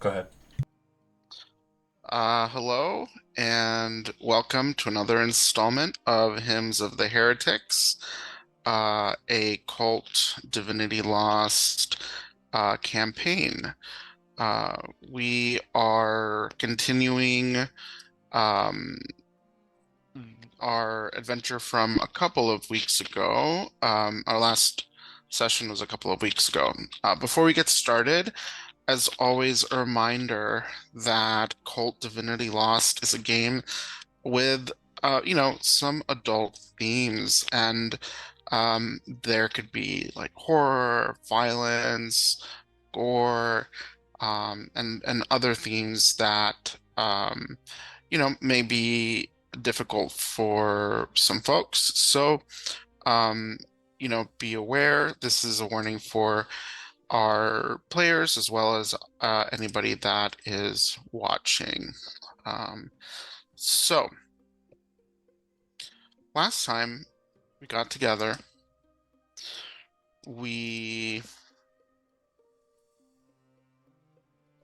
Go ahead. Hello, and welcome to another installment of Hymns of the Heretics, a cult Divinity Lost campaign. We are continuing um, our adventure from a couple of weeks ago. Our last session was a couple of weeks ago. Before we get started, as always, a reminder that Cult Divinity Lost is a game with, some adult themes, and there could be like horror, violence, gore, and other themes that, may be difficult for some folks. So, um, be aware. This is a warning for our players as well as anybody that is watching. Um, so, last time we got together, we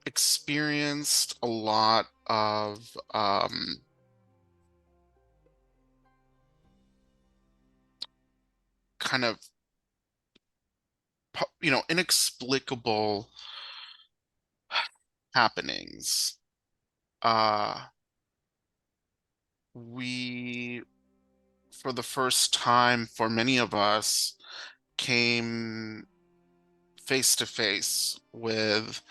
experienced a lot of kind of, inexplicable happenings. Uh, we, for the first time for many of us, came face to face with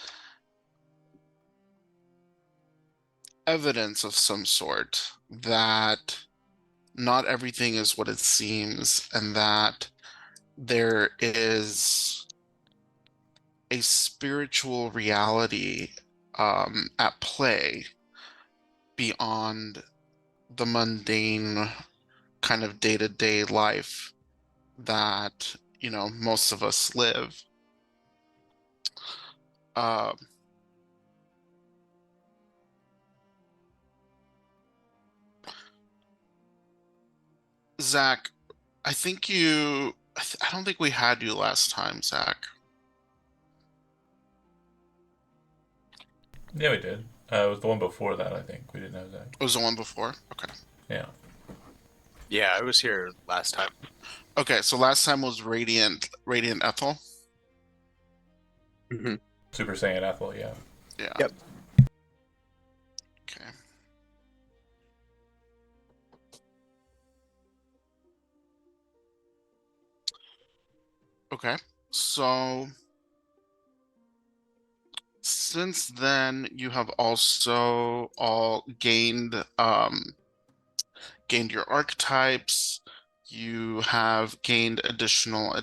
evidence of some sort that not everything is what it seems, and that there is a spiritual reality at play beyond the mundane kind of day-to-day life that, most of us live. Uh, Zach, I don't think we had you last time, Zach. Yeah, we did. It was the one before that, I think. We didn't have that. It was the one before? Okay. Yeah. Yeah, I was here last time. Okay, so last time was Radiant Ethel. Hmm. Super Saiyan Ethel, yeah. Yeah. Yep. Okay. Okay. So since then, you have also all gained your archetypes. You have gained additional,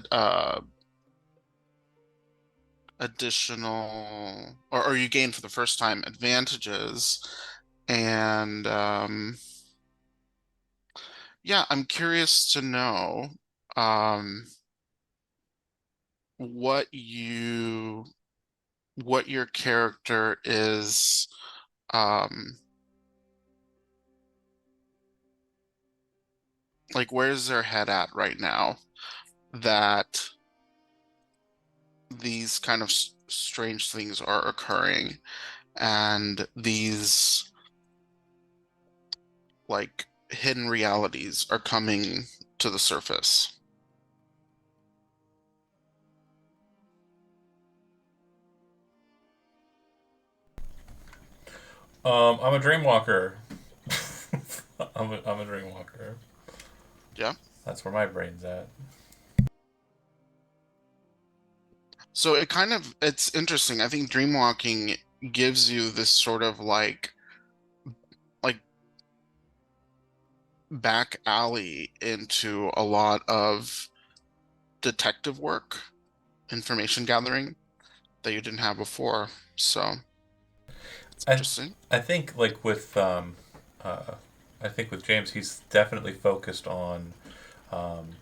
or you gained for the first time advantages. And yeah, I'm curious to know um, what you what your character is, um, like, where's their head at right now that these kind of strange things are occurring, and these like hidden realities are coming to the surface. I'm a dreamwalker. I'm a dreamwalker. Yeah. That's where my brain's at. So it's interesting. I think dreamwalking gives you this sort of like back alley into a lot of detective work, information gathering that you didn't have before. So it's I interesting. I think like uh, I think with James, he's definitely focused on um,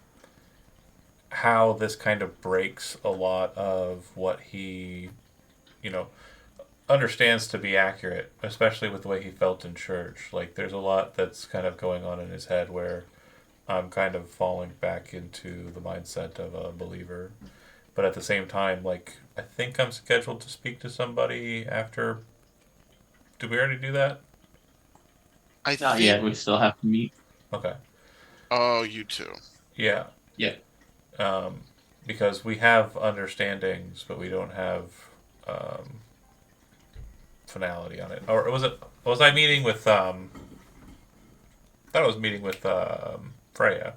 how this kind of breaks a lot of what he, you know, understands to be accurate, especially with the way he felt in church. Like, there's a lot that's kind of going on in his head where I'm kind of falling back into the mindset of a believer. But at the same time, like, I think I'm scheduled to speak to somebody after Did we already do that? I Not think. yet. We still have to meet. Okay. Oh, you too. Yeah. Yeah. Um, because we have understandings, but we don't have um, finality on it. Or was it? Was I meeting with? I thought I was meeting with Freya.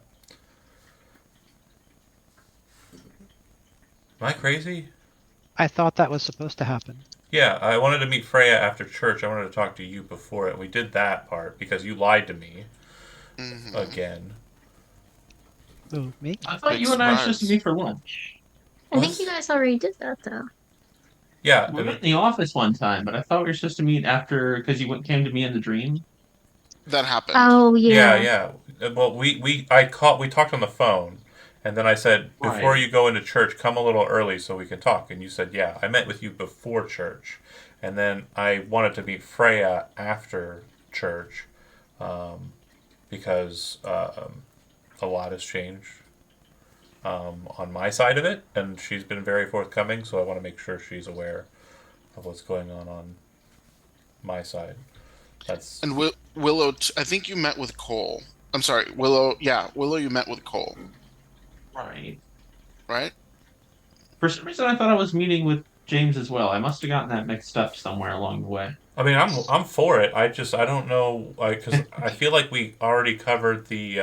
Am I crazy? I thought that was supposed to happen. Yeah, I wanted to meet Freya after church. I wanted to talk to you before it. We did that part because you lied to me Hmm. again. Who, me? I thought Big you and I were supposed to surprise. meet for lunch. I think you What? guys already did that though. Yeah, We met in the office one time, but I thought we were supposed to meet after because came to me in the dream. That happened. Oh yeah, yeah. yeah. Well, we talked on the phone, and then I said before Right. you go into church, come a little early so we can talk. And you said, yeah. I met with you before church, and then I wanted to meet Freya after church, um, because a lot has changed on my side of it, and she's been very forthcoming. So I want to make sure she's aware of what's going on my side. That's And Willow, I think you met with Cole. I'm sorry, Willow. Yeah, Willow, you met with Cole, Right. right? For some reason, I thought I was meeting with James as well. I must have gotten that mixed up somewhere along the way. I mean, I'm for it. I don't know, because I feel like we already covered the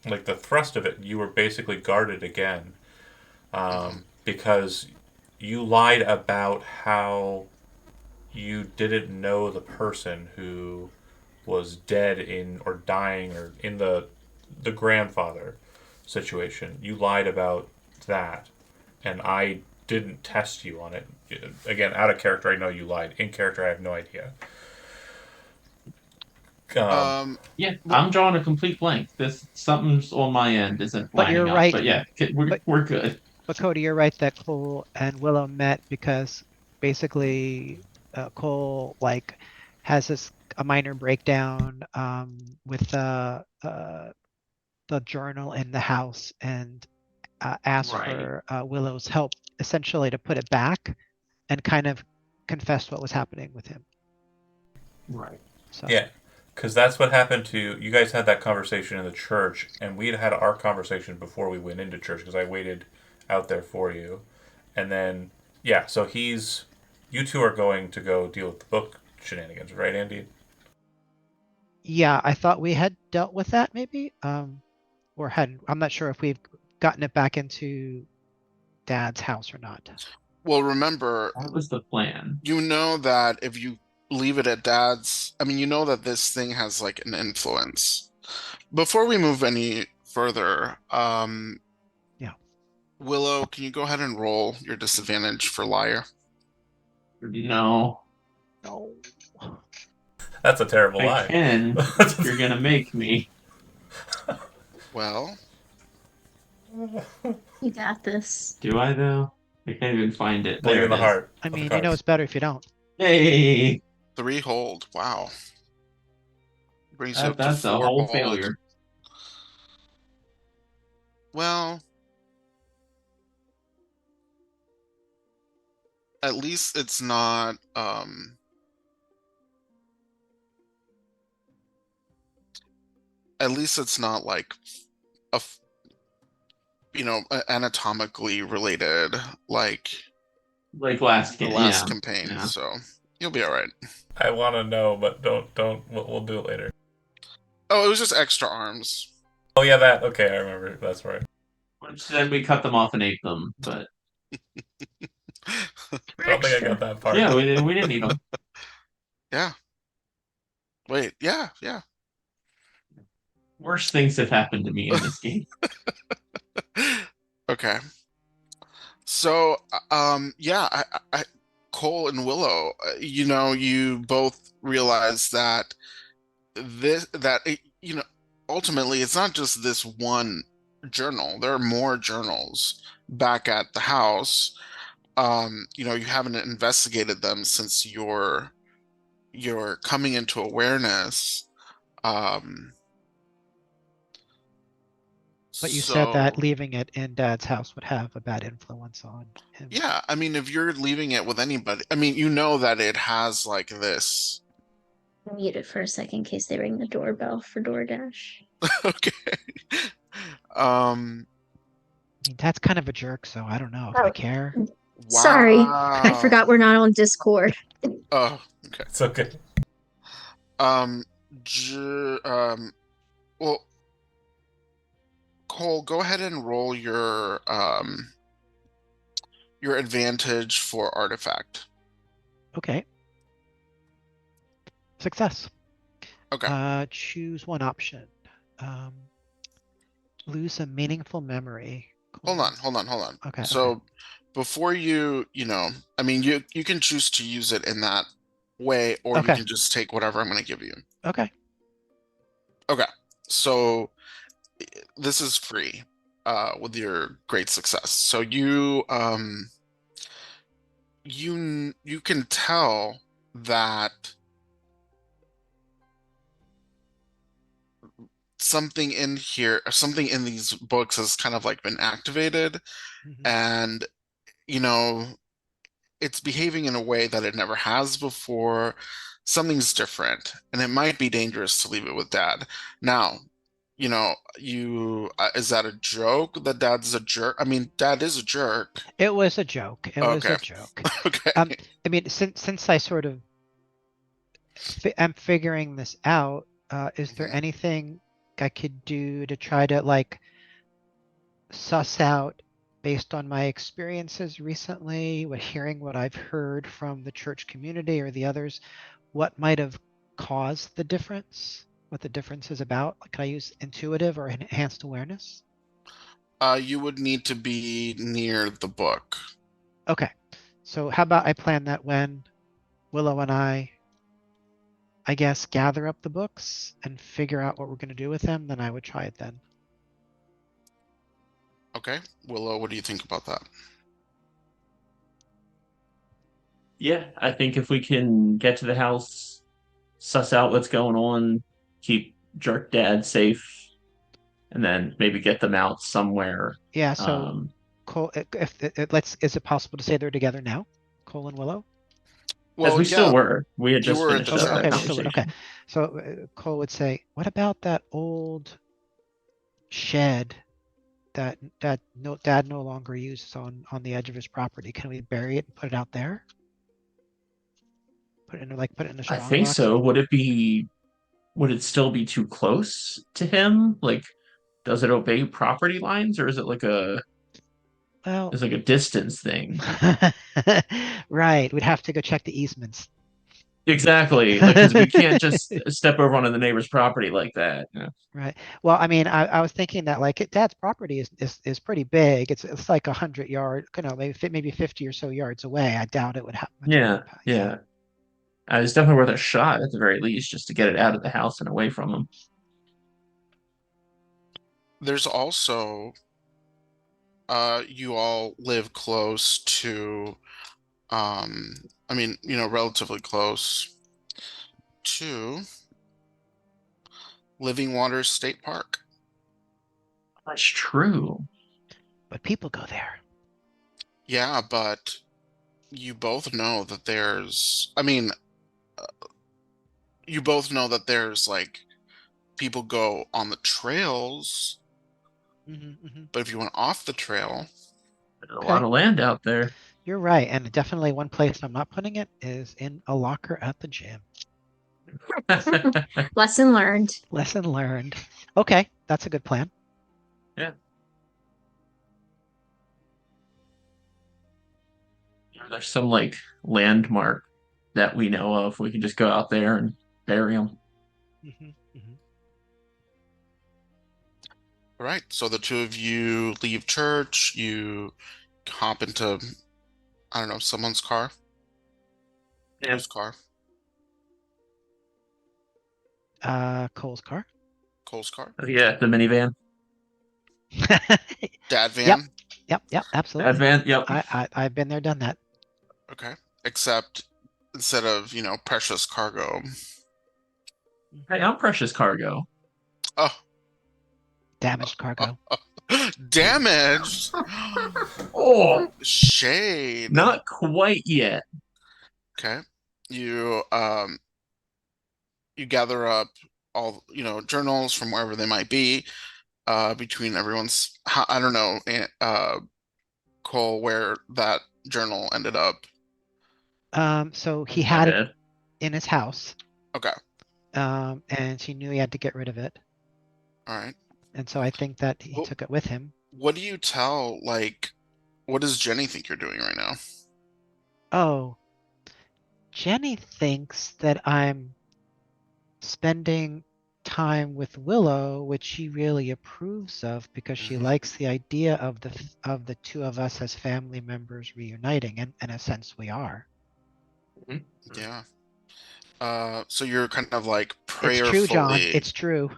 like the thrust of it. You were basically guarded again, Hmm. because you lied about how you didn't know the person who was dead in or dying or in the grandfather situation. You lied about that, and I didn't test you on it. Again, out of character, I know you lied. In character, I have no idea. Um, Um, Yeah, w- I'm drawing a complete blank. This something's on my end isn't But lining you're up. right. But yeah, But we're good. but Cody, you're right that Cole and Willow met because basically Cole like has this a minor breakdown with the journal in the house and asked Right. for Willow's help essentially to put it back and kind of confess what was happening with him. Right. So yeah, because that's what happened to you guys. Had that conversation in the church, and we had our conversation before we went into church because I waited out there for you, and then yeah, so you two are going to go deal with the book shenanigans, right, Andy? yeah, I thought we had dealt with that maybe, or hadn't. I'm not sure if we've gotten it back into Dad's house or not. well, remember, That was the plan. you know that if you leave it at Dad's, I mean, you know that this thing has like an influence. Before we move any further, Yeah. Willow, can you go ahead and roll your disadvantage for liar? No, No. That's a terrible I lie. can if you're gonna make me. Well, You got this. Do I though? I can't even find it. Believe There in it the is. heart I of the mean, you know cards. it's better if you don't. Hey, 3 hold. Wow. Brings you up to that's a 4 whole hold. failure. Well, at least it's not at least it's not like a anatomically related like Like last the game, last yeah, campaign, yeah. so you'll be all right. I want to know, but don't. We'll do it later. Oh, it was just extra arms. Oh yeah, that. Okay, I remember. That's right. Which then we cut them off and ate them, but I don't think I got Extra. that part. yeah, we didn't eat them. Yeah. Wait, yeah, yeah. Worse things have happened to me in this game. Okay. So, yeah, Cole and Willow, you both realize that ultimately it's not just this one journal. There are more journals back at the house. You haven't investigated them since you're coming into awareness. Um, But you said that So, leaving it in Dad's house would have a bad influence on him. yeah, I mean, if you're leaving it with anybody, I mean, you know that it has like this. Mute it for a second in case they ring the doorbell for DoorDash. Okay. Um, I mean, Dad's kind of a jerk, so I don't know if I Oh, care. sorry. I wow. forgot we're not on Discord. Oh, okay. It's okay. Um, j well, Cole, go ahead and roll your advantage for artifact. Okay. Success. Okay. Choose one option. Um, lose a meaningful memory. Hold on. Okay, So before I mean, you can choose to use it in that way, or you Okay. can just take whatever I'm going to give you. Okay. Okay. So this is free with your great success. So you can tell that something in here, something in these books has kind of like been activated, Mhm. and you know it's behaving in a way that it never has before. Something's different, and it might be dangerous to leave it with Dad. Now, is that a joke that Dad's a jerk? I mean, Dad is a jerk. It was a joke. It was Okay. a joke. Okay. I mean, since I sort of am figuring this out, is there Mhm. anything I could do to try to like suss out based on my experiences recently, hearing what I've heard from the church community or the others, what might have caused the difference? What the difference is about? Like, can I use intuitive or enhanced awareness? You would need to be near the book. Okay. So how about I plan that when Willow and I guess, gather up the books and figure out what we're going to do with them, then I would try it then. Okay. Willow, what do you think about that? Yeah, I think if we can get to the house, suss out what's going on, keep Jerk Dad safe, and then maybe get them out somewhere. Yeah, so Um, Cole, is it possible to say they're together now? Cole and Willow? as Well, we still yeah, were, we had you just were at the finished Oh, that okay, we church. still would. Okay. conversation. So Cole would say, what about that old shed that Dad no longer uses on the edge of his property? Can we bury it and put it out there? Put it in a I strong think box? so. Would it still be too close to him? Like, does it obey property lines, or is it like Well, it's like a distance thing? right. We'd have to go check the easements. Exactly. Like, because we can't just step over onto the neighbor's property like that. Right. Well, I mean, I was thinking that like Dad's property is pretty big. It's like 100 yards, maybe 50 or so yards away. I doubt it would have much of an Yeah, impact. yeah. It's definitely worth a shot at the very least, just to get it out of the house and away from him. There's also you all live close to I mean, relatively close to Living Waters State Park. That's true. But people go there. Yeah, but you both know that I mean, you both know that there's like people go on the trails, but if you went off the trail, There's a lot of land out there. You're right, and definitely one place I'm not putting it is in a locker at the gym. Lesson learned. Lesson learned. Okay, that's a good plan. Yeah. There's some like landmark that we know of. We can just go out there and bury them. all right. So the two of you leave church, you hop into, I don't know, someone's car. Yeah. Whose car? Cole's car. Cole's car. Yeah, the minivan. Dad van. Yep, absolutely. That van. Yep. I've been there, done that. Okay. Except instead of, precious cargo. Hey, I'm precious cargo. Oh, Damaged cargo. Damaged. Oh, Shade. not quite yet. Okay. You gather up all journals from wherever they might be, between everyone's. I don't know, Cole, where that journal ended up. So he My had it bad. in his house. Okay. And she knew he had to get rid of it. All right. And so I think that he Well, took it with him. what do you tell, what does Jenny think you're doing right now? Oh, Jenny thinks that I'm spending time with Willow, which she really approves of because she Mhm. likes the idea of the two of us as family members reuniting, and in a sense we are. Yeah. So you're kind of like It's true, John. prayerfully. It's true.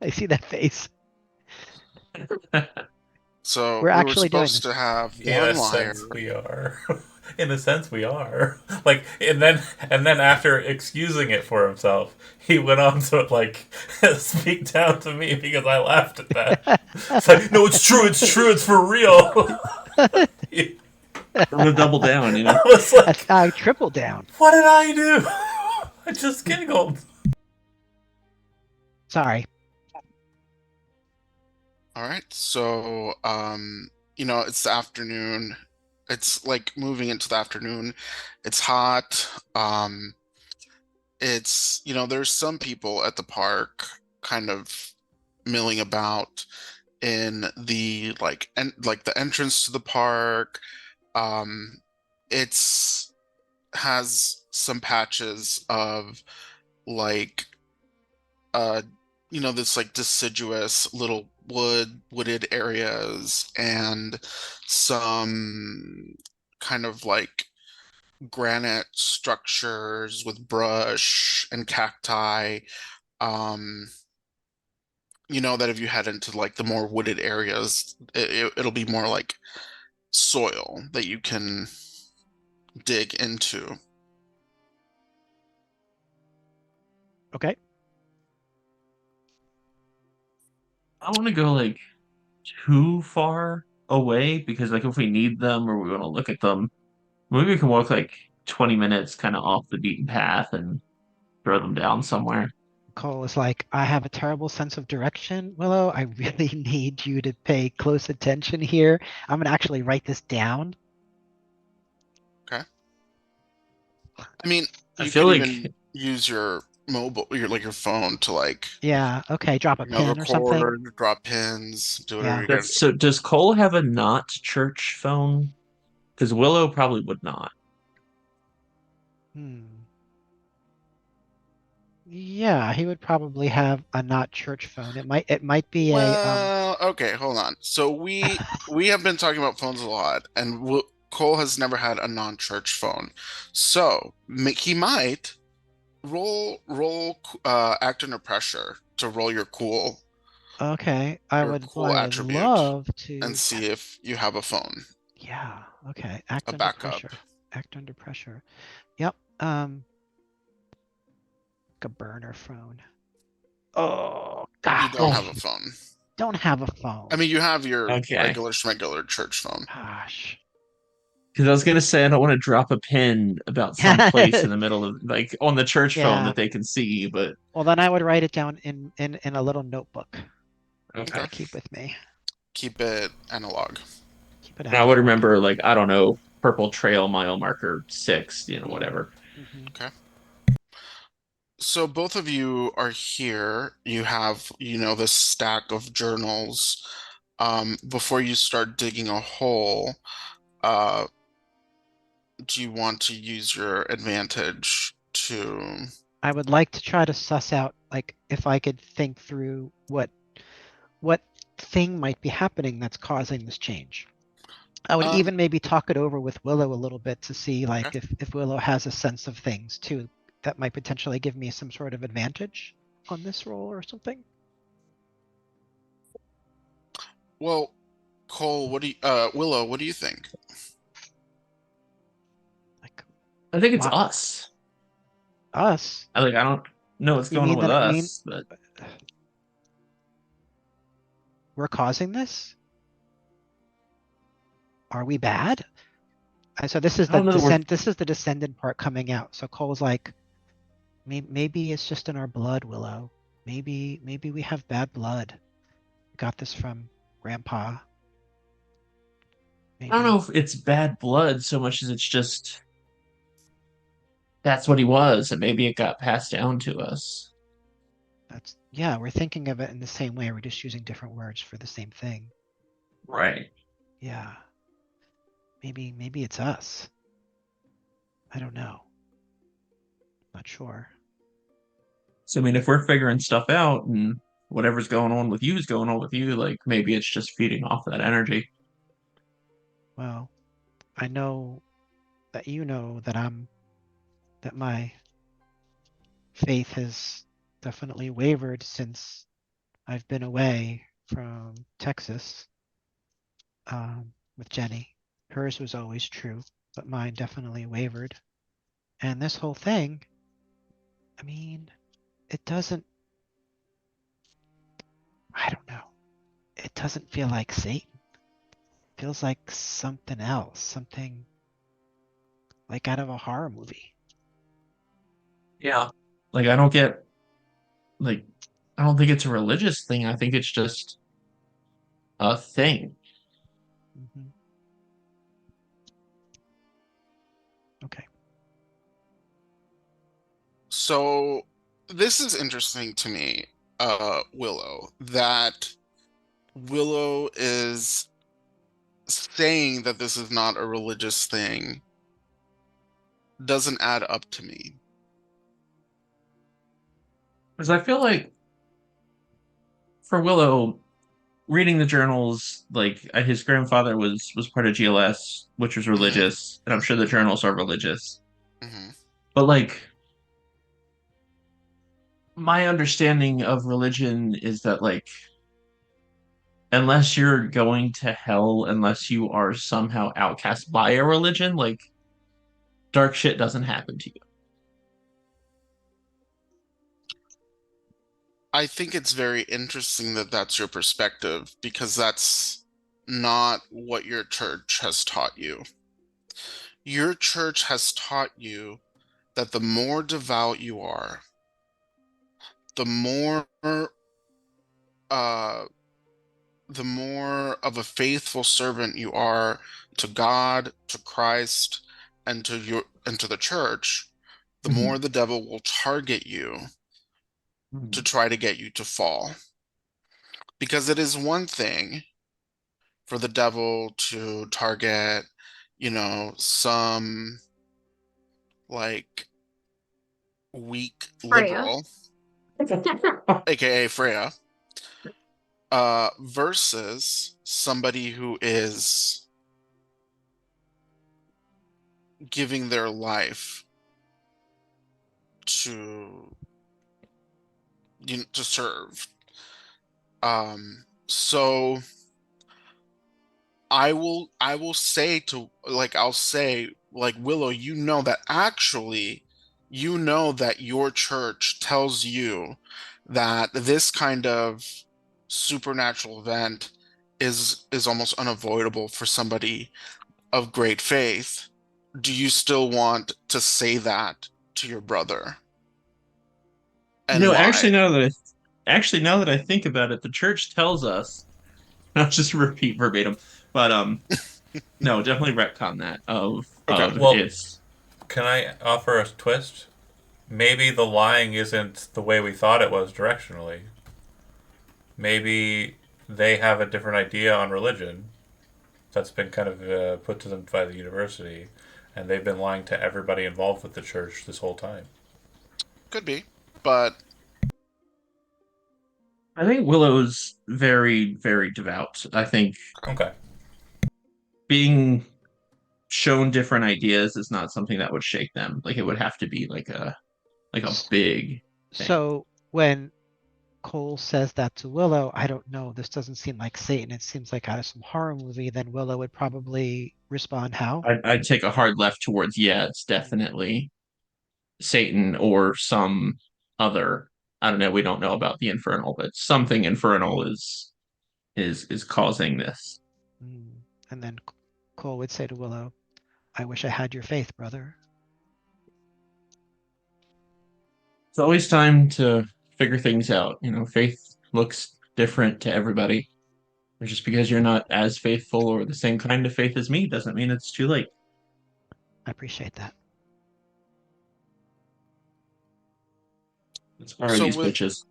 I see that face. So We're we were actually doing supposed to this. have In one a liar. sense, we are. In a sense, we are. Like, and then after excusing it for himself, he went on to like speak down to me because I laughed at that. It's like, no, it's true, it's for real. I'm gonna double down, you know. I was like, I triple down. what did I do? I just giggled. Sorry. All right. So, it's the afternoon. It's like moving into the afternoon. It's hot. There's some people at the park kind of milling about in the the entrance to the park. It's has some patches of like this like deciduous little wooded areas and some kind of like granite structures with brush and cacti. um that if you head into like the more wooded areas, it'll be more like soil that you can dig into. Okay. I want to go like too far away because like if we need them or we want to look at them, maybe we can walk like 20 minutes kind of off the beaten path and throw them down somewhere. Cole is like, I have a terrible sense of direction, Willow. I really need you to pay close attention here. I'm gonna actually write this down. Okay. I mean, I you feel could like even use your your phone to Yeah, okay, drop a pin or something. record, drop pins, do whatever Yeah. you're gonna that's so. Does Cole have a not church phone? Because Willow probably would not. Yeah, he would probably have a not church phone. It might be a Well, okay, hold on. So we have been talking about phones a lot, and Cole has never had a non-church phone. So he might roll act under pressure to roll okay. I your would cool attribute love to. and see if you have a phone, Yeah, okay. Act a under backup. pressure. Act under pressure. Yep. A burner phone. Oh You God. don't have a phone. Don't have a phone. I mean, you have your Okay. regular church phone. Gosh. Because I was gonna say I don't want to drop a pin about some place in the middle of like on the church phone Yeah. that they can see, but Well, then I would write it down in a little notebook okay. to keep with me. Keep it analog. Keep it And I out. would remember like I don't know, purple trail mile marker 6, whatever. Mhm. Okay. So both of you are here. You have, this stack of journals. Before you start digging a hole, do you want to use your advantage to? I would like to try to suss out, like, if I could think through what thing might be happening that's causing this change. I would Um, even maybe talk it over with Willow a little bit to see, like, Okay. if Willow has a sense of things too, that might potentially give me some sort of advantage on this roll or something. Well, Cole, Willow, what do you think? Like I think it's Wow. us. us. I don't know what's You going on mean with that- us, but we're causing this? Are we bad? And so this is I the don't know. this is the descendant part coming out. So Cole's like, maybe it's just in our blood, Willow. Maybe we have bad blood. We got this from Grandpa. I don't know if it's bad blood so much as it's just that's what he was, and maybe it got passed down to us. That's yeah, we're thinking of it in the same way. We're just using different words for the same thing. Right. Yeah. Maybe it's us. I don't know. Not sure. So I mean, if we're figuring stuff out and whatever's going on with you is going on with you, like maybe it's just feeding off that energy. Well, I know that you know that my faith has definitely wavered since I've been away from Texas with Jenny. Hers was always true, but mine definitely wavered. And this whole thing, I mean, it doesn't, I don't know. It doesn't feel like Satan. It feels like something else, something like out of a horror movie. Yeah. Like I don't get like I don't think it's a religious thing. I think it's just a thing. Mhm. Okay. So this is interesting to me, Willow, that Willow is saying that this is not a religious thing doesn't add up to me. Because I feel like for Willow, reading the journals, like his grandfather was part of GLS, which was Mhm, religious, and I'm sure the journals are religious. mhm. But like my understanding of religion is that like unless you're going to hell, unless you are somehow outcast by a religion, like dark shit doesn't happen to you. I think it's very interesting that that's your perspective because that's not what your church has taught you. Your church has taught you that the more devout you are, the more uh the more of a faithful servant you are to God, to Christ, and to the church, the Mhm. more the devil will target you to try to get you to fall. Because it is one thing for the devil to target, some like weak Freya. liberal, aka Freya, versus somebody who is giving their life to to serve. So I will say to I'll say Willow, that actually that your church tells you that this kind of supernatural event is almost unavoidable for somebody of great faith. Do you still want to say that to your brother? And No, why? actually now that I think about it, the church tells us, I'll just repeat verbatim, but no, definitely retcon that Okay. of Well, it's can I offer a twist? Maybe the lying isn't the way we thought it was directionally. Maybe they have a different idea on religion that's been kind of put to them by the university, and they've been lying to everybody involved with the church this whole time. Could be, but I think Willow's very, very devout. I think Okay. being shown different ideas is not something that would shake them. Like it would have to be like a S- big thing. So when Cole says that to Willow, I don't know, this doesn't seem like Satan. It seems like out of some horror movie, then Willow would probably respond how? I'd take a hard left towards yeah, it's definitely Satan or some other. I don't know. We don't know about the infernal, but something infernal is is causing this. And then Cole would say to Willow, I wish I had your faith, brother. It's always time to figure things out. Faith looks different to everybody. Just because you're not as faithful or the same kind of faith as me doesn't mean it's too late. I appreciate that. Let's borrow these with- bitches.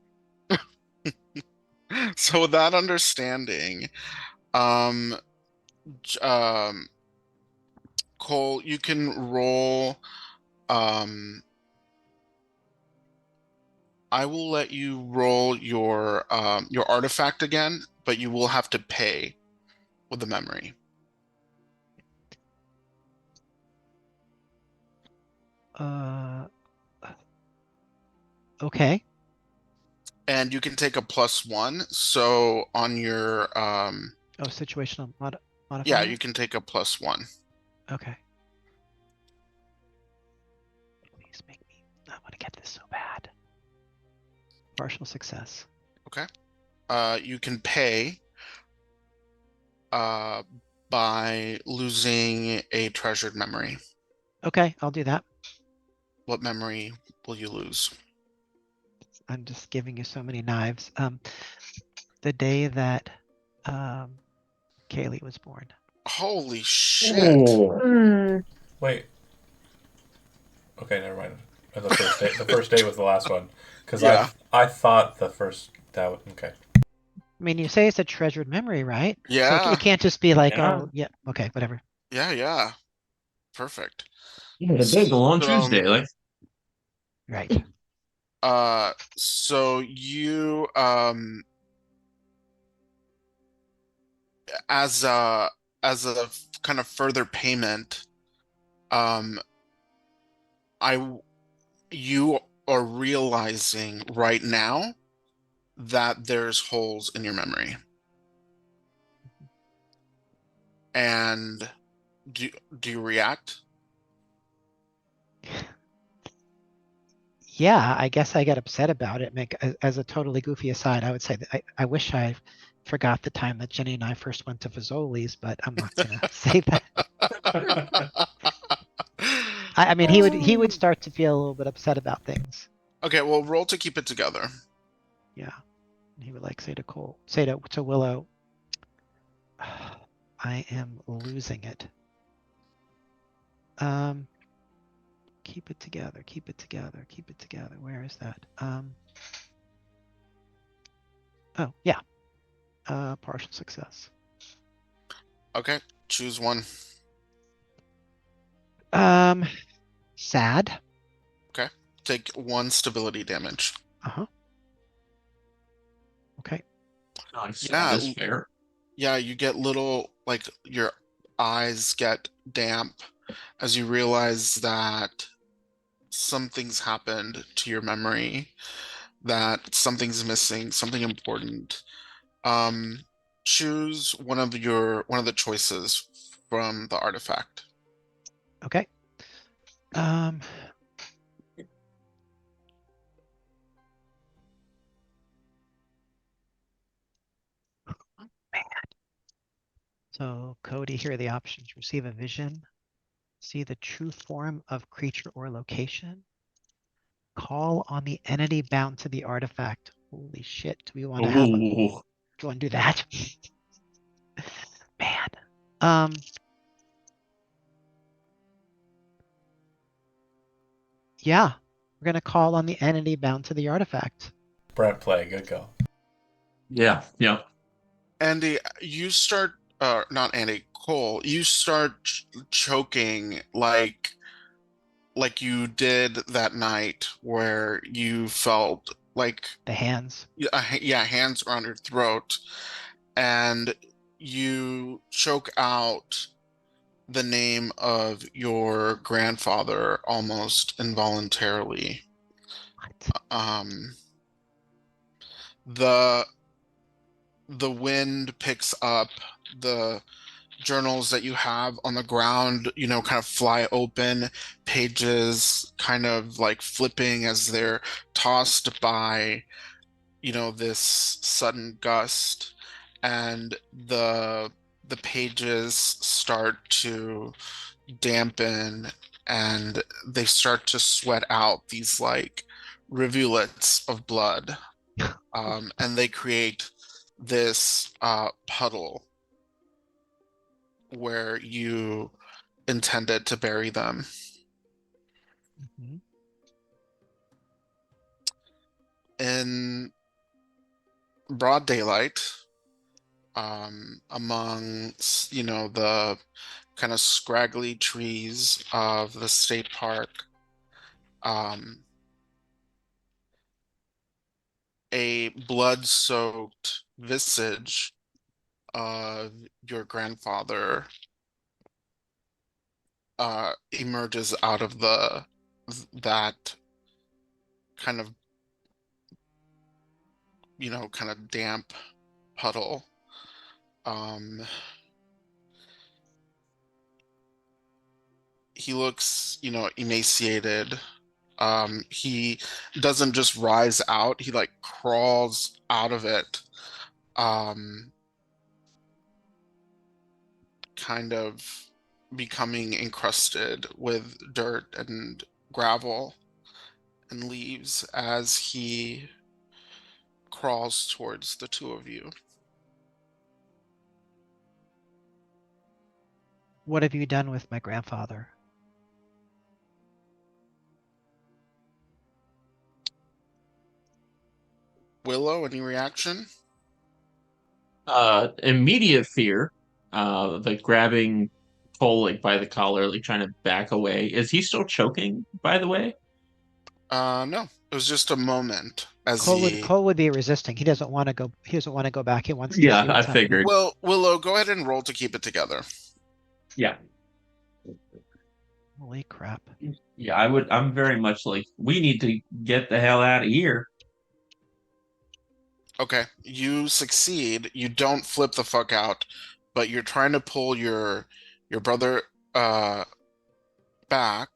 So with that understanding, Cole, you can roll. I will let you roll your artifact again, but you will have to pay with the memory. Okay. And you can take a +1. So on your situational modifier? yeah, you can take a +1. Okay. Please make me. I want to get this so bad. Partial success. Okay. You can pay by losing a treasured memory. Okay, I'll do that. What memory will you lose? I'm just giving you so many knives. The day that Kaylee was born. Holy shit. Wait. Okay, never mind. The first day. The first day was the last one, because Yeah. I thought the first that was, okay. I mean, you say it's a treasured memory, right? So Yeah. it can't just be like, Yeah. oh, yeah, okay, whatever. Yeah. Perfect. Yeah, the bagel on So, Tuesday, like. Right. So you as a kind of further payment, you are realizing right now that there's holes in your memory. And do you react? Yeah, I guess I get upset about it. As a totally goofy aside, I would say that I wish I forgot the time that Jenny and I first went to Fazoli's, but I'm not gonna say that. I mean, he would start to feel a little bit upset about things. Okay, well, roll to keep it together. Yeah, he would like say to Willow, I am losing it. Keep it together. Keep it together. Keep it together. Where is that? Oh yeah. Partial success. Okay, choose one. Sad. Okay, take 1 stability damage. Okay. Nice. Yeah. That is fair. Yeah, you get little, like, your eyes get damp as you realize that something's happened to your memory, that something's missing, something important. Choose one of the choices from the artifact. Okay. So Cody, here are the options. Receive a vision. See the true form of creature or location. Call on the entity bound to the artifact. Holy shit. Do we want to have do you want to do that? Man. Yeah. We're gonna call on the entity bound to the artifact. Brent play, good go. Yeah. Andy, you start, not Andy, Cole, you start choking like you did that night where you felt like The hands. hands around your throat, and you choke out the name of your grandfather almost involuntarily. What? The wind picks up, the journals that you have on the ground, kind of fly open, pages kind of like flipping as they're tossed by, this sudden gust. and the pages start to dampen, and they start to sweat out these like rivulets of blood, and they create this puddle where you intended to bury them. Mhm. In broad daylight, among the kind of scraggly trees of the state park, a blood-soaked visage of your grandfather emerges out of that kind of damp puddle. He looks, emaciated. He doesn't just rise out, he like crawls out of it, kind of becoming encrusted with dirt and gravel and leaves as he crawls towards the two of you. What have you done with my grandfather? Willow, any reaction? Immediate fear. Like grabbing Cole like by the collar, like trying to back away. Is he still choking, by the way? No, it was just a moment as Cole would be resisting. He doesn't want to go. He doesn't want to go back. He wants to Yeah, see I what's happening. figured. Well, Willow, go ahead and roll to keep it together. Yeah. Holy crap! Yeah, I'm very much like, we need to get the hell out of here. Okay, you succeed. You don't flip the fuck out, but you're trying to pull your brother back.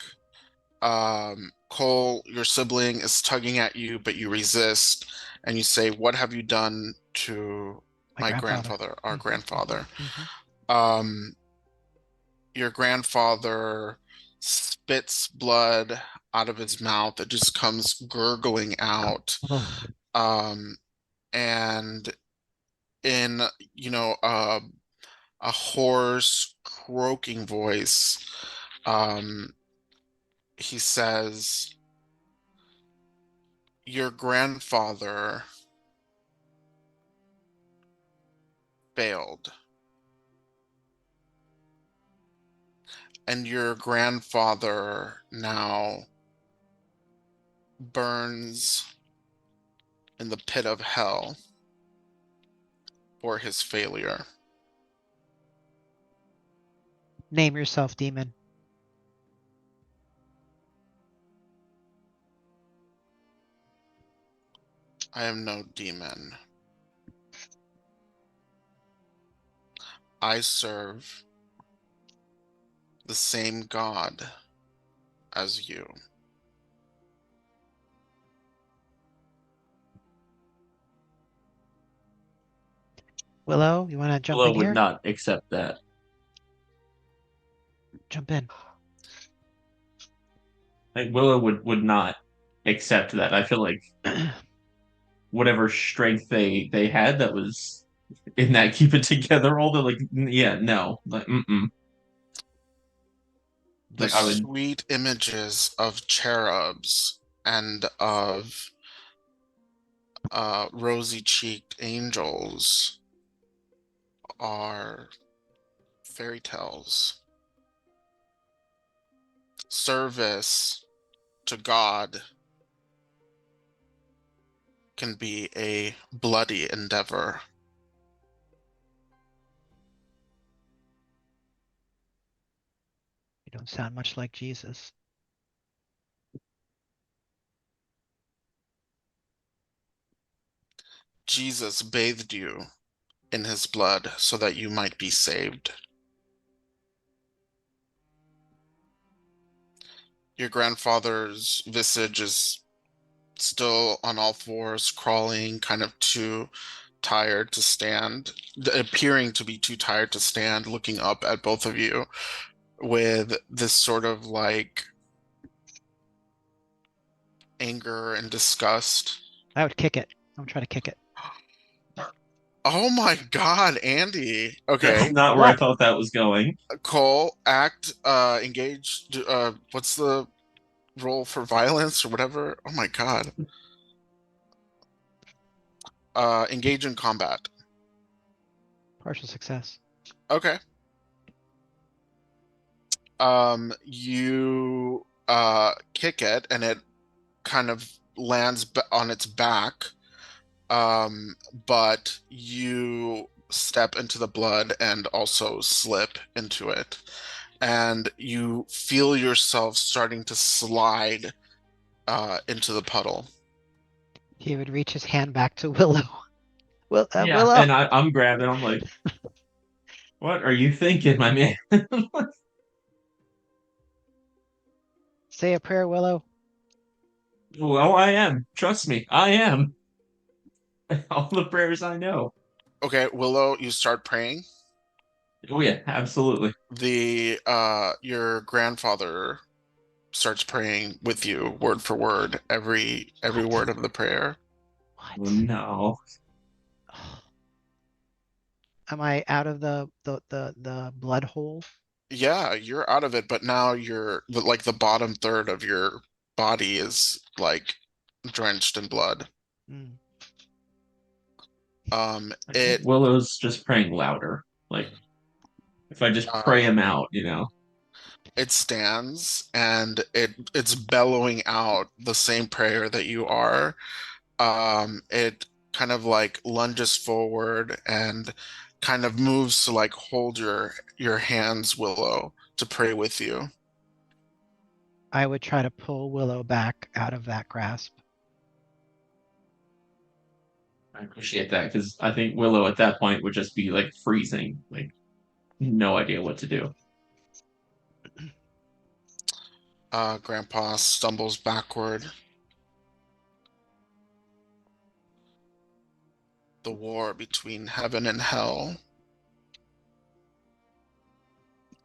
Cole, your sibling, is tugging at you, but you resist, and you say, "What have you done to my grandfather, our Mhm. grandfather?" Mhm. Your grandfather spits blood out of his mouth. It just comes gurgling out. Oh, And in, a hoarse, croaking voice, he says, "Your grandfather failed. And your grandfather now burns in the pit of hell for his failure." name yourself, demon. I am no demon. I serve the same God as you. Willow, you want to jump Willow in would here? not accept that. Jump in. Like Willow would not accept that. I feel like whatever strength they had that was in that keep it together role, they're like, yeah, no, like, The like I would. sweet images of cherubs and of rosy-cheeked angels are fairy tales. Service to God can be a bloody endeavor. You don't sound much like Jesus. Jesus bathed you in his blood so that you might be saved. Your grandfather's visage is still on all fours, crawling kind of to tired to stand, appearing to be too tired to stand, looking up at both of you with this sort of like anger and disgust. I would kick it. I'm trying to kick it. Oh my God, Andy. That's Okay. not where I What? thought that was going. Cole, act, engage, what's the roll for violence or whatever? Oh my God. Engage in combat. Partial success. Okay. You kick it and it kind of lands on its back. But you step into the blood and also slip into it. And you feel yourself starting to slide into the puddle. He would reach his hand back to Willow. Yeah, Willow. and I'm grabbing. I'm like, what are you thinking, my man? Say a prayer, Willow. Well, I am. Trust me, I am. All the prayers I know. Okay, Willow, you start praying. Oh yeah, absolutely. Your grandfather starts praying with you word for word, every What? word of the prayer. Oh, What? no. Am I out of the blood hole? Yeah, you're out of it, but now like the bottom third of your body is like drenched in blood. Mm. It Willow's just praying louder. Like if I just pray him out, it stands and it's bellowing out the same prayer that you are. It kind of like lunges forward and kind of moves to like hold your hands, Willow, to pray with you. I would try to pull Willow back out of that grasp. I appreciate that because I think Willow at that point would just be like freezing, like no idea what to do. Grandpa stumbles backward. The war between heaven and hell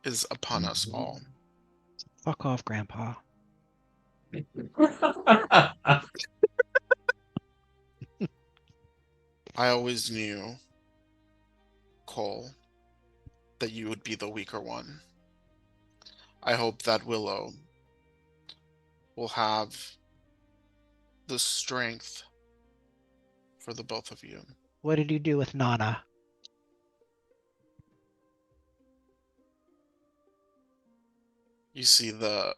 is upon us all. Fuck off, Grandpa. I always knew, Cole, that you would be the weaker one. I hope that Willow will have the strength for the both of you. What did you do with Nana? You see the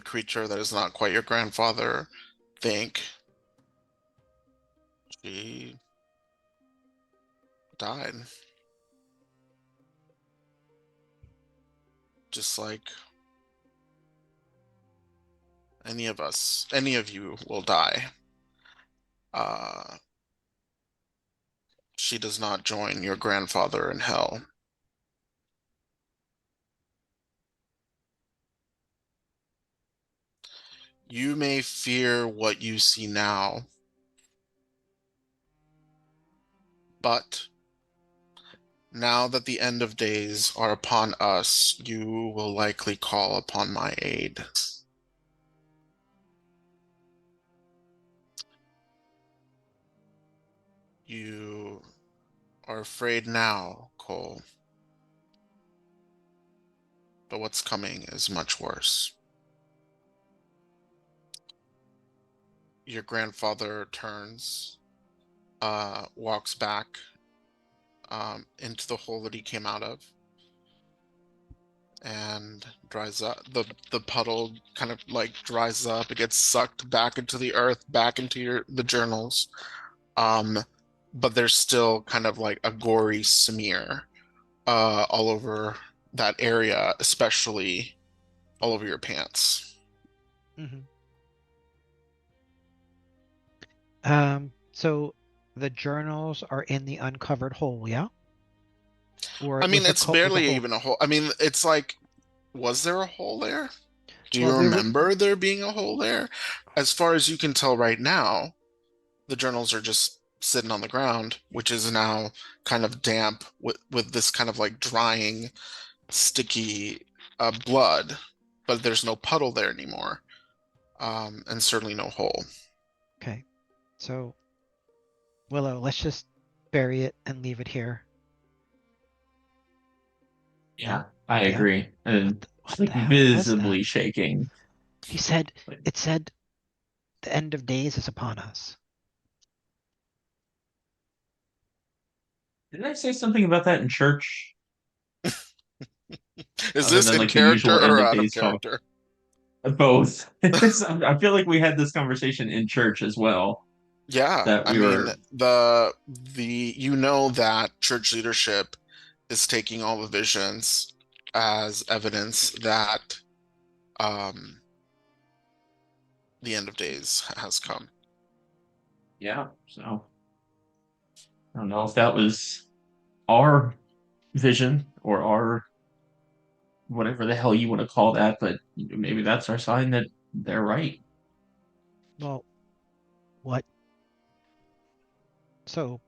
creature that is not quite your grandfather think she died. Just like any of you will die. She does not join your grandfather in hell. You may fear what you see now, but now that the end of days are upon us, you will likely call upon my aid. You are afraid now, Cole, but what's coming is much worse. Your grandfather turns, walks back into the hole that he came out of, and dries up. The puddle kind of like dries up. It gets sucked back into the earth, back into the journals. But there's still kind of like a gory smear all over that area, especially all over your pants. Mm-hmm. So the journals are in the uncovered hole, yeah? Or I mean, was the it's was the barely hole? even a hole. I mean, it's like, was there a hole there? Do you Well, remember there being a hole there? As far as you can tell right now, the journals are just sitting on the ground, which is now kind of damp with this kind of like drying, sticky blood, but there's no puddle there anymore, and certainly no hole. Okay, so Willow, let's just bury it and leave it here. Yeah, I Yeah. agree. And What like the hell was visibly that? shaking. He said, Like, it said the end of days is upon us. didn't I say something about that in church? Is Other this than in like the character usual end or of out of days talk? character? Both. I feel like we had this conversation in church as well. Yeah, That I we mean were the you know that church leadership is taking all the visions as evidence that um the end of days has come. yeah, so I don't know if that was our vision or our whatever the hell you want to call that, but maybe that's our sign that they're right. Well, what? So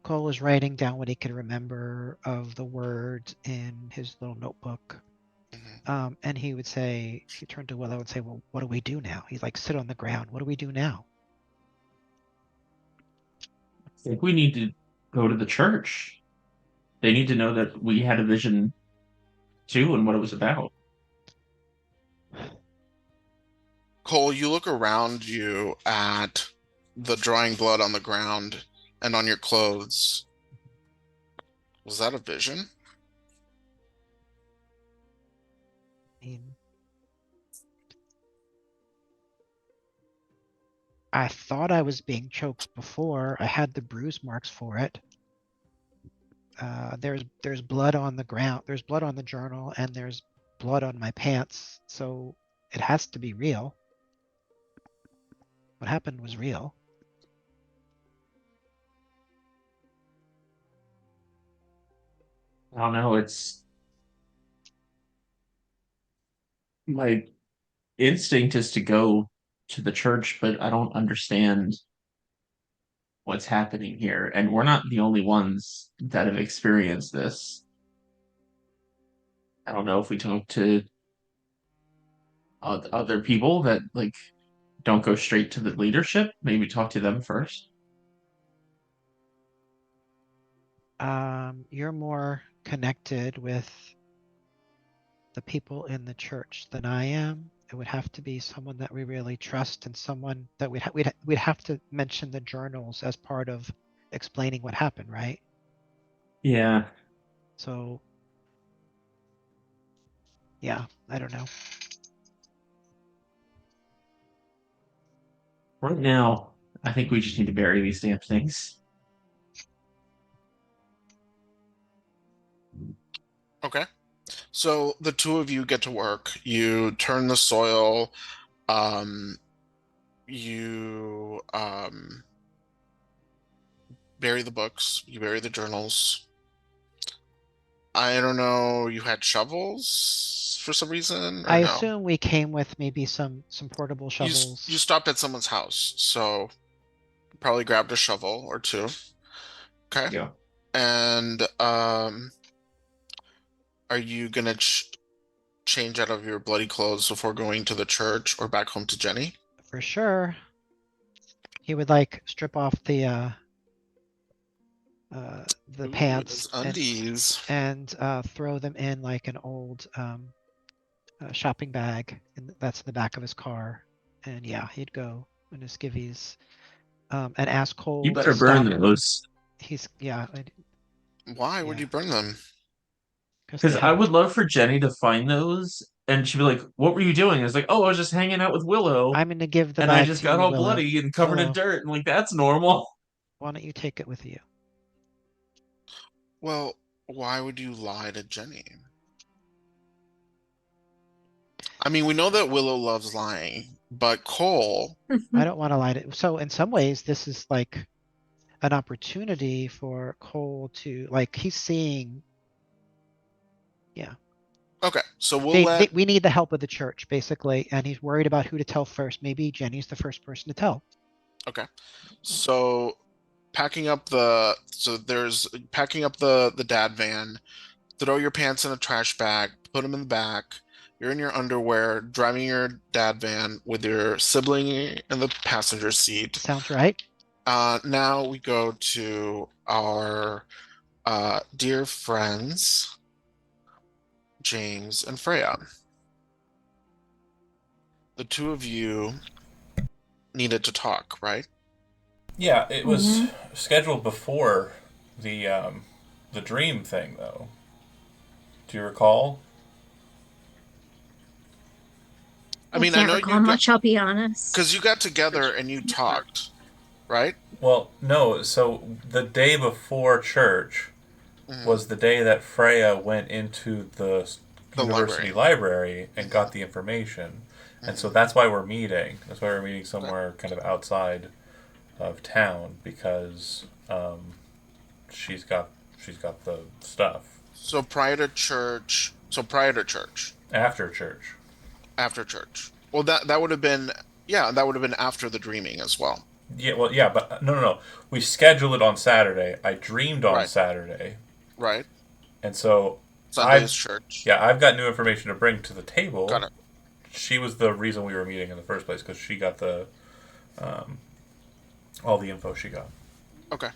Cole was writing down what he could remember of the words in his little notebook. Mhm. And he would say, he turned to Willow and say, well, what do we do now? He's like, sit on the ground. What do we do now? I think we need to go to the church. They need to know that we had a vision too and what it was about. Cole, you look around you at the drying blood on the ground and on your clothes. Was that a vision? I mean, I thought I was being choked before. I had the bruise marks for it. There's blood on the ground. There's blood on the journal, and there's blood on my pants. So it has to be real. What happened was real. I don't know, it's my instinct is to go to the church, but I don't understand what's happening here. And we're not the only ones that have experienced this. I don't know if we talk to other people that like don't go straight to the leadership, maybe talk to them first. You're more connected with the people in the church than I am. It would have to be someone that we really trust and someone that we'd have to mention the journals as part of explaining what happened, right? Yeah. So yeah, I don't know. Right now, I think we just need to bury these damn things. Okay. So the two of you get to work. You turn the soil. You bury the books. You bury the journals. I don't know. You had shovels for some reason, or I no? assume we came with maybe some portable You shovels. you stopped at someone's house, so probably grabbed a shovel or two. Okay. Yeah. And are you gonna change out of your bloody clothes before going to the church or back home to Jenny? For sure. He would like strip off the Ooh, pants those undies. and throw them in like an old shopping bag, and that's in the back of his car. And yeah, he'd go in his skivvies and ask You Cole to better burn stop. those. He's yeah, Why would Yeah. you burn them? because Because I would love for Jenny to find those and she'd be like, "What were you doing?" I was like, "Oh, I was just hanging out with Willow I'm gonna give the and I bag just to got you, all Willow. bloody and covered in Willow, dirt." And like, that's normal. why don't you take it with you? Well, why would you lie to Jenny? I mean, we know that Willow loves lying, but Cole, I don't want to lie to. So in some ways, this is like an opportunity for Cole to like he's seeing. Yeah, okay, so we'll we need the help of the church basically, and he's worried about who to tell first. Maybe Jenny's the first person to tell. okay. So packing up the so there's packing up the dad van, throw your pants in a trash bag, put them in the back. You're in your underwear, driving your dad van with your sibling in the passenger seat. Sounds right. Now we go to our dear friends, James and Freya. The two of you needed to talk, right? Yeah, it was Mhm. scheduled before the dream thing, though. Do you recall? I I mean, I can't know recall much, I'll be honest. because you got together and you talked, right? Well, no. So the day before church Mhm. was the day that Freya went into the The university library. library and Mhm. got the information, and so Mhm. that's why we're meeting. That's why we're meeting Okay. somewhere kind of outside of town because she's got she's got the stuff So prior to church, so prior to church, after church. after church. Well, that would have been, yeah, that would have been after the dreaming as well. Yeah, well, yeah, but no. We scheduled it on Saturday. I dreamed on Right, Saturday, right. and so Sunday is I've church. yeah I've got new information to bring to the Got table. it. She was the reason we were meeting in the first place because she got the um, all the info she got. Okay.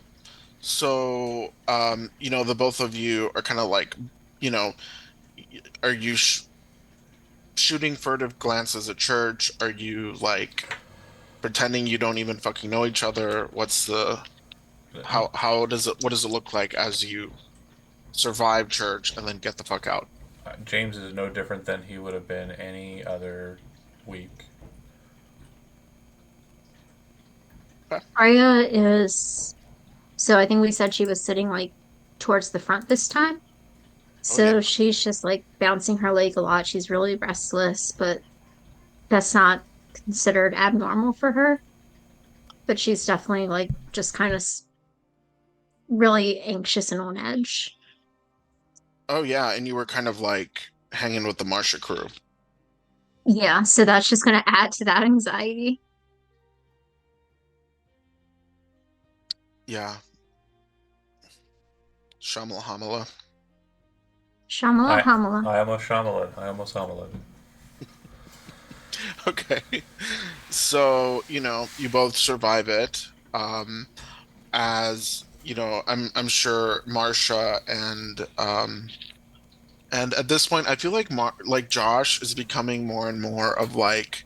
So, the both of you are kind of like, you know, are you shooting furtive glances at church? Are you like pretending you don't even fucking know each other? What's the how does it what does it look like as you survive church and then get the fuck out? James is no different than he would have been any other week. Okay. Arya is, so I think we said she was sitting like towards the front this time. Oh yeah. So she's just like bouncing her leg a lot. She's really restless, but that's not considered abnormal for her. But she's definitely like just kind of really anxious and on edge. Oh yeah, and you were kind of like hanging with the Marsha crew. Yeah, so that's just going to add to that anxiety. Yeah. Shamala Hamala. Shamala I Hamala. I almost Shyamalan. I almost Shyamalan. Okay. So, you both survive it. As, I'm sure Marsha and at this point I feel like like Josh is becoming more and more of like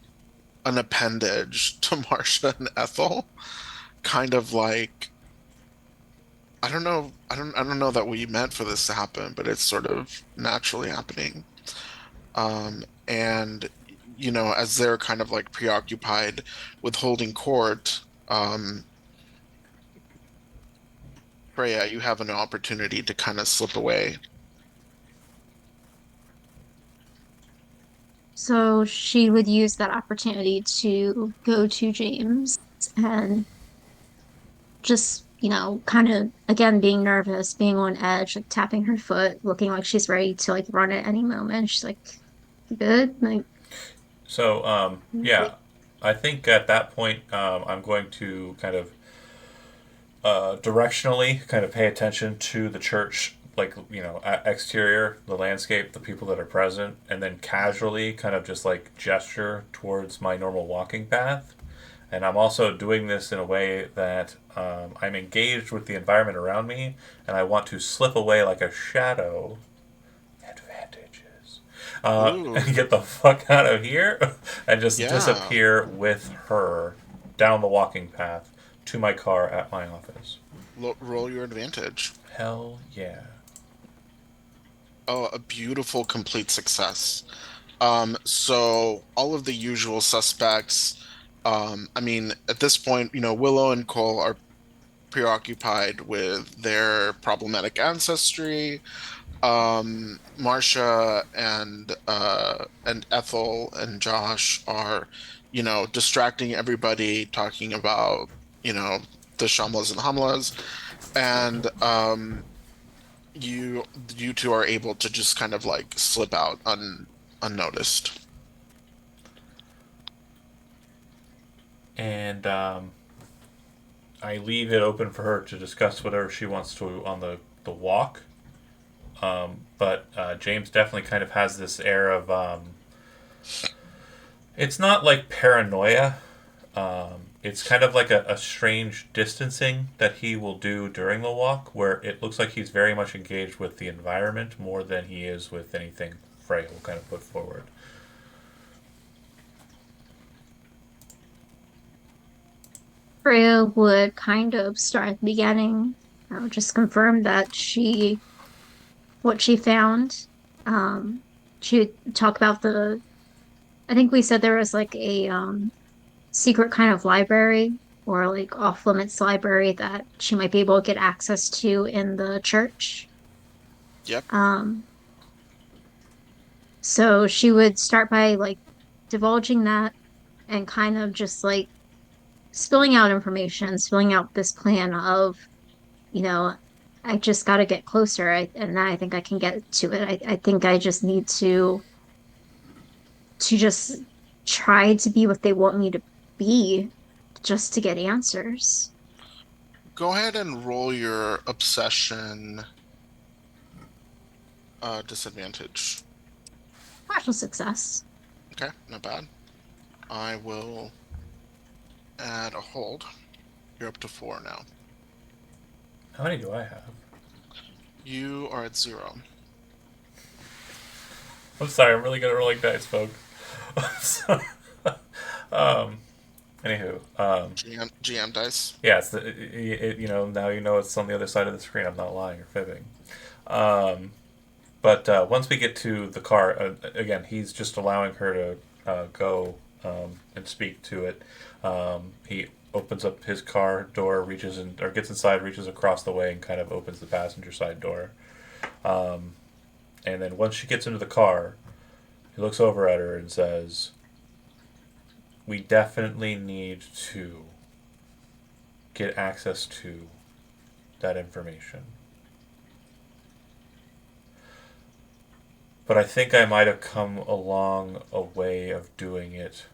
an appendage to Marsha and Ethel. Kind of like I don't know that we meant for this to happen, but it's sort of naturally happening. And as they're kind of like preoccupied with holding court, Freya, you have an opportunity to kind of slip away. So she would use that opportunity to go to James and just, kind of again being nervous, being on edge, like tapping her foot, looking like she's ready to like run at any moment. She's like, "You good?" Like, So yeah, I think at that point I'm going to kind of directionally kind of pay attention to the church, like exterior, the landscape, the people that are present, and then casually kind of just like gesture towards my normal walking path. And I'm also doing this in a way that I'm engaged with the environment around me, and I want to slip away like a shadow. Advantages. And Ooh, get the fuck out of here and just yeah. disappear with her down the walking path to my car at my office. Roll your advantage. Hell yeah. Oh, a beautiful complete success. So all of the usual suspects, I mean, at this point, Willow and Cole are preoccupied with their problematic ancestry. Marcia and Ethel and Josh are, distracting everybody, talking about, you know, the Shamlas and Hamlas, and you you two are able to just kind of like slip out unnoticed. And I leave it open for her to discuss whatever she wants to on the walk. But James definitely kind of has this air of it's not like paranoia. It's kind of like a strange distancing that he will do during the walk, where it looks like he's very much engaged with the environment more than he is with anything Freya will kind of put forward. Freya would kind of start at the beginning, just confirm that what she found. She would talk about I think we said there was like a secret kind of library or like off limits library that she might be able to get access to in the church. Yep. So she would start by like divulging that and kind of just like spilling out information, spilling out this plan of, you know, I just got to get closer. And I think I can get to it. I think I just need to just try to be what they want me to be just to get answers. Go ahead and roll your obsession disadvantage. Partial success. Okay, not bad. I will add a hold. You're up to 4 now. How many do I have? You are at 0. I'm sorry, I'm really good at rolling dice, folks. Anywho, GM dice. yeah, now you know it's on the other side of the screen. I'm not lying or fibbing. But once we get to the car, again, he's just allowing her to go and speak to it. He opens up his car door, reaches in, or gets inside, reaches across the way, and kind of opens the passenger side door. And then once she gets into the car, he looks over at her and says, "We definitely need to get access to that information. But I think I might have come along a way of doing it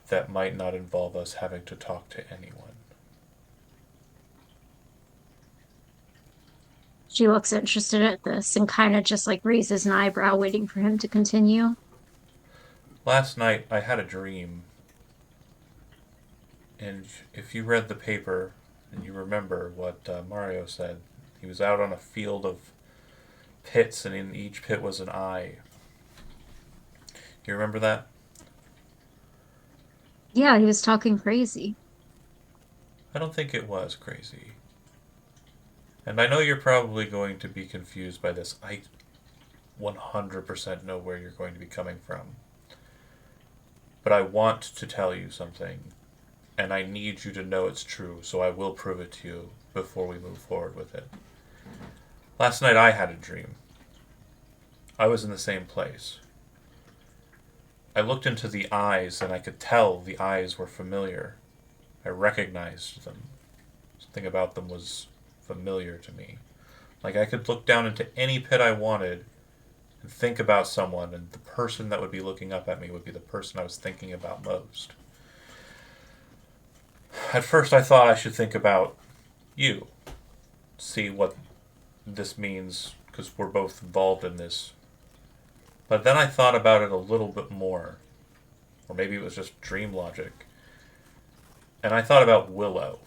that might not involve us having to talk to anyone." She looks interested at this and kind of just like raises an eyebrow, waiting for him to continue. Last night I had a dream, and if you read the paper and you remember what Mario said, he was out on a field of pits, and in each pit was an eye. You remember that? Yeah, he was talking crazy. I don't think it was crazy. And I know you're probably going to be confused by this. I 100% know where you're going to be coming from. But I want to tell you something, and I need you to know it's true, so I will prove it to you before we move forward with it. Last night I had a dream. I was in the same place. I looked into the eyes, and I could tell the eyes were familiar. I recognized them. Something about them was familiar to me. Like I could look down into any pit I wanted and think about someone, and the person that would be looking up at me would be the person I was thinking about most. At first I thought I should think about you. See what this means, because we're both involved in this. But then I thought about it a little bit more. Or maybe it was just dream logic. And I thought about Willow.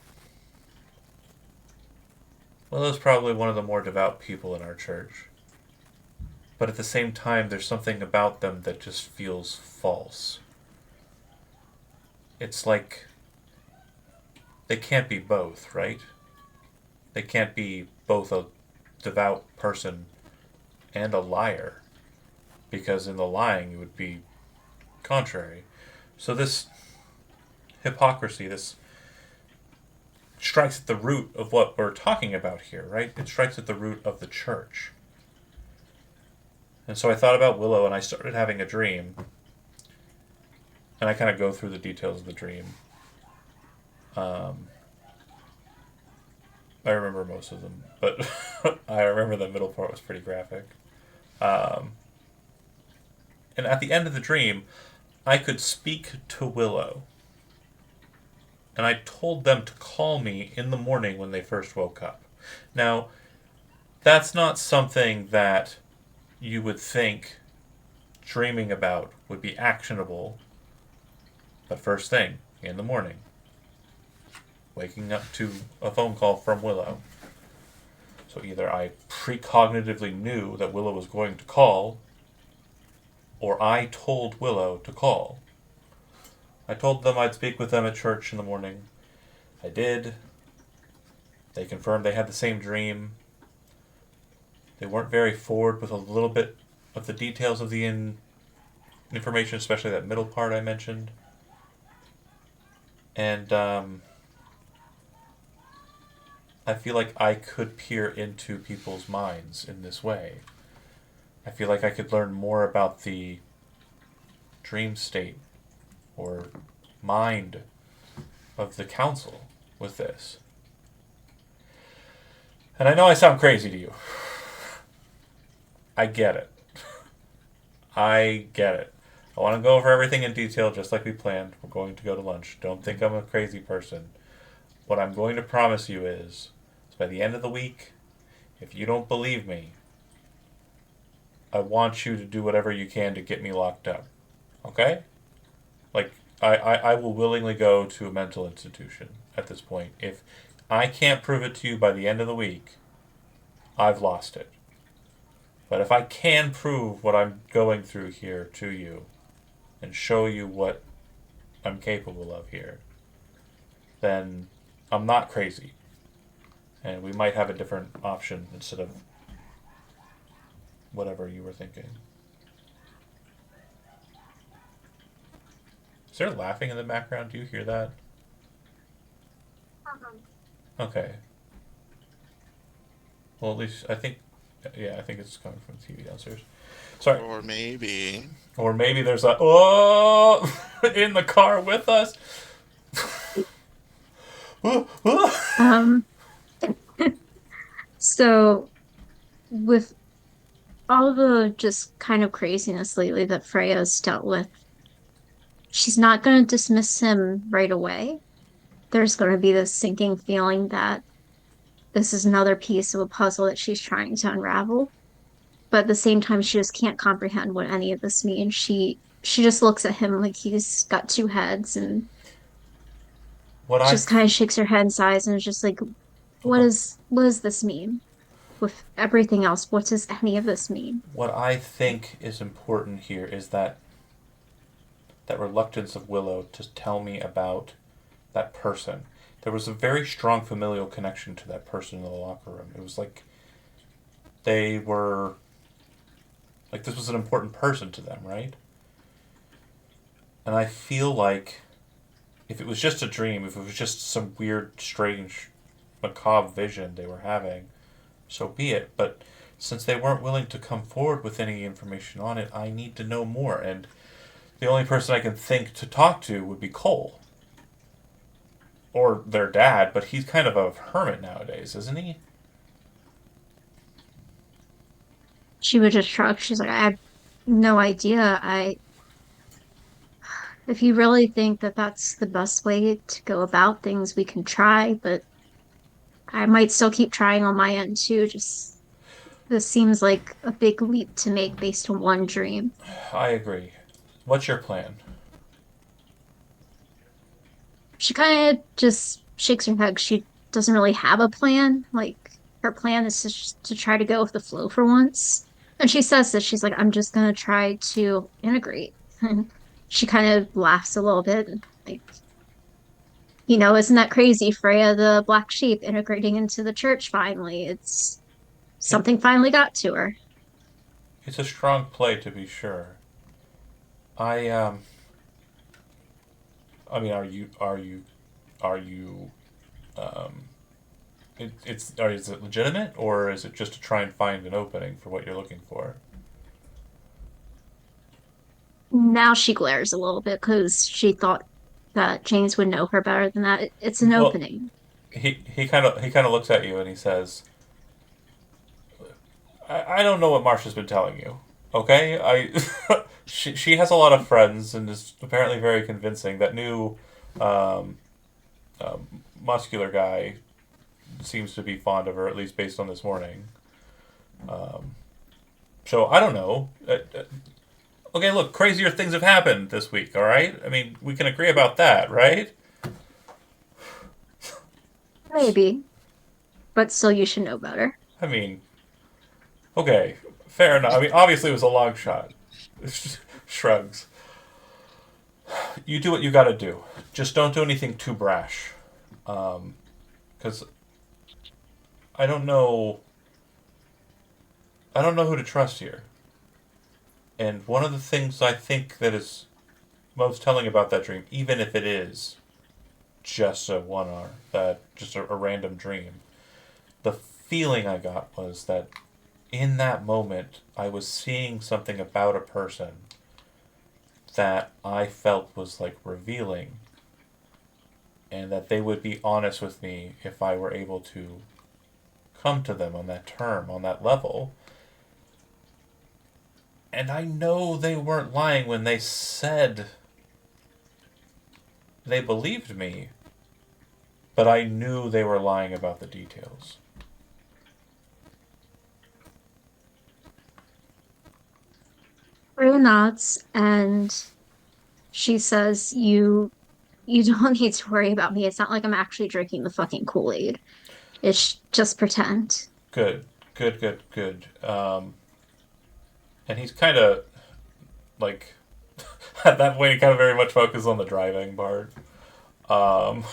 Willow's probably one of the more devout people in our church. But at the same time, there's something about them that just feels false. It's like they can't be both, right? They can't be both a devout person and a liar, because in the lying it would be contrary. So this hypocrisy, this strikes at the root of what we're talking about here, right? It strikes at the root of the church. And so I thought about Willow, and I started having a dream. And I kind of go through the details of the dream. I remember most of them, but I remember the middle part was pretty graphic. And at the end of the dream, I could speak to Willow. and I told them to call me in the morning when they first woke up. Now, that's not something that you would think dreaming about would be actionable, but first thing in the morning, waking up to a phone call from Willow. So either I precognitively knew that Willow was going to call, or I told Willow to call. I told them I'd speak with them at church in the morning. I did. They confirmed they had the same dream. They weren't very forward with a little bit of the details of the information, especially that middle part I mentioned. And I feel like I could peer into people's minds in this way. I feel like I could learn more about the dream state or mind of the council with this. And I know I sound crazy to you. I get it. I get it. I want to go over everything in detail just like we planned. We're going to go to lunch. Don't think I'm a crazy person. What I'm going to promise you is by the end of the week, if you don't believe me, I want you to do whatever you can to get me locked up. Okay? Like, I will willingly go to a mental institution at this point. If I can't prove it to you by the end of the week, I've lost it. But if I can prove what I'm going through here to you and show you what I'm capable of here, then I'm not crazy. And we might have a different option instead of whatever you were thinking. Is there laughing in the background? Do you hear that? Okay. Well, at least I think it's coming from the TV downstairs. Sorry. Or maybe. Or maybe there's a in the car with us. So with all the just kind of craziness lately that Freya's dealt with, she's not going to dismiss him right away. There's going to be this sinking feeling that this is another piece of a puzzle that she's trying to unravel. But at the same time, she just can't comprehend what any of this means. She just looks at him like he's got two heads and just kind of shakes her head and sighs and is just like, what does this mean? With everything else, what does any of this mean? What I think is important here is that reluctance of Willow to tell me about that person. There was a very strong familial connection to that person in the locker room. It was like they were like this was an important person to them, right? And I feel like if it was just a dream, if it was just some weird, strange, macabre vision they were having, so be it. But since they weren't willing to come forward with any information on it, I need to know more. And the only person I can think to talk to would be Cole. Or their dad, but he's kind of a hermit nowadays, isn't he? She would just shrug. She's like, I have no idea. If you really think that that's the best way to go about things, we can try, but I might still keep trying on my end too. Just this seems like a big leap to make based on one dream. I agree. What's your plan? She kind of just shakes her head. She doesn't really have a plan. Like her plan is to try to go with the flow for once. And she says that she's like, I'm just gonna try to integrate. And she kind of laughs a little bit, like, isn't that crazy, Freya, the black sheep integrating into the church finally? It's something finally got to her. It's a strong play, to be sure. I mean, is it legitimate, or is it just to try and find an opening for what you're looking for? Now she glares a little bit because she thought that James would know her better than that. It's an opening. He kind of looks at you and he says, I don't know what Marsha's been telling you. Okay, she has a lot of friends and is apparently very convincing. That new muscular guy seems to be fond of her, at least based on this morning. So I don't know. Okay, look, crazier things have happened this week. All right, I mean, we can agree about that, right? Maybe, but still, you should know better. I mean, okay, fair enough. I mean, obviously it was a long shot. Shrugs. You do what you got to do. Just don't do anything too brash, because I don't know. I don't know who to trust here. And one of the things I think that is most telling about that dream, even if it is just a one hour, that just a random dream, the feeling I got was that in that moment I was seeing something about a person that I felt was like revealing, and that they would be honest with me if I were able to come to them on that term, on that level. And I know they weren't lying when they said they believed me, but I knew they were lying about the details. Rhea nods, and she says, You don't need to worry about me. It's not like I'm actually drinking the fucking Kool-Aid. It's just pretend. Good, good, good, good. And he's kind of like at that point he kind of very much focuses on the driving part. Um,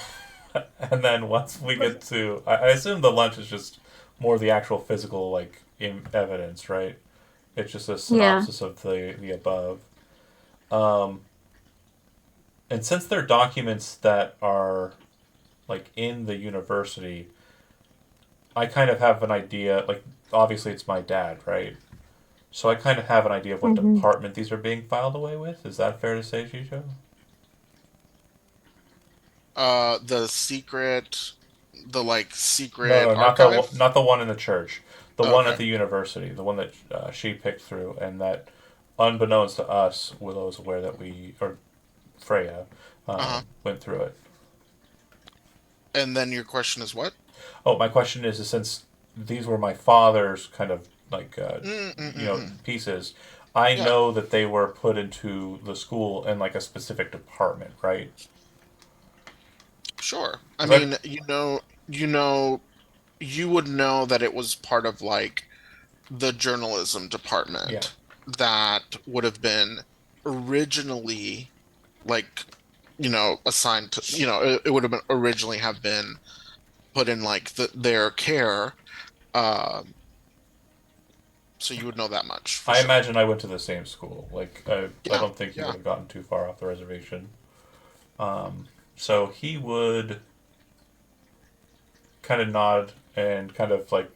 and then once we get to, I assume the lunch is just more the actual physical like evidence, right? It's just a Yeah. synopsis of the above. Um, and since they're documents that are like in the university, I kind of have an idea. Like obviously it's my dad, right? So I kind of have an idea of what hmm department these are being filed away with. Is that fair to say, Shisho? The secret, the like No, secret no, archive. not the one in the church. The one at Okay. the university, the one that she picked through, and that, unbeknownst to us, Willow's aware that we or Freya Uh-huh. went through it. And then your question is what? Oh, my question is since these were my father's kind of like Mm-mm-mm-mm. pieces, I Yeah, know that they were put into the school in like a specific department, right? sure. I Because mean, you would know that it was part of like the journalism yeah, department that would have been originally like, assigned to, it would have been originally have been put in like their care. Um, so you would know that much for I sure. imagine I went to the same school. Like I Yeah, don't think he would yeah. have gotten too far off the reservation. So he would kind of nod and kind of like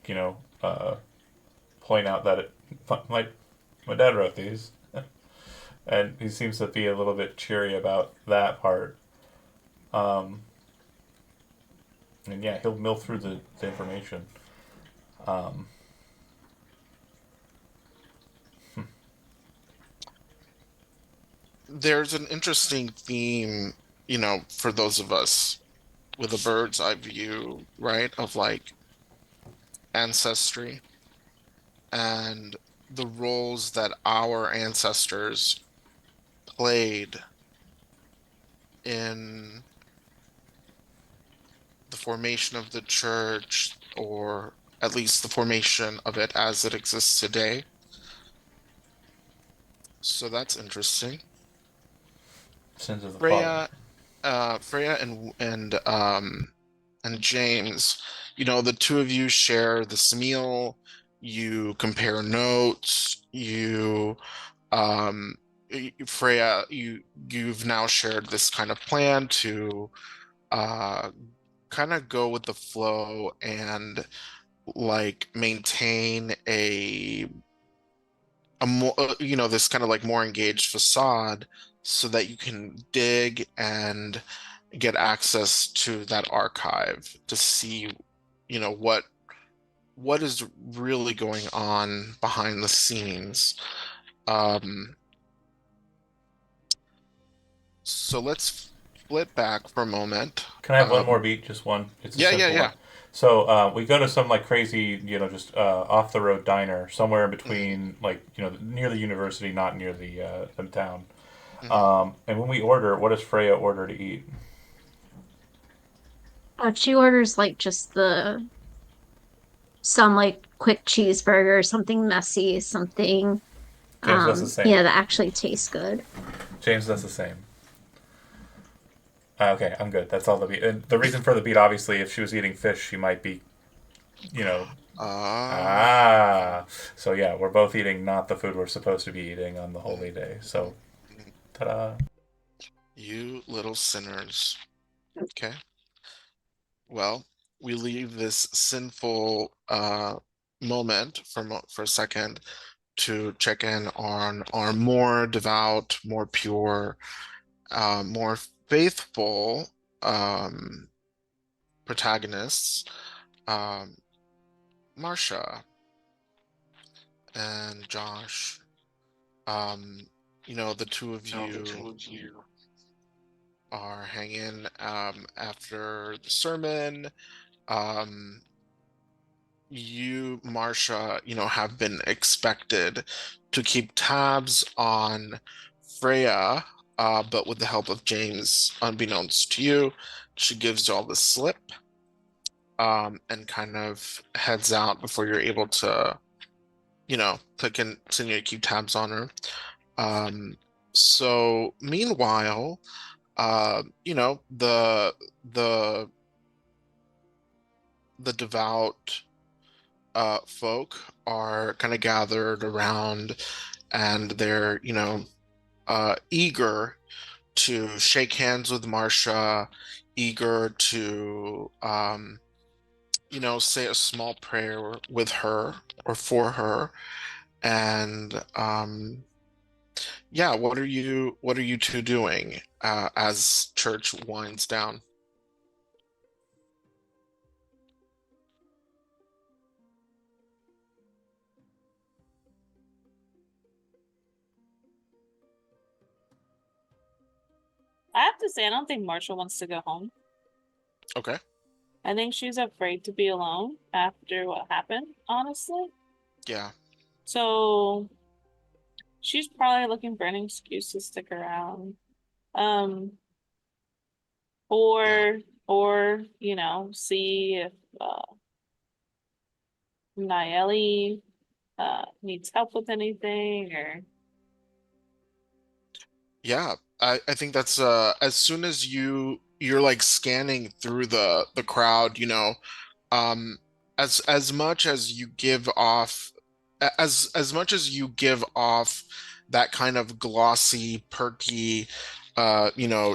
point out that my my dad wrote these, and he seems to be a little bit cheery about that part. Um, and yeah, he'll mill through the information. Um, There's an interesting theme, for those of us with a bird's eye view, right, of like ancestry and the roles that our ancestors played in the formation of the church, or at least the formation of it as it exists today. So that's interesting. Sins of the father. Freya, Freya and James, the two of you share this meal, you compare notes, um Freya, you've now shared this kind of plan to uh kind of go with the flow and like maintain a more this kind of like more engaged facade so that you can dig and get access to that archive to see what is really going on behind the scenes. um so let's split back for a moment. Can I have one more beat? Just one. It's a Yeah, yeah, simple yeah. one. So we go to some like crazy, just off the road diner somewhere in Mhm, between, like near the university, not near the town. mhm. And when we order, what does Freya order to eat? She orders like just the some like quick cheeseburger, something messy, something James does the same. yeah, that actually tastes good. James does the same. Okay, I'm good. That's all the beat. And the reason for the beat, obviously, if she was eating fish, she might be, you know, Ah, ah. So yeah, we're both eating not the food we're supposed to be eating on the mhm, holy day. mhm, So, mhm. ta-da. You little sinners. Okay. Well, we leave this sinful moment for a second to check in on our more devout, more pure, more faithful um, protagonists, um, Marcia and Josh. Um, the two of you are hanging after the sermon. Um, you, Marcia, have been expected to keep tabs on Freya, but with the help of James, unbeknownst to you, she gives you all the slip, and kind of heads out before you're able to continue to keep tabs on her. Um, so meanwhile, the the devout folk are kind of gathered around, and they're eager to shake hands with Marcia, eager to say a small prayer with her or for her. And yeah, what are you two doing as church winds down? I have to say, I don't think Marshall wants to go home. Okay. I think she's afraid to be alone after what happened, honestly. Yeah. So she's probably looking for an excuse to stick around. Um, Yeah. or see if Nayeli needs help with anything or Yeah, I think that's as soon as you're like scanning through the crowd, um as much as you give off as much as you give off that kind of glossy, perky,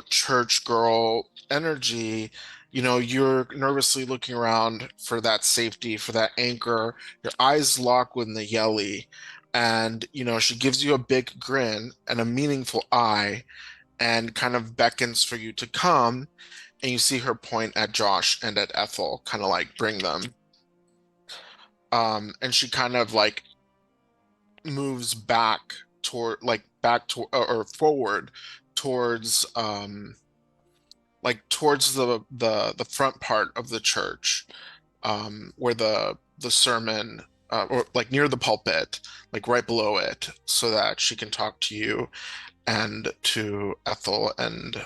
church girl energy, you're nervously looking around for that safety, for that anchor. Your eyes lock with Nayeli, and she gives you a big grin and a meaningful eye and kind of beckons for you to come, and you see her point at Josh and at Ethel, kind of like bring them. And she kind of like moves back to or forward towards towards the front part of the church, where the sermon, or like near the pulpit, like right below it, so that she can talk to you and to Ethel and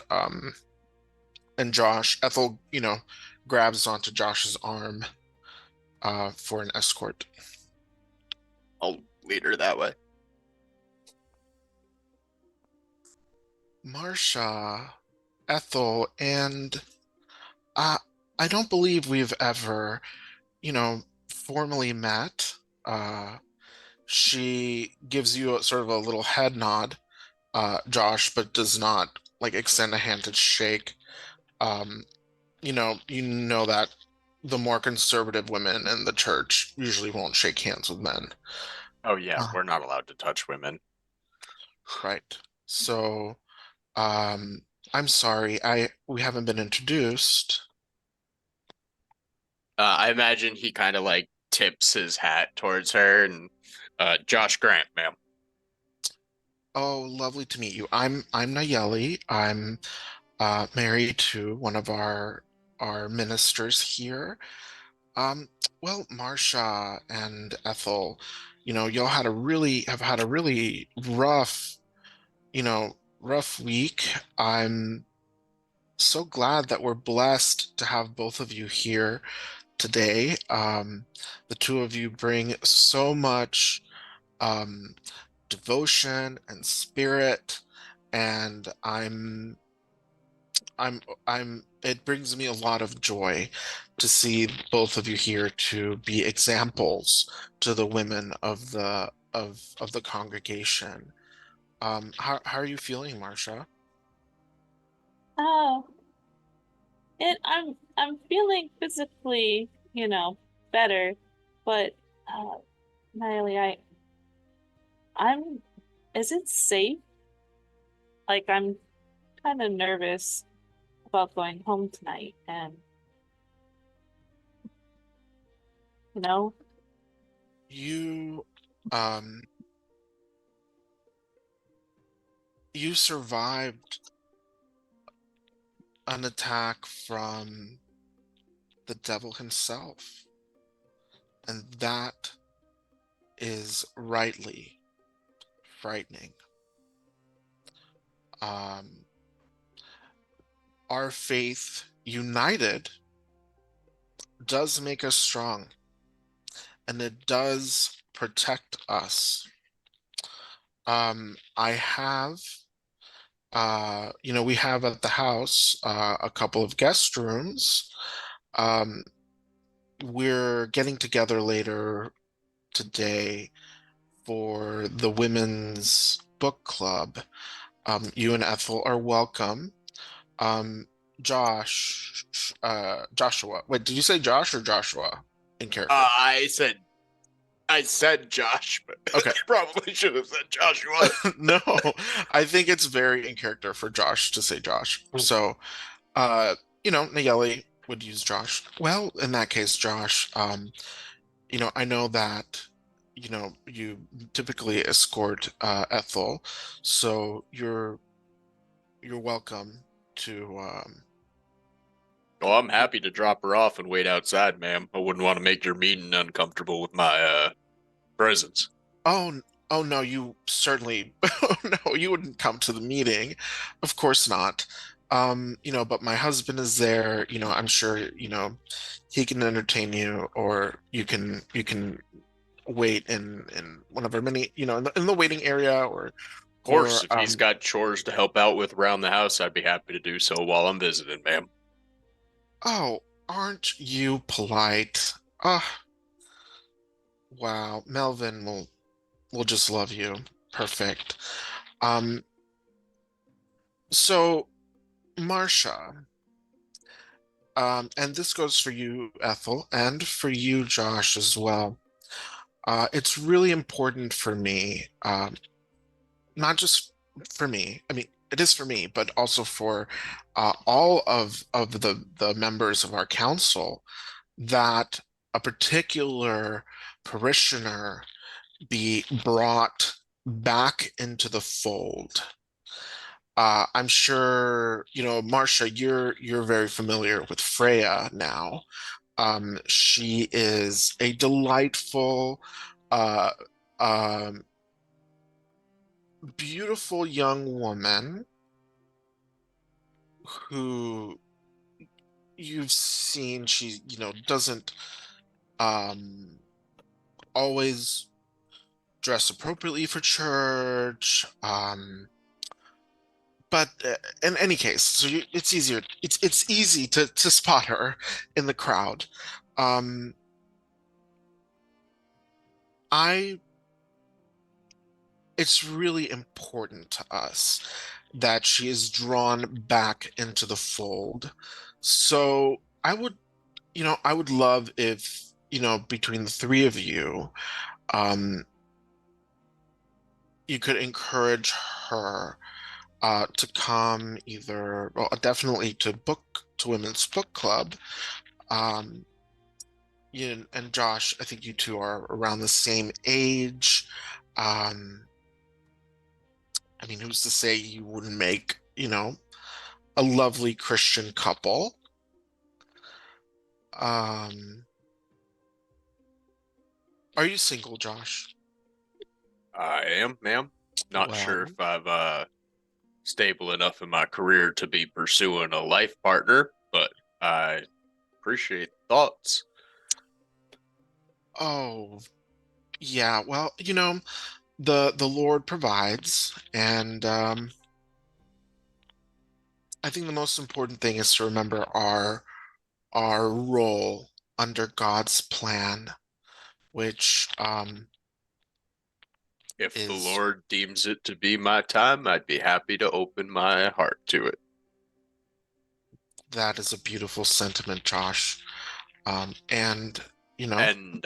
Josh. Ethel, grabs onto Josh's arm for an escort. I'll lead her that way. Marcia, Ethel, and uh, I don't believe we've ever, formally met. Uh, she gives you a sort of a little head nod, Josh, but does not like extend a hand to shake. Um, you know that the more conservative women in the church usually won't shake hands with men. Oh yeah, Uh, we're not allowed to touch women. right. So, um, I'm sorry, we haven't been introduced. I imagine he kind of like tips his hat towards her and Josh Grant, ma'am. Oh, lovely to meet you. I'm Nayeli. I'm married to one of our ministers here. Um, well, Marcia and Ethel, y'all have had a really rough, rough week. I'm so glad that we're blessed to have both of you here today. The two of you bring so much um, devotion and spirit, and it brings me a lot of joy to see both of you here to be examples to the women of the congregation. How are you feeling, Marcia? Oh, and I'm feeling physically, better, but Miley, I'm is it safe? Like I'm kind of nervous about going home tonight and you know, You um you survived an attack from the devil himself, and that is rightly frightening. Um, our faith united does make us strong, and it does protect us. I have, we have at the house a couple of guest rooms. Um, we're getting together later today for the women's book club. You and Ethel are welcome. Um, Joshua. Wait, did you say Josh or Joshua in character? I said Josh, but Okay. I probably should have said Joshua. No, I think it's very in character for Josh to say Josh. So, Nayeli would use Josh. Well, in that case, Josh, I know that, you typically escort Ethel, so you're welcome to Oh, I'm happy to drop her off and wait outside, ma'am. I wouldn't want to make your meeting uncomfortable with my presence. Oh no, you certainly no, you wouldn't come to the meeting. Of course not. But my husband is there, I'm sure, he can entertain you, or you can wait in one of our many, in the waiting area, Of course, or if he's got chores to help out with around the house, I'd be happy to do so while I'm visiting, ma'am. oh, aren't you polite? Ah, wow, Melvin will just love you. Perfect. Um, so Marcia, and this goes for you, Ethel, and for you, Josh, as well. It's really important for me, not just for me. I mean, it is for me, but also for all of the members of our council, that a particular parishioner be brought back into the fold. I'm sure, Marcia, you're very familiar with Freya now. She is a delightful, uh, um, beautiful young woman who you've seen. She, doesn't um, always dress appropriately for church. But in any case, so it's easier. It's easy to spot her in the crowd. Um, I it's really important to us that she is drawn back into the fold. So I would love if, between the three of you, um, you could encourage her to come either, well, definitely to Women's Book Club. Um, and Josh, I think you two are around the same age. Um, I mean, who's to say you wouldn't make, a lovely Christian couple. Um, are you single, Josh? I am, ma'am. Not sure Well, if I've stable enough in my career to be pursuing a life partner, but I appreciate the thoughts. oh, yeah. Well, the Lord provides, and I think the most important thing is to remember our role under God's plan, which If the is Lord deems it to be my time, I'd be happy to open my heart to it. that is a beautiful sentiment, Josh. And you know, And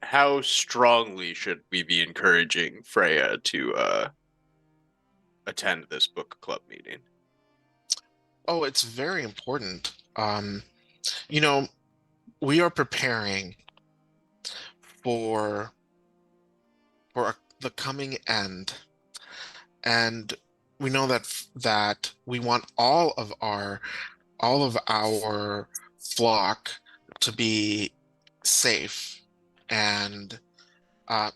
how strongly should we be encouraging Freya to attend this book club meeting? oh, it's very important. You know, we are preparing for the coming end, and we know that we want all of our flock to be safe, and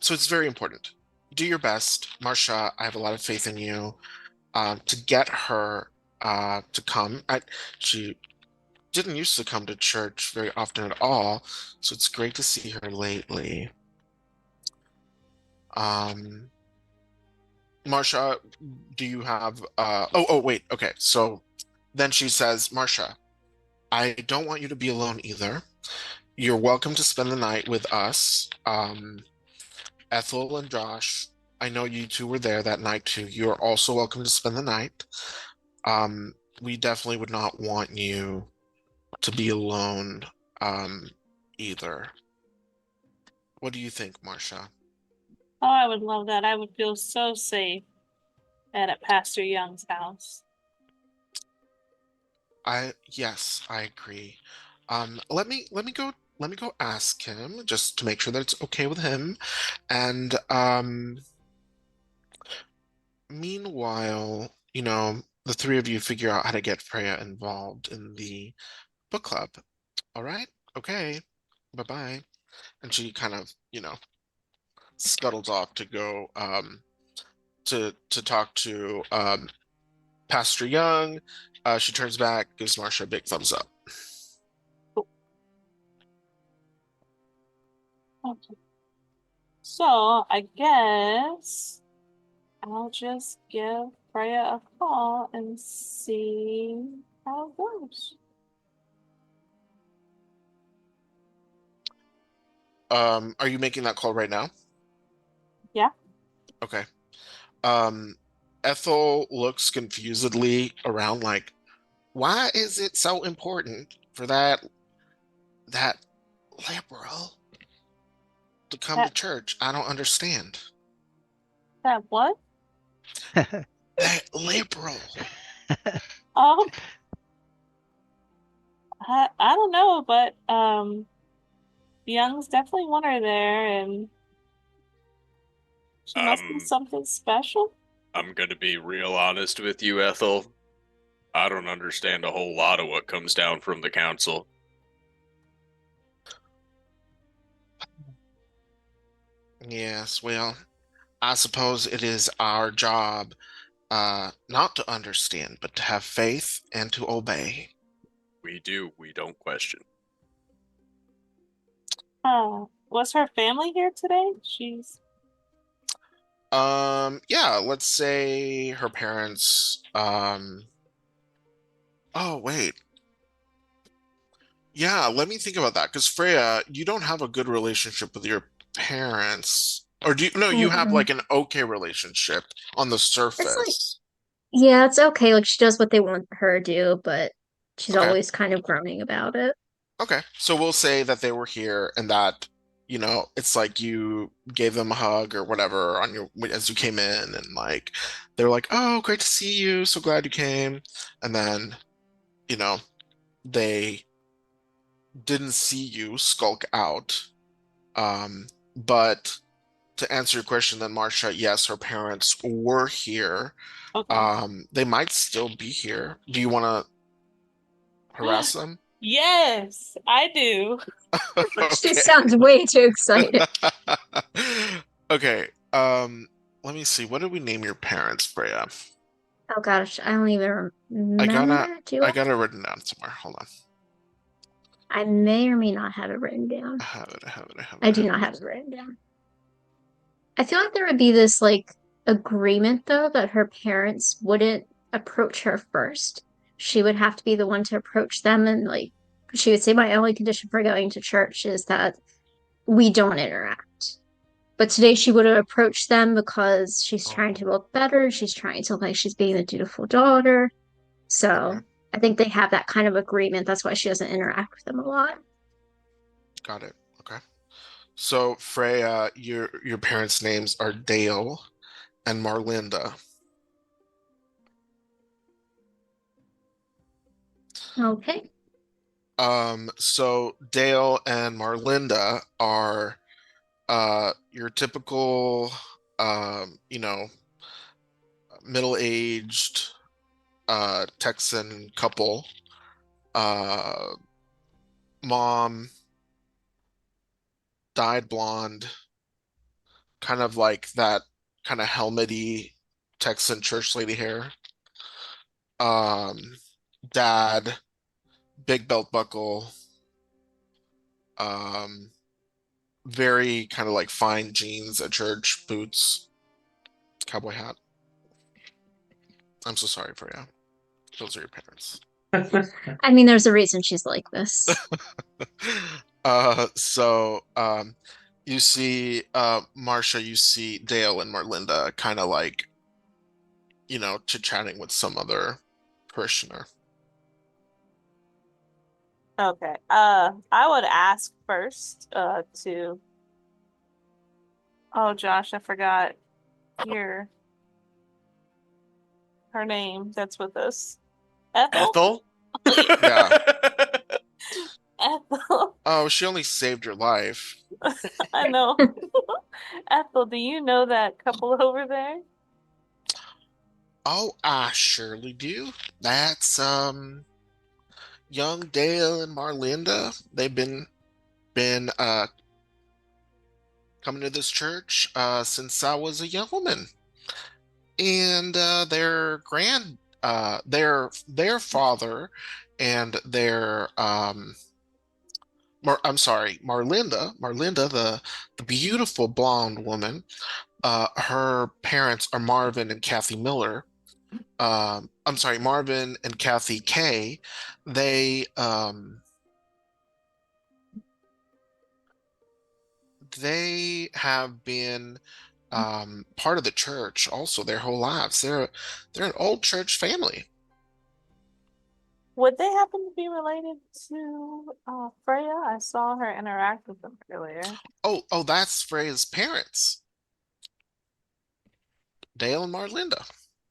so it's very important. Do your best, Marcia. I have a lot of faith in you to get her to come. She didn't used to come to church very often at all, so it's great to see her lately. Um, Marcia, do you have oh wait, okay. So then she says, Marcia, I don't want you to be alone either. You're welcome to spend the night with us. Ethel and Josh, I know you two were there that night too. You're also welcome to spend the night. We definitely would not want you to be alone um either. What do you think, Marcia? Oh, I would love that. I would feel so safe at Pastor Young's house. Yes, I agree. Let me go ask him just to make sure that it's okay with him. And meanwhile, the three of you figure out how to get Freya involved in the book club. All right? Okay. Bye-bye. And she kind of, scuttles off to go to talk to Pastor Young. She turns back, gives Marcia a big thumbs up. Okay. So I guess I'll just give Freya a call and see how it goes. Are you making that call right now? Yeah. Okay. Um, Ethel looks confusedly around like, why is it so important for that liberal to come to That church? I don't understand. that what? That liberal. Um, I don't know, but Young's definitely want her there, and she must be Um, something special. I'm gonna be real honest with you, Ethel. I don't understand a whole lot of what comes down from the council. Yes, well, I suppose it is our job not to understand, but to have faith and to obey. We don't question. Was her family here today? She's Yeah, let's say her parents, oh, wait. Yeah, let me think about that. Because Freya, you don't have a good relationship with your parents. Or do you, no, you have Mm-mm. like an okay relationship on the It's like, surface. yeah, it's okay. Like she does what they want her to do, but she's Okay. always kind of groaning about it. Okay. So we'll say that they were here and that, it's like you gave them a hug or whatever on your as you came in and like they're like, "Oh, great to see you. So glad you came." And then, you know, they didn't see you skulk out. But to answer your question, then Marcia, yes, her parents were here. Okay. They might still be here. Do you want to harass them? Yes, I do. She Okay. sounds way too excited. Okay. Let me see. What did we name your parents, Freya? Oh gosh, I don't even remember. Do I got it written down somewhere. Hold on. I may or may not have it written I down. have it. I do not have it written down. I feel like there would be this like agreement though that her parents wouldn't approach her first. She would have to be the one to approach them, and like she would say, my only condition for going to church is that we don't interact. But today she would have approached them because she's trying to look better. She's trying to look like she's being a dutiful daughter. Okay. So I think they have that kind of agreement. That's why she doesn't interact with them a lot. Got it. Okay. So Freya, your parents' names are Dale and Marlinda. Okay. So Dale and Marlinda are your typical you know, middle-aged Texan couple. Mom dyed blonde, kind of like that kind of helmety Texan church lady hair. Um, Dad, big belt buckle, um, very kind of like fine jeans at church, boots, cowboy hat. I'm so sorry for you. Those are your parents. I mean, there's a reason she's like this. You see Marcia, you see Dale and Marlinda kind of like, chit-chatting with some other parishioner. Okay. I would ask first, to oh Josh, I forgot your her name that's with us. Ethel? Ethel? Yeah. Ethel. Oh, she only saved your life. I know. Ethel, do you know that couple over there? Oh, I surely do. That's young Dale and Marlinda. They've been coming to this church since I was a young woman. And their father and their I'm sorry, Marlinda, the beautiful blonde woman. Her parents are Marvin and Kathy Miller. I'm sorry, Marvin and Kathy Kay. They they have been part of the church also their whole lives. They're an old church family. Would they happen to be related to Freya? I saw her interact with them earlier. Oh, that's Freya's parents, Dale and Marlinda.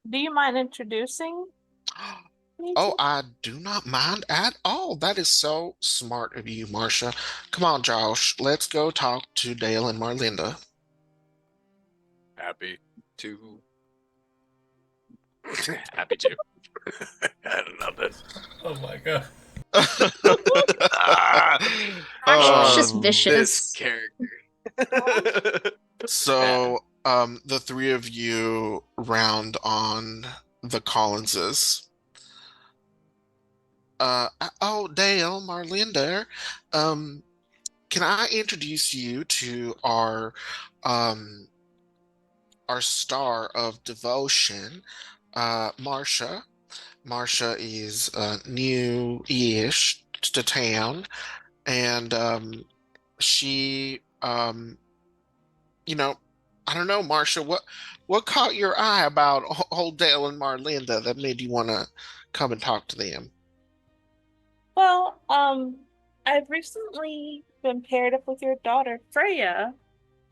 Do you mind introducing me Oh, to? I do not mind at all. That is so smart of you, Marcia. Come on, Josh. Let's go talk to Dale and Marlinda. Happy to. Happy to. I don't know this. Oh my god. Ah, Josh just Um, this vicious. character. so, the three of you round on the Collinses. Oh, Dale, Marlinda, um, can I introduce you to um, our star of devotion, Marcia? Marcia is new-ish to town, and she, you know, I don't know, Marcia, what caught your eye about old Dale and Marlinda that made you want to come and talk to them? Well, I've recently been paired up with your daughter, Freya,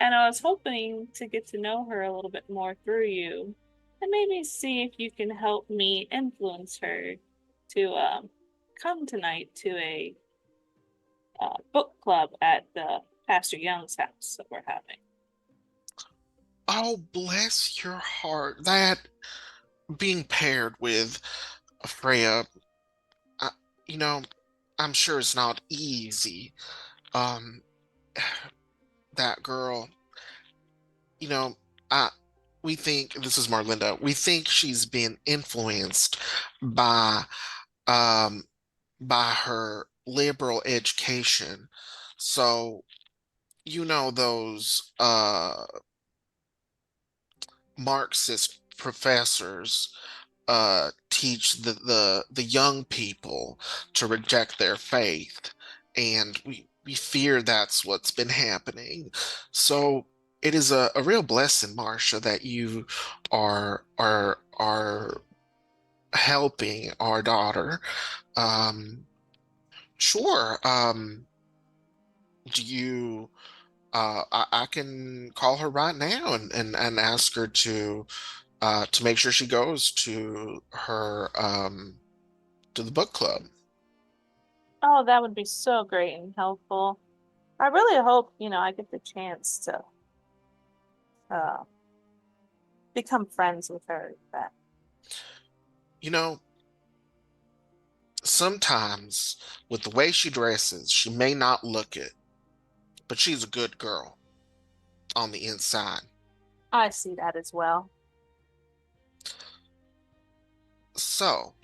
and I was hoping to get to know her a little bit more through you, and maybe see if you can help me influence her to come tonight to a book club at the Pastor Young's house that we're having. Oh, bless your heart. That being paired with Freya, I, you know, I'm sure it's not easy. Um, that girl, you know, I we think this is Marlinda. We think she's been influenced by um her liberal education. So, those Marxist professors teach the young people to reject their faith, and we fear that's what's been happening. So it is a real blessing, Marcia, that you are helping our daughter. Um, sure. Do you? I can call her right now and ask her to make sure she goes to her to the book club. Oh, that would be so great and helpful. I really hope, I get the chance to uh become friends with her. But You know, sometimes with the way she dresses, she may not look it, but she's a good girl on the inside. I see that as well. So,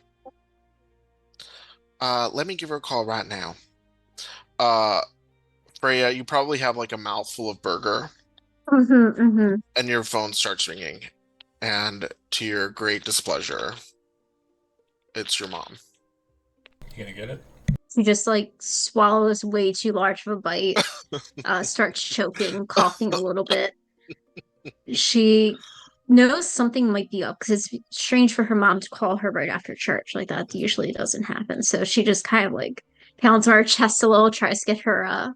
let me give her a call right now. Uh, Freya, you probably have like a mouthful of burger, and your phone starts ringing. And to your great displeasure, it's your mom. You gonna get it? She just like swallows way too large of a bite, starts choking, coughing a little bit. She knows something might be up because it's strange for her mom to call her right after church. Like that usually doesn't happen. So she just kind of like pounds on her chest a little, tries to get her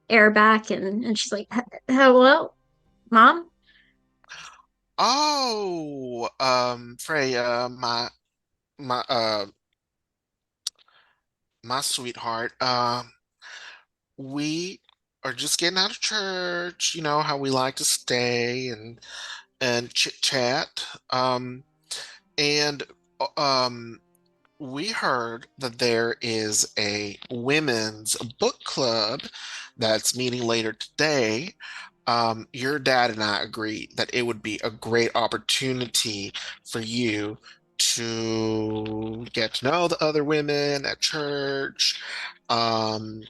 air back, and she's like, "Hello, mom." Oh, Freya, my my sweetheart. We are just getting out of church, you know how we like to stay and chit chat. And um we heard that there is a women's book club that's meeting later today. Your dad and I agree that it would be a great opportunity for you to get to know the other women at church. Um,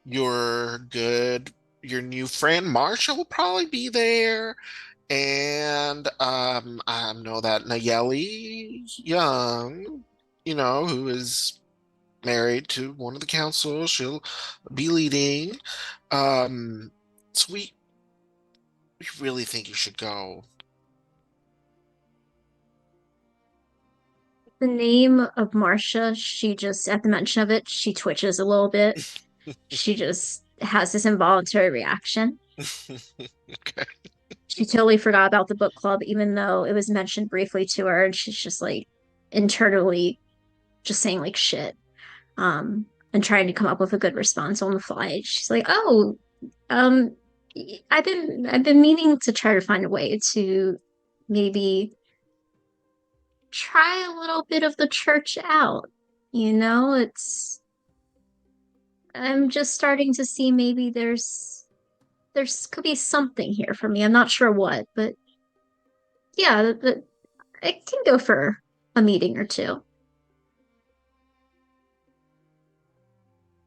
your new friend Marsha will probably be there. And I know that Nayeli Young, who is married to one of the councils, she'll be leading. Um, so we really think you should go. The name of Marcia, she just, at the mention of it, she twitches a little bit. She just has this involuntary reaction. Okay. She totally forgot about the book club, even though it was mentioned briefly to her, and she's just like internally just saying like shit, and trying to come up with a good response on the fly. She's like, "Oh, um, I've been meaning to try to find a way to maybe try a little bit of the church out. It's I'm just starting to see maybe there's could be something here for me. I'm not sure what, but yeah, I can go for a meeting or two."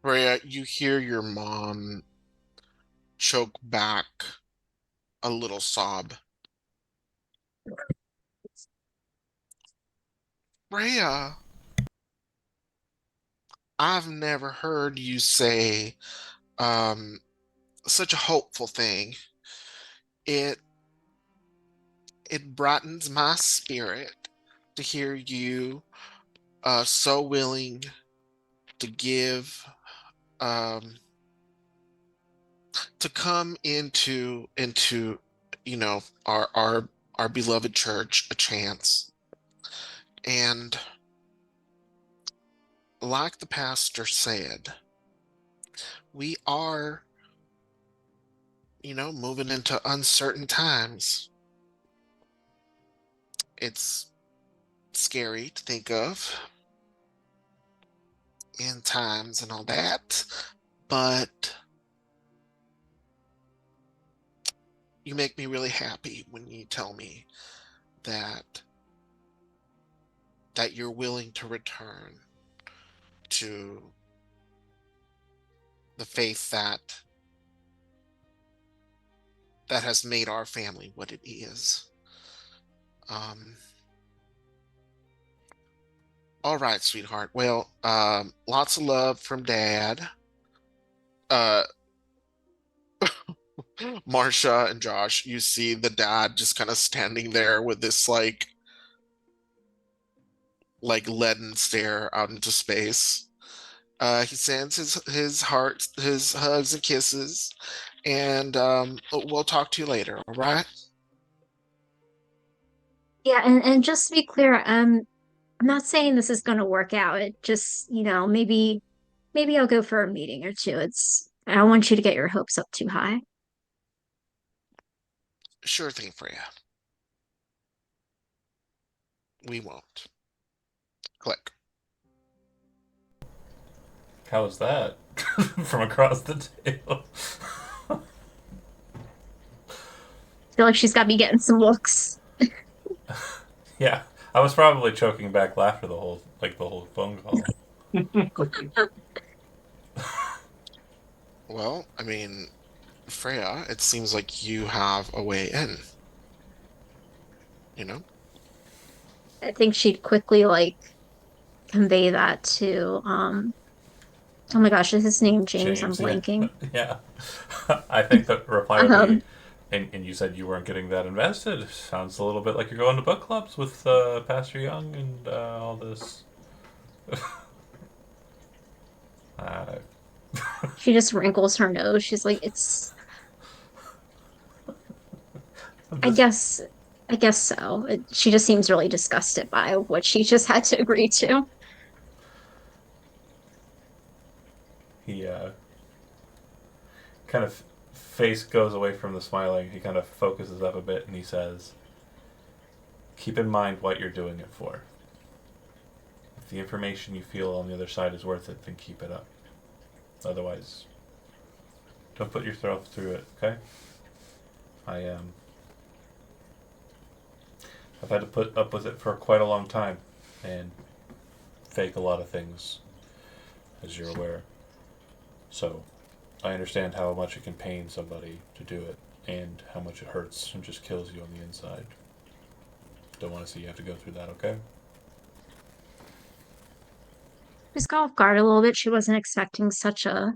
Rhea, you hear your mom choke back a little sob. Rhea, I've never heard you say um, such a hopeful thing. It it brightens my spirit to hear you so willing to give um, to come into our beloved church a chance. And like the pastor said, we are moving into uncertain times. it's scary to think of in times and all that, but you make me really happy when you tell me that you're willing to return to the faith that has made our family what it is. All right, sweetheart. Well, lots of love from Dad. Marsha and Josh, you see the dad just kind of standing there with this like leaden stare out into space. He sends his heart, his hugs and kisses, and we'll talk to you later. All right? Yeah, and just to be clear, I'm not saying this is going to work out. It just, maybe I'll go for a meeting or two. I don't want you to get your hopes up too high. Sure thing, Freya. We won't. Click. How was that? From across the table. I feel like she's got me getting some looks. Yeah, I was probably choking back laughter the whole phone call. Well, I mean, Freya, it seems like you have a way in. You know? I think she'd quickly convey that to oh my gosh, is his name James? I'm James, yeah. blanking. Yeah. I think the reply would Um, be, and you said you weren't getting that invested. Sounds a little bit like you're going to book clubs with Pastor Young and all this. uh, she just wrinkles her nose. She's like, I guess so. She just seems really disgusted by what she just had to agree to. he kind of face goes away from the smiling. He kind of focuses up a bit and he says, keep in mind what you're doing it for. If the information you feel on the other side is worth it, then keep it up. Otherwise, don't put yourself through it, okay? I've had to put up with it for quite a long time and fake a lot of things, as you're aware. So, I understand how much it can pain somebody to do it and how much it hurts and just kills you on the inside. Don't want to see you have to go through that, okay? Just got off guard a little bit. She wasn't expecting such a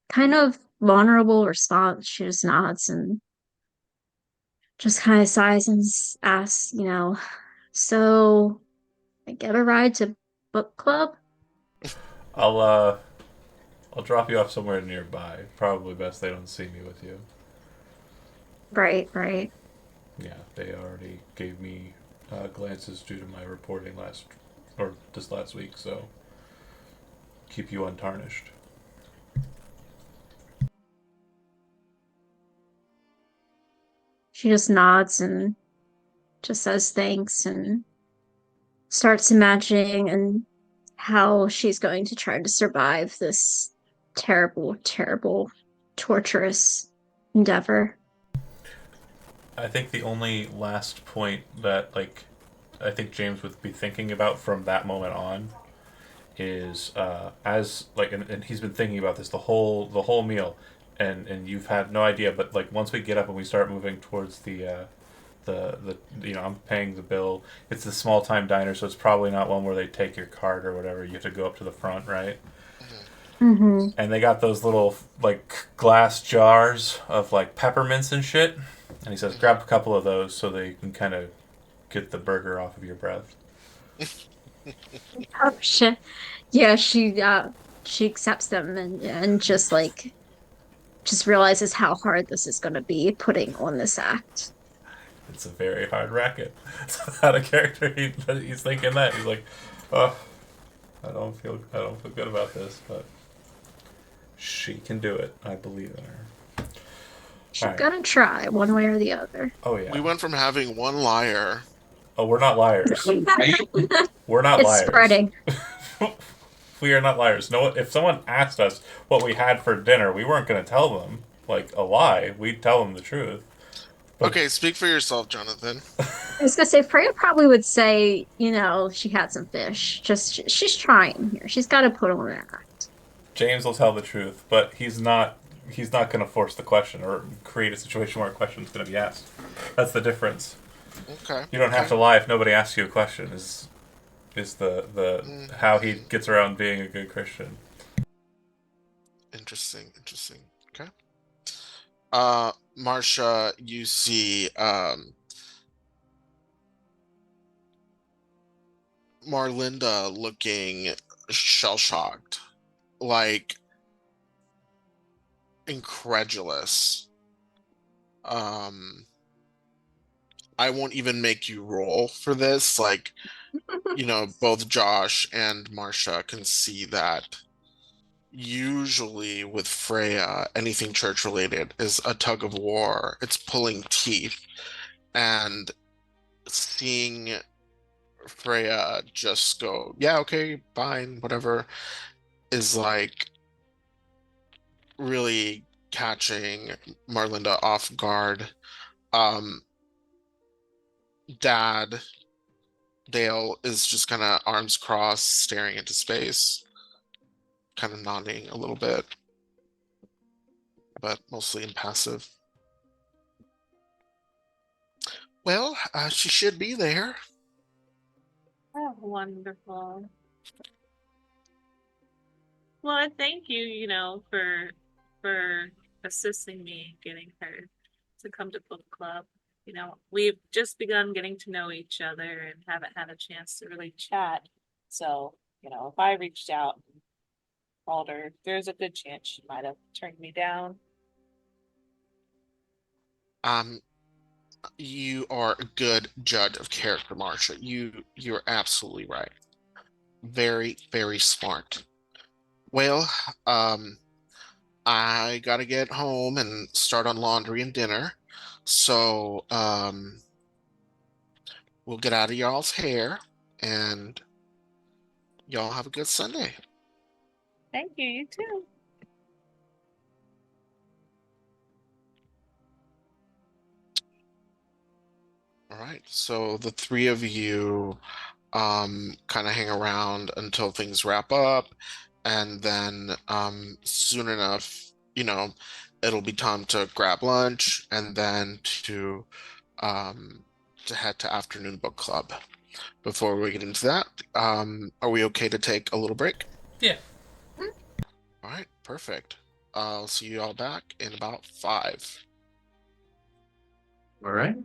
kind of vulnerable response. She just nods and just kind of sighs and asks, so I get a ride to book club? I'll drop you off somewhere nearby. Probably best they don't see me with you. Right, right. Yeah, they already gave me glances due to my reporting this last week, so keep you untarnished. She just nods and just says thanks and starts imagining and how she's going to try to survive this terrible, terrible, torturous endeavor. I think the only last point that I think James would be thinking about from that moment on is and he's been thinking about this the whole meal, and you've had no idea, but once we get up and we start moving towards the I'm paying the bill. It's the small time diner, so it's probably not one where they take your card or whatever. You have to go up to the front, right? Mm-hmm. And they got those little glass jars of peppermints and shit. And he says, grab a couple of those so they can kind of get the burger off of your breath. Oh shit. Yeah, she accepts them and just realizes how hard this is gonna be putting on this act. It's a very hard racket. So out of character, he's thinking that. He's like, oh, I don't feel good about this, but she can do it. I believe in her. She's Alright. gonna try one way or the other. Oh yeah. We went from having one liar. Oh, we're not liars. We're not It's liars. spreading. We are not liars. No, if someone asked us what we had for dinner, we weren't going to tell them like a lie. We'd tell them the truth. But Okay, speak for yourself, Jonathan. I was gonna say Freya probably would say, she had some fish. Just she's trying here. She's got to put on an act. James will tell the truth, but he's not. He's not going to force the question or create a situation where a question is going to be asked. That's the difference. Okay. You don't have to lie if nobody asks you a question. Is the how he gets around being a good Christian. Interesting. Okay. Marsha, you see Marlinda looking shell-shocked, like incredulous. I won't even make you roll for this. Like, both Josh and Marsha can see that usually with Freya, anything church related is a tug of war. It's pulling teeth. And seeing Freya just go, yeah, okay, fine, whatever, is like really catching Marlinda off guard. Dad, Dale, is just kind of arms crossed, staring into space, kind of nodding a little bit, but mostly impassive. Well, she should be there. Oh, wonderful. Well, I thank you, for assisting me getting her to come to book club. We've just begun getting to know each other and haven't had a chance to really chat. So, if I reached out and called her, there's a good chance she might have turned me down. You are a good judge of character, Marsha. You're absolutely right. Very, very smart. Well, I gotta get home and start on laundry and dinner. So, we'll get out of y'all's hair and y'all have a good Sunday. Thank you, you too. All right. So the three of you kind of hang around until things wrap up, and then soon enough, it'll be time to grab lunch and then to head to afternoon book club. Before we get into that, are we okay to take a little break? Yeah. All right, perfect. I'll see you all back in about 5. All right.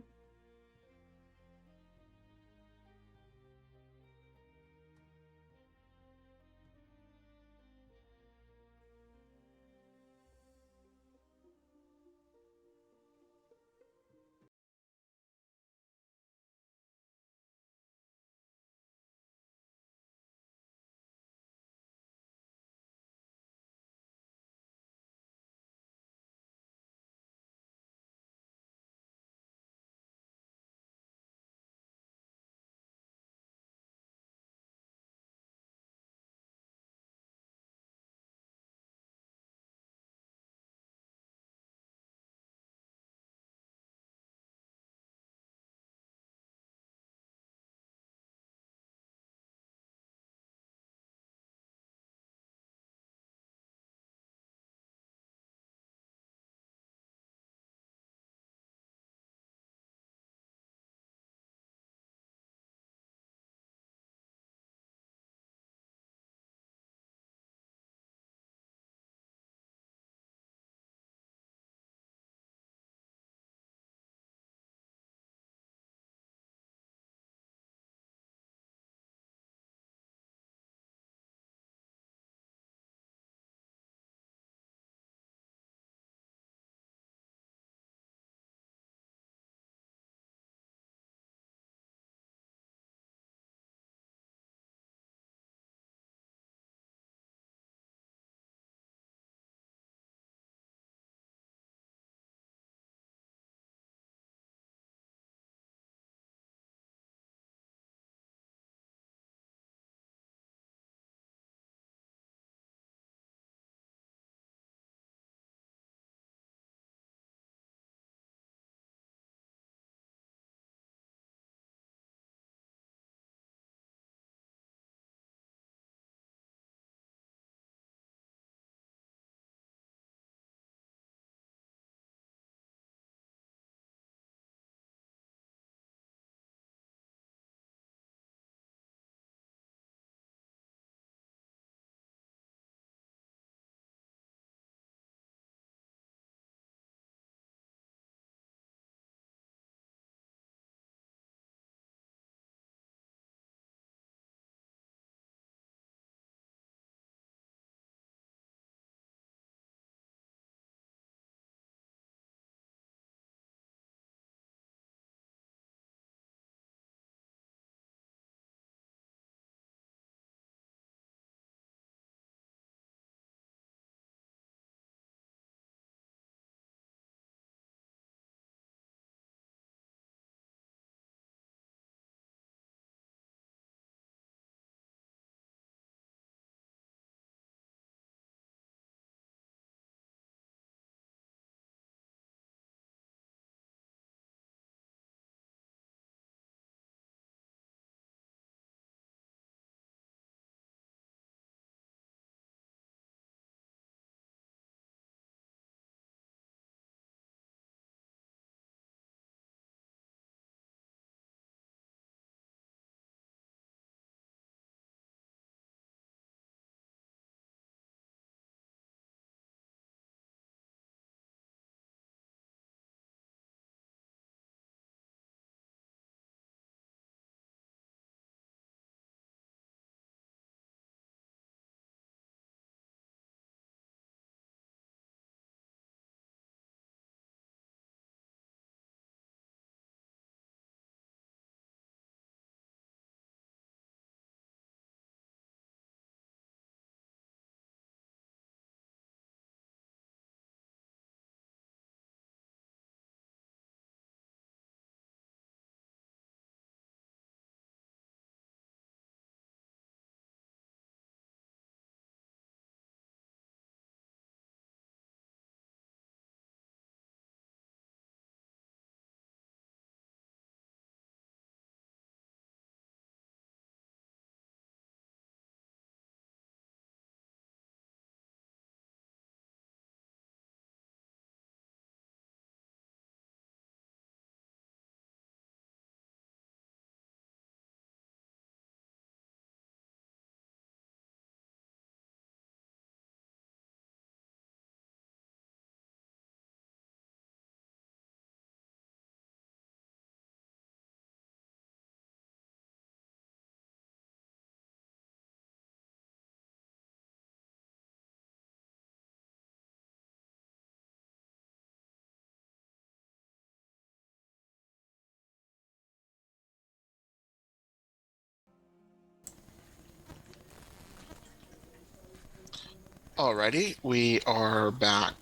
Alrighty, we are back.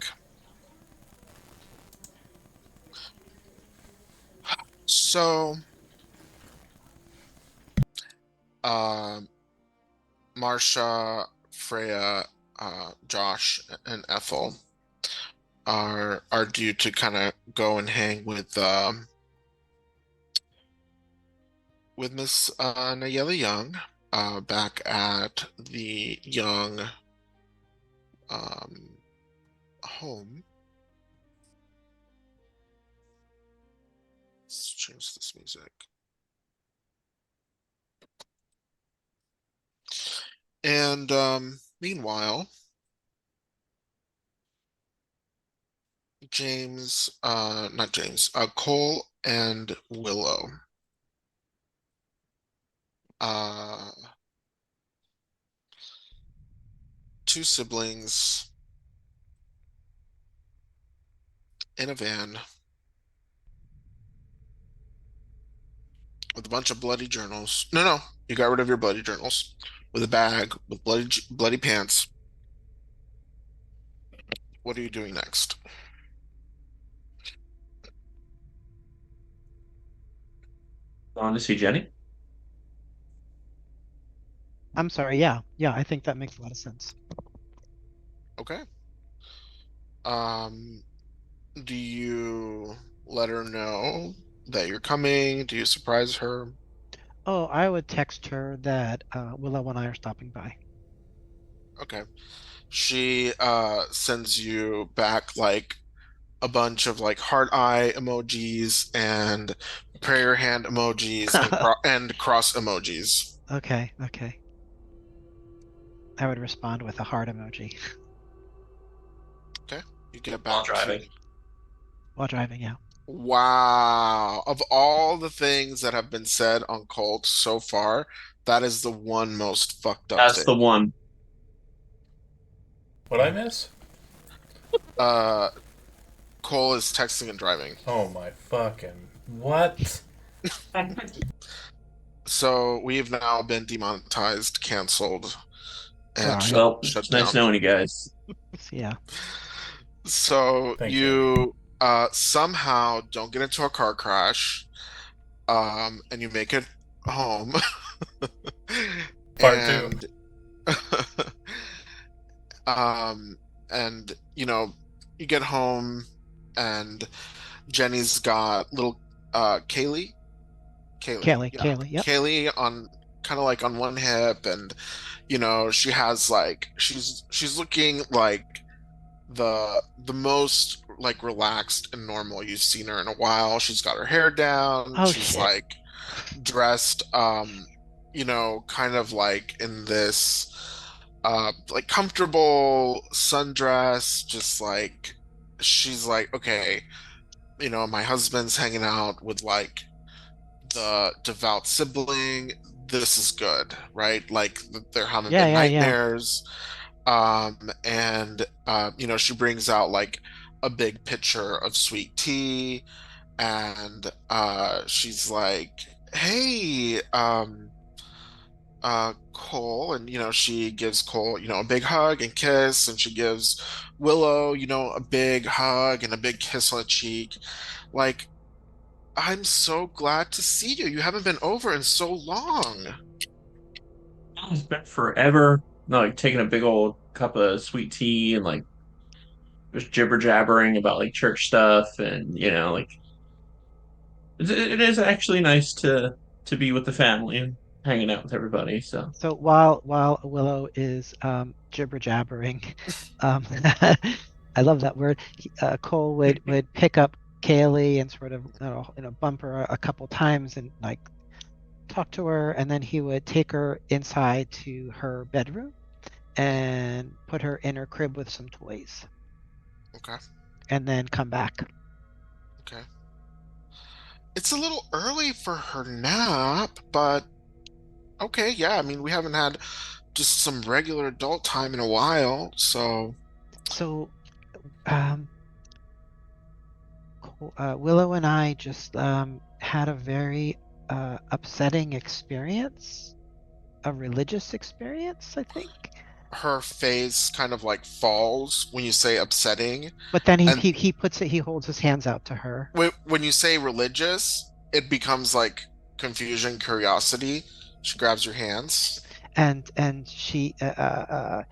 So, Marsha, Freya, Josh, and Ethel are due to kind of go and hang with Miss Nayeli Young back at the Young home. Let's change this music. And meanwhile, Cole and Willow. Two siblings in a van with a bunch of bloody journals. No, you got rid of your bloody journals. With a bag with bloody pants. What are you doing next? On to see Jenny. I'm sorry. Yeah, I think that makes a lot of sense. Okay. Do you let her know that you're coming? Do you surprise her? Oh, I would text her that Willow and I are stopping by. Okay. She sends you back like a bunch of like heart eye emojis and prayer hand emojis and cross emojis. Okay. I would respond with a heart emoji. Okay. You get While back driving. While driving, yeah. Wow. Of all the things that have been said on Cult so far, that is the one most fucked up That's the thing. one. What I miss? Cole is texting and driving. Oh my fucking what? So we've now been demonetized, canceled, and Sorry. Well, shut it's nice down. knowing you guys. Yeah. So Thanks, you somehow don't get into a car crash, and you make it home. Part two. um, and you get home, and Jenny's got little Kaylee, Kaylee, yep. Kaylee on kind of like on one hip, and she has like she's looking like the most like relaxed and normal you've seen her in a while. She's got her hair down. Oh, She's shit. like dressed kind of like in this like comfortable sundress, just like she's like, okay, my husband's hanging out with like the devout sibling. This is good, right? Like they're having Yeah. nightmares. And she brings out like a big pitcher of sweet tea, and she's like, hey, Cole, and she gives Cole a big hug and kiss, and she gives Willow a big hug and a big kiss on the cheek. Like, I'm so glad to see you. You haven't been over in so long. It's been forever. No, like taking a big old cup of sweet tea and like just jibber jabbering about like church stuff, and like it is actually nice to be with the family and hanging out with everybody. So So while Willow is jibber jabbering, I love that word. Cole would pick up Kaylee and sort of bump her a couple times and like talk to her, and then he would take her inside to her bedroom and put her in her crib with some toys. Okay. And then come back. Okay. It's a little early for her nap, but okay, yeah. I mean, we haven't had just some regular adult time in a while, so. So, Willow and I just had a very upsetting experience, a religious experience, I think. her face kind of like falls when you say upsetting. But then And he puts it, he holds his hands out to her. when you say religious, it becomes like confusion, curiosity. She grabs your hands. And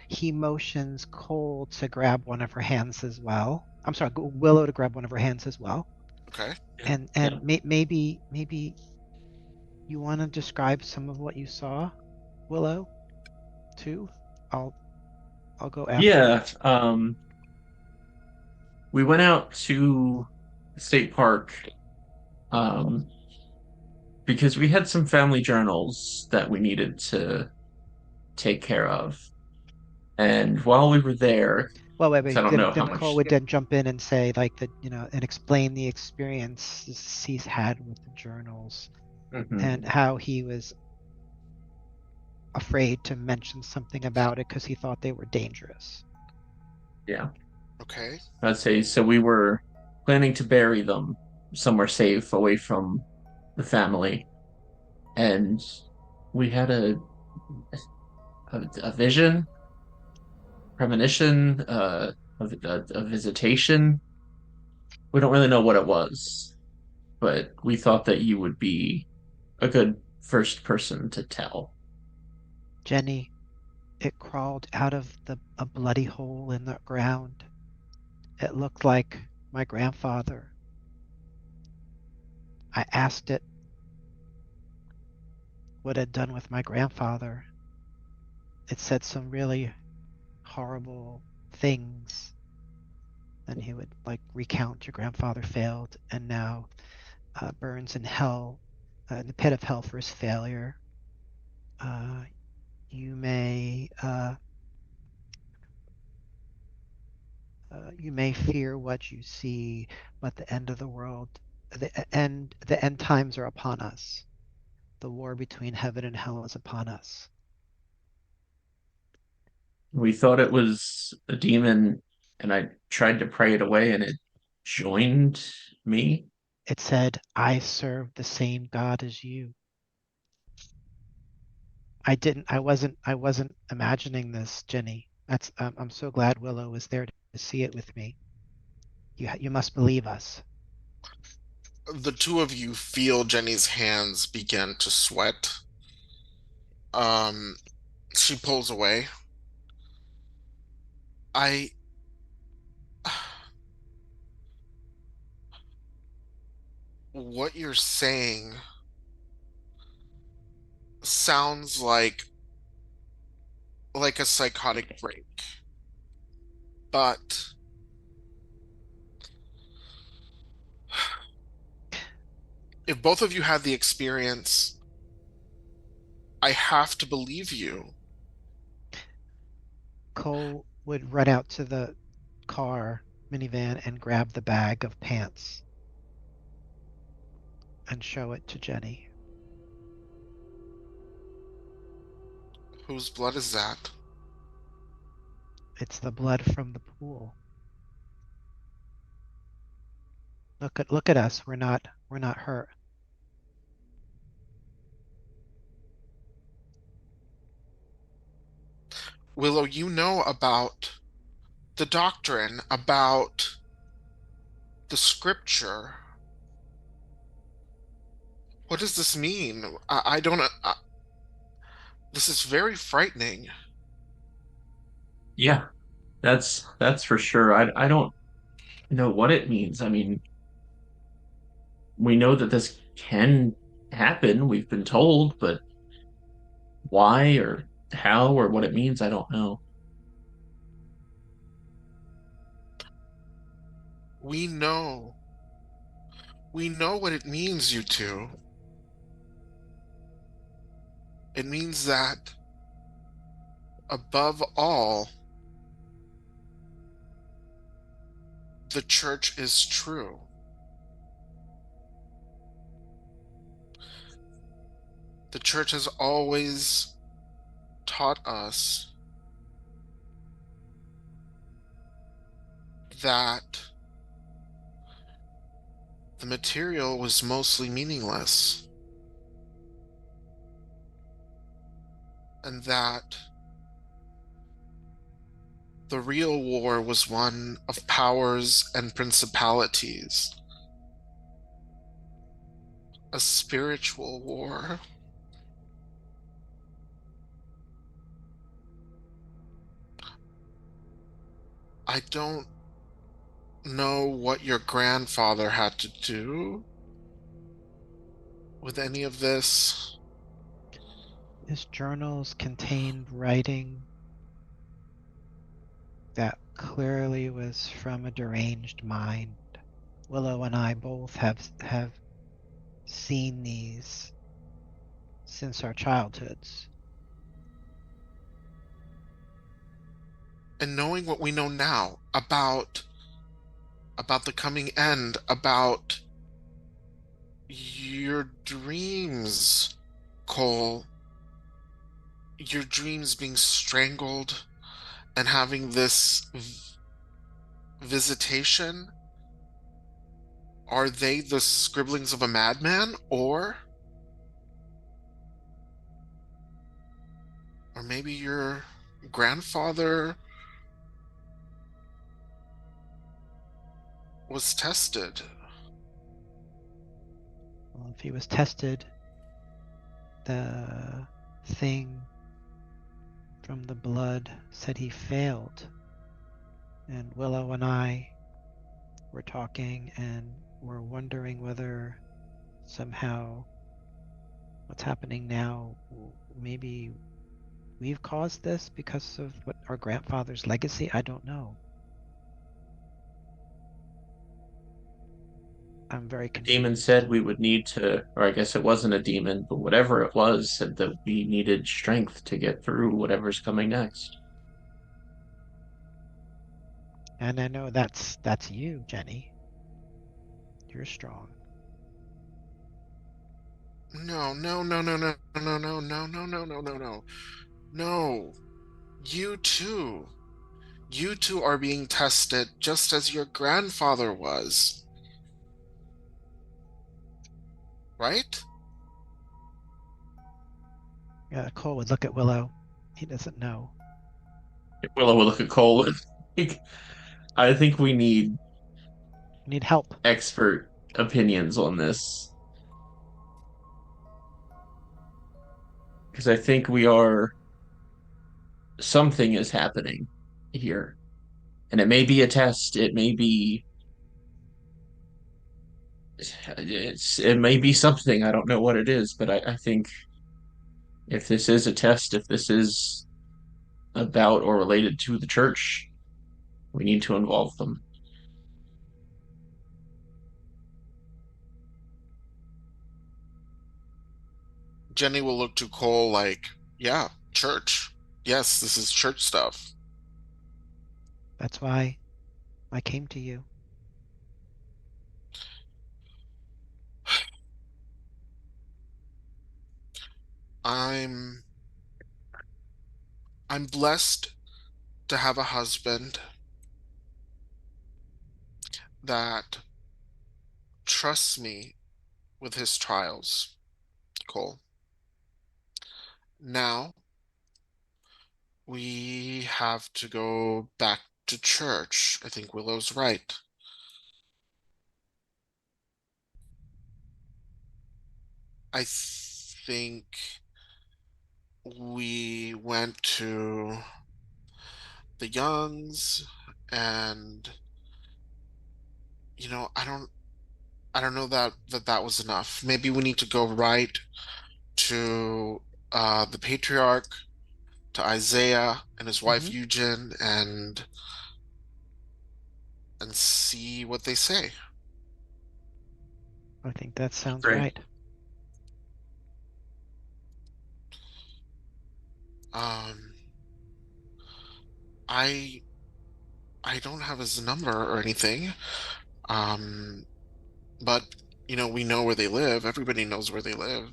he motions Cole to grab one of her hands as well. I'm sorry, Willow to grab one of her hands as well. Okay. And maybe you want to describe some of what you saw, Willow, too. I'll go after. Yeah. We went out to the state park because we had some family journals that we needed to take care of. And while we were there, Well, wait, 'cause I wait. don't know how Then much. Cole would then jump in and say, like, and explain the experiences he's had with the journals Mhm. and how he was afraid to mention something about it because he thought they were dangerous. Yeah. Okay. I'd say so. We were planning to bury them somewhere safe away from the family, and we had a vision, premonition, a visitation. We don't really know what it was, but we thought that you would be a good first person to tell. Jenny, it crawled out of a bloody hole in the ground. It looked like my grandfather. I asked it what it had done with my grandfather. It said some really horrible things. Then he would like recount your grandfather failed and now burns in hell, in the pit of hell for his failure. You may you may fear what you see, but the end of the world, the end times are upon us. The war between heaven and hell is upon us. We thought it was a demon, and I tried to pray it away, and it joined me. It said, I serve the same God as you. I wasn't imagining this, Jenny. I'm so glad Willow was there to see it with me. You must believe us. The two of you feel Jenny's hands begin to sweat. Um, she pulls away. I what you're saying sounds like a psychotic break. But if both of you had the experience, I have to believe you. Cole would run out to the car minivan and grab the bag of pants and show it to Jenny. Whose blood is that? It's the blood from the pool. Look at us. We're not hurt. Willow, you know about the doctrine, about the scripture. What does this mean? I don't. This is very frightening. Yeah, that's for sure. I don't know what it means. I mean, we know that this can happen, we've been told, but why or how or what it means, I don't know. We know. We know what it means, you two. It means that, above all, the church is true. The church has always taught us that the material was mostly meaningless, and that The real war was one of powers and principalities, a spiritual war. I don't know what your grandfather had to do with any of this. His journals contained writing that clearly was from a deranged mind. Willow and I both have seen these since our childhoods. And knowing what we know now about the coming end, about your dreams, Cole, your dreams being strangled and having this visitation, are they the scribblings of a madman, or maybe your grandfather was tested? Well, if he was tested, the thing from the blood said he failed. And Willow and I were talking and were wondering whether somehow what's happening now, maybe we've caused this because of what our grandfather's legacy. I don't know. I'm very The demon confused. said we would need to, or I guess it wasn't a demon, but whatever it was said that we needed strength to get through whatever's coming next. And I know that's you, Jenny. You're strong. No, no, no, no, no, no, no, no, no, no, no, no, no. No. You too. You two are being tested just as your grandfather was. Right? Yeah, Cole would look at Willow. He doesn't know. Willow will look at Cole and I think we need We need help. expert opinions on this. Because I think something is happening here. And it may be a test, it may be it may be something. I don't know what it is, but I think if this is a test, if this is about or related to the church, we need to involve them. Jenny will look to Cole like, yeah, church. Yes, this is church stuff. That's why I came to you. I'm blessed to have a husband that trusts me with his trials, Cole. Now we have to go back to church. I think Willow's right. I think we went to the Youngs, and I don't know that was enough. Maybe we need to go right to the patriarch, to Isaiah and his wife Eugen, and see what they say. I think that sounds Great. right. Um, I don't have his number or anything. But we know where they live. Everybody knows where they live.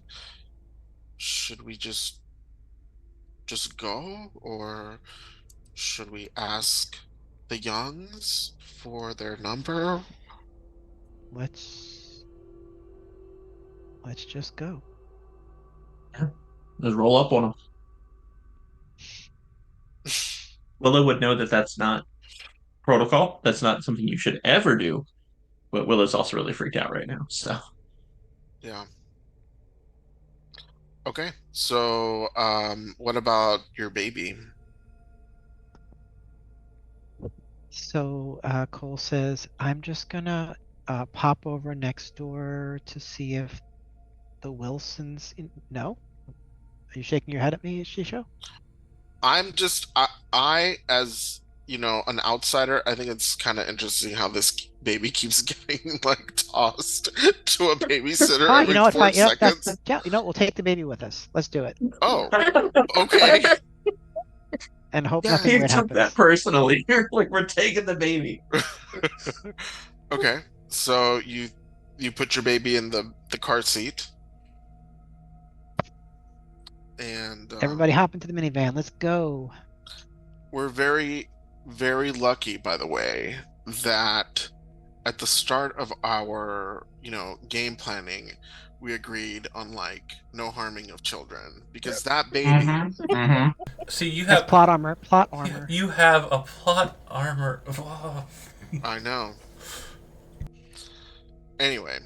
Should we just go, or should we ask the Youngs for their number? Let's just go. Just roll up on them. Willow would know that that's not protocol. That's not something you should ever do. But Willow's also really freaked out right now. So Yeah. Okay. So, what about your baby? So Cole says, I'm just gonna pop over next door to see if the Wilsons. No? Are you shaking your head at me, Shisho? I as an outsider, I think it's kind of interesting how this baby keeps getting like tossed to a babysitter Fine, every what? four Fine. seconds. Yeah, we'll take the baby with us. Let's do it, Oh, okay. and hope Yeah. nothing you weird took happens. that personally. You're like, we're taking the baby. Okay. So you put your baby in the car seat, and Everybody hop into the minivan. Let's go. we're very, very lucky, by the way, that at the start of our, game planning, we agreed on like no harming of children because that baby. Mm-hmm. See, you That's have plot armor. Plot armor. you have a plot armor. Oh. I know. Anyway,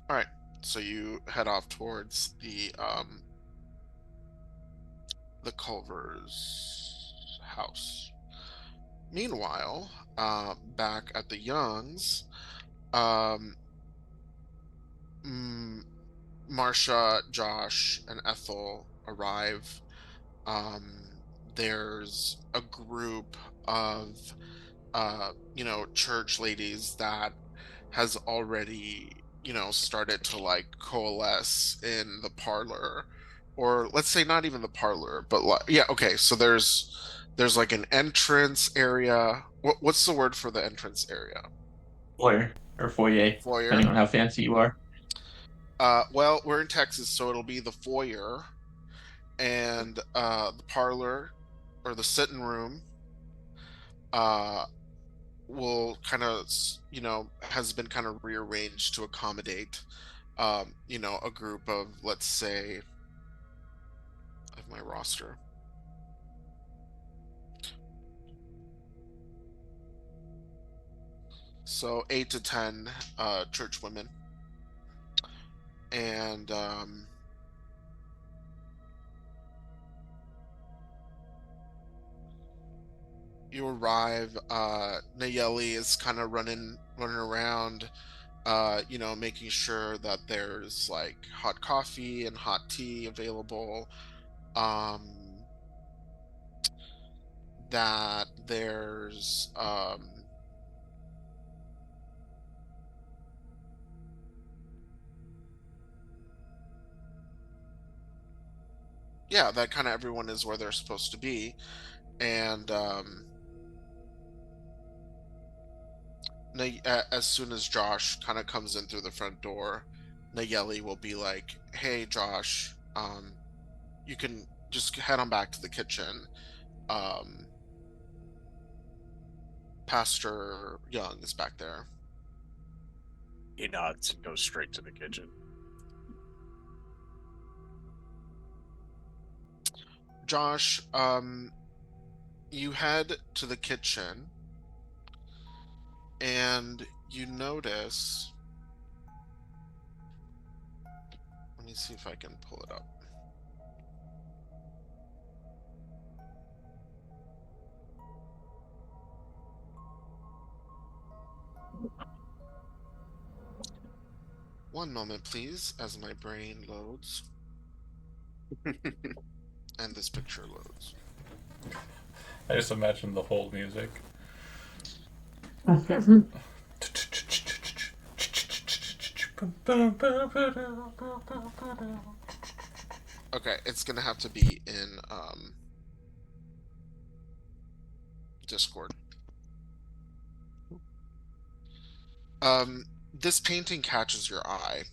all right. So you head off towards the Culver's house. Meanwhile, back at the Youngs, um, mm, Marsha, Josh, and Ethel arrive. There's a group of church ladies that has already, started to like coalesce in the parlor, or let's say not even the parlor, but like, yeah, okay. So there's like an entrance area. What's the word for the entrance area? Foyer or foyer, Foyer. depending on how fancy you are. Well, we're in Texas, so it'll be the foyer and the parlor or the sitting room. Uh, will kind of has been kind of rearranged to accommodate a group of, let's say, of my roster, so 8 to 10 church women, and you arrive. Nayeli is kind of running around, making sure that there's like hot coffee and hot tea available, that there's yeah, that kind of everyone is where they're supposed to be. And as soon as Josh kind of comes in through the front door, Nayeli will be like, "Hey, Josh, you can just head on back to the kitchen. Um, Pastor Young is back there." He nods and goes straight to the kitchen. Josh, you head to the kitchen and you notice. Let me see if I can pull it up. One moment, please, as my brain loads and this picture loads. I just imagine the whole music. Okay, it's gonna have to be in Discord. This painting catches your eye.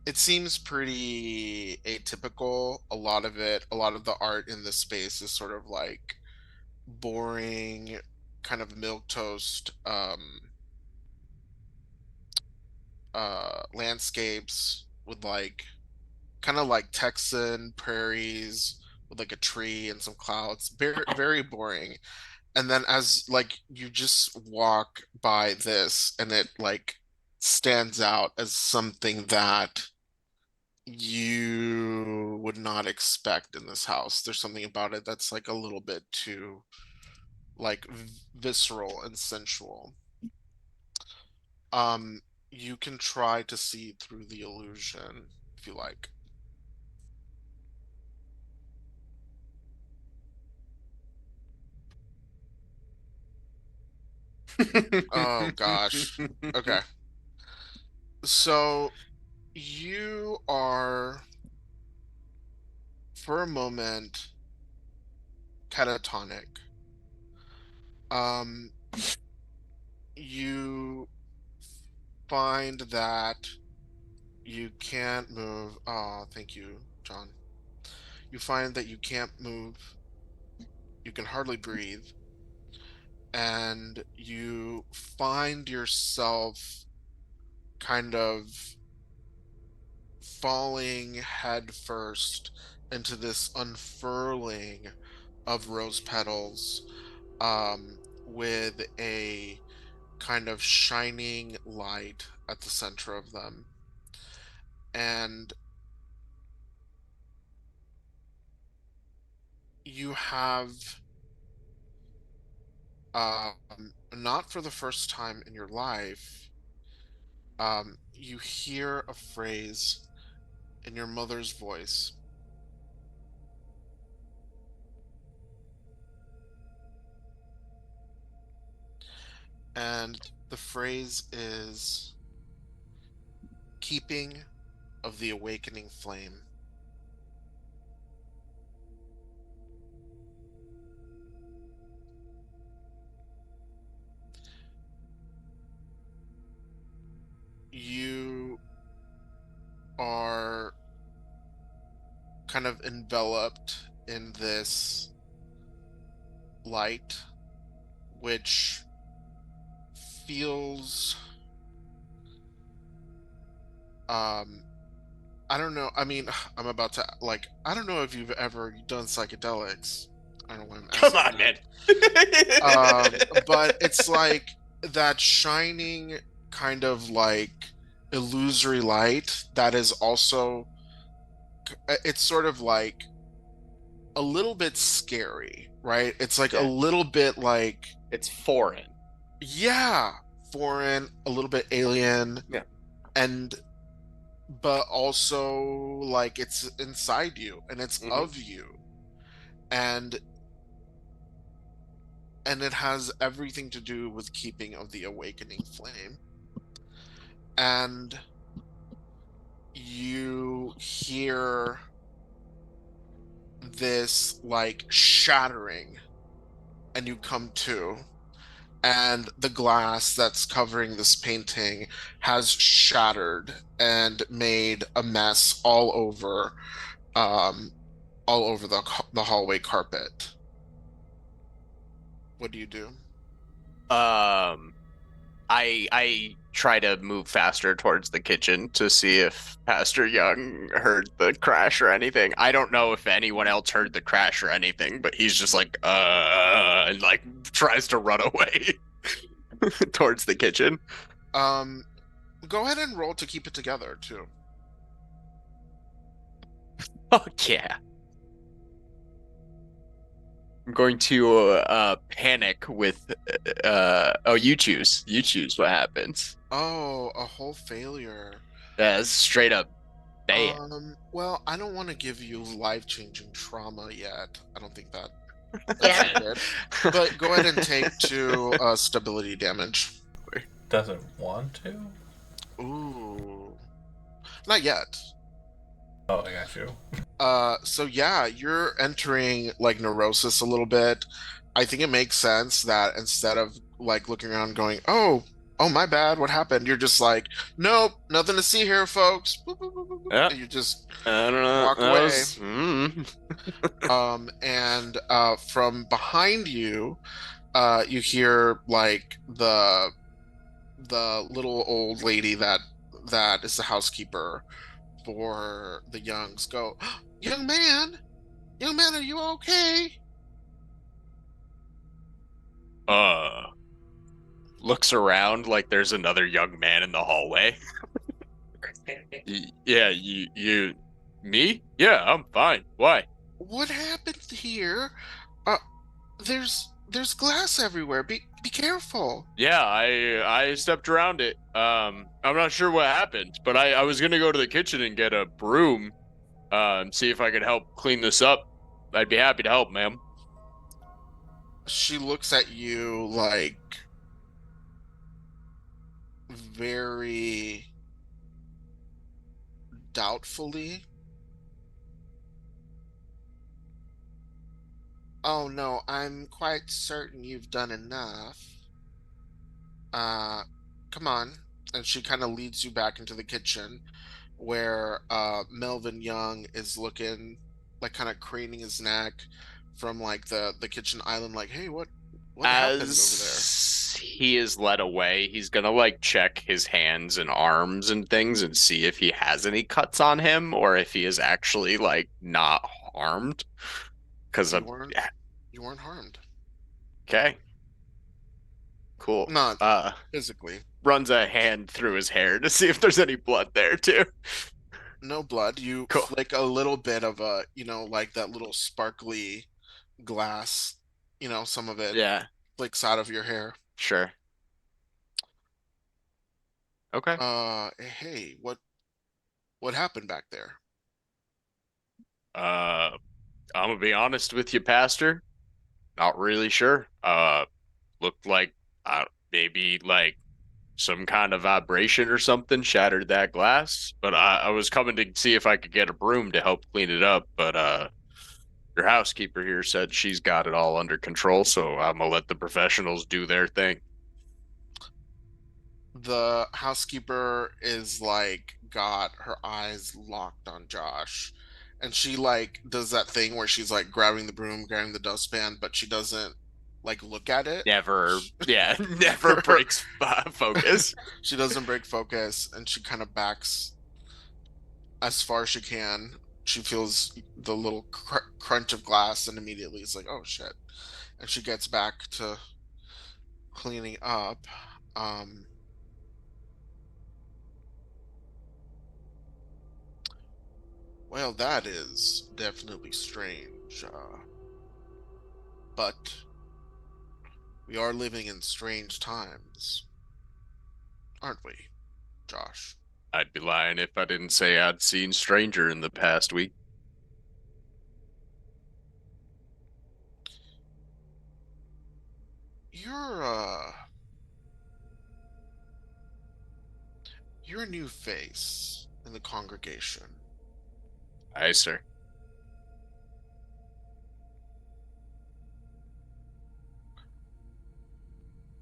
It seems pretty atypical. A lot of the art in this space is sort of like boring, kind of milquetoast landscapes with like kind of like Texan prairies with like a tree and some clouds. Very, very boring. And then as like you just walk by this and it like stands out as something that you would not expect in this house. There's something about it that's like a little bit too like visceral and sensual. Um, you can try to see through the illusion if you like. Oh gosh. Okay. So you are for a moment catatonic. Um, you find that you can't move. Oh, thank you, John. You find that you can't move. You can hardly breathe. And you find yourself kind of falling head first into this unfurling of rose petals, with a kind of shining light at the center of them. And you have, not for the first time in your life, you hear a phrase in your mother's voice. And the phrase is keeping of the awakening flame. You are kind of enveloped in this light, which feels, I don't know. I mean, I'm about to like, I don't know if you've ever done psychedelics. I don't know why I'm Come asking on, that. man. But it's like that shining kind of like illusory light that is also, it's sort of like a little bit scary, right? It's like a Yeah. little bit like, It's foreign. yeah, foreign, a little bit alien. Yeah. And but also like it's inside you and it's Mhm. of you. And it has everything to do with keeping of the awakening flame. And you hear this like shattering and you come to, and the glass that's covering this painting has shattered and made a mess um all over the hallway carpet. What do you do? I try to move faster towards the kitchen to see if Pastor Young heard the crash or anything. I don't know if anyone else heard the crash or anything, but he's just like and like tries to run away towards the kitchen. Go ahead and roll to keep it together too. Fuck yeah. I'm going to panic with oh, you choose. You choose what happens. Oh, a whole failure. That's straight up bad. Well, I don't want to give you life-changing trauma yet. I don't think that Yeah. good. But go ahead and take 2 stability damage. Doesn't want to? Ooh. Not yet. Oh, I got you. So yeah, you're entering like neurosis a little bit. I think it makes sense that instead of like looking around going, oh, my bad, what happened? You're just like, nope, nothing to see here, folks. Boop, boop, boop, boop, boop. Yeah. And you just I don't know. walk That away. was- And from behind you, you hear like the little old lady that is the housekeeper for the Youngs go, young man, Young man, are you okay? Looks around like there's another young man in the hallway. Yeah, me? Yeah, I'm fine. Why? What happened here? Uh, there's glass everywhere. Be careful. Yeah, I stepped around it. I'm not sure what happened, but I was gonna go to the kitchen and get a broom, see if I could help clean this up. I'd be happy to help, ma'am. She looks at you like very doubtfully. Oh no, I'm quite certain you've done enough. Uh, Come on. And she kind of leads you back into the kitchen where Melvin Young is looking like kind of craning his neck from like the kitchen island like, "Hey, what happened over there?" As he is led away, he's gonna like check his hands and arms and things and see if he has any cuts on him or if he is actually like not harmed. Because You weren't you weren't harmed. okay, cool. Not physically. Runs a hand through his hair to see if there's any blood there too. No blood. You Cool. flick a little bit of like that little sparkly glass, some of it Yeah, flicks out of your hair. sure. Okay. Hey, what happened back there? I'm gonna be honest with you, Pastor. Not really sure. Looked like maybe like some kind of vibration or something shattered that glass. But I was coming to see if I could get a broom to help clean it up. But your housekeeper here said she's got it all under control, so I'm gonna let the professionals do their thing. The housekeeper is like got her eyes locked on Josh. And she like does that thing where she's like grabbing the broom, grabbing the dustpan, but she doesn't like look at it. Never, yeah, never breaks focus. She doesn't break focus and she kind of backs as far as she can. She feels the little crunch of glass and immediately is like, "Oh shit." And she gets back to cleaning up. Um Well, that is definitely strange. But we are living in strange times, aren't we, Josh? I'd be lying if I didn't say I'd seen Stranger in the past week. You're you're a new face in the congregation. Aye, sir.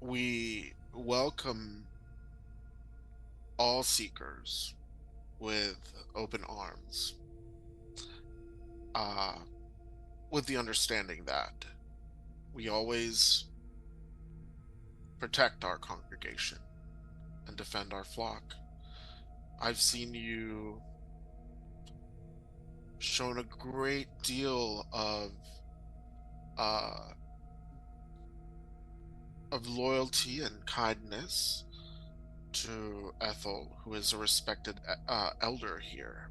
We welcome all seekers with open arms, uh, with the understanding that we always protect our congregation and defend our flock. I've seen you shown a great deal uh, of loyalty and kindness to Ethel, who is a respected elder here.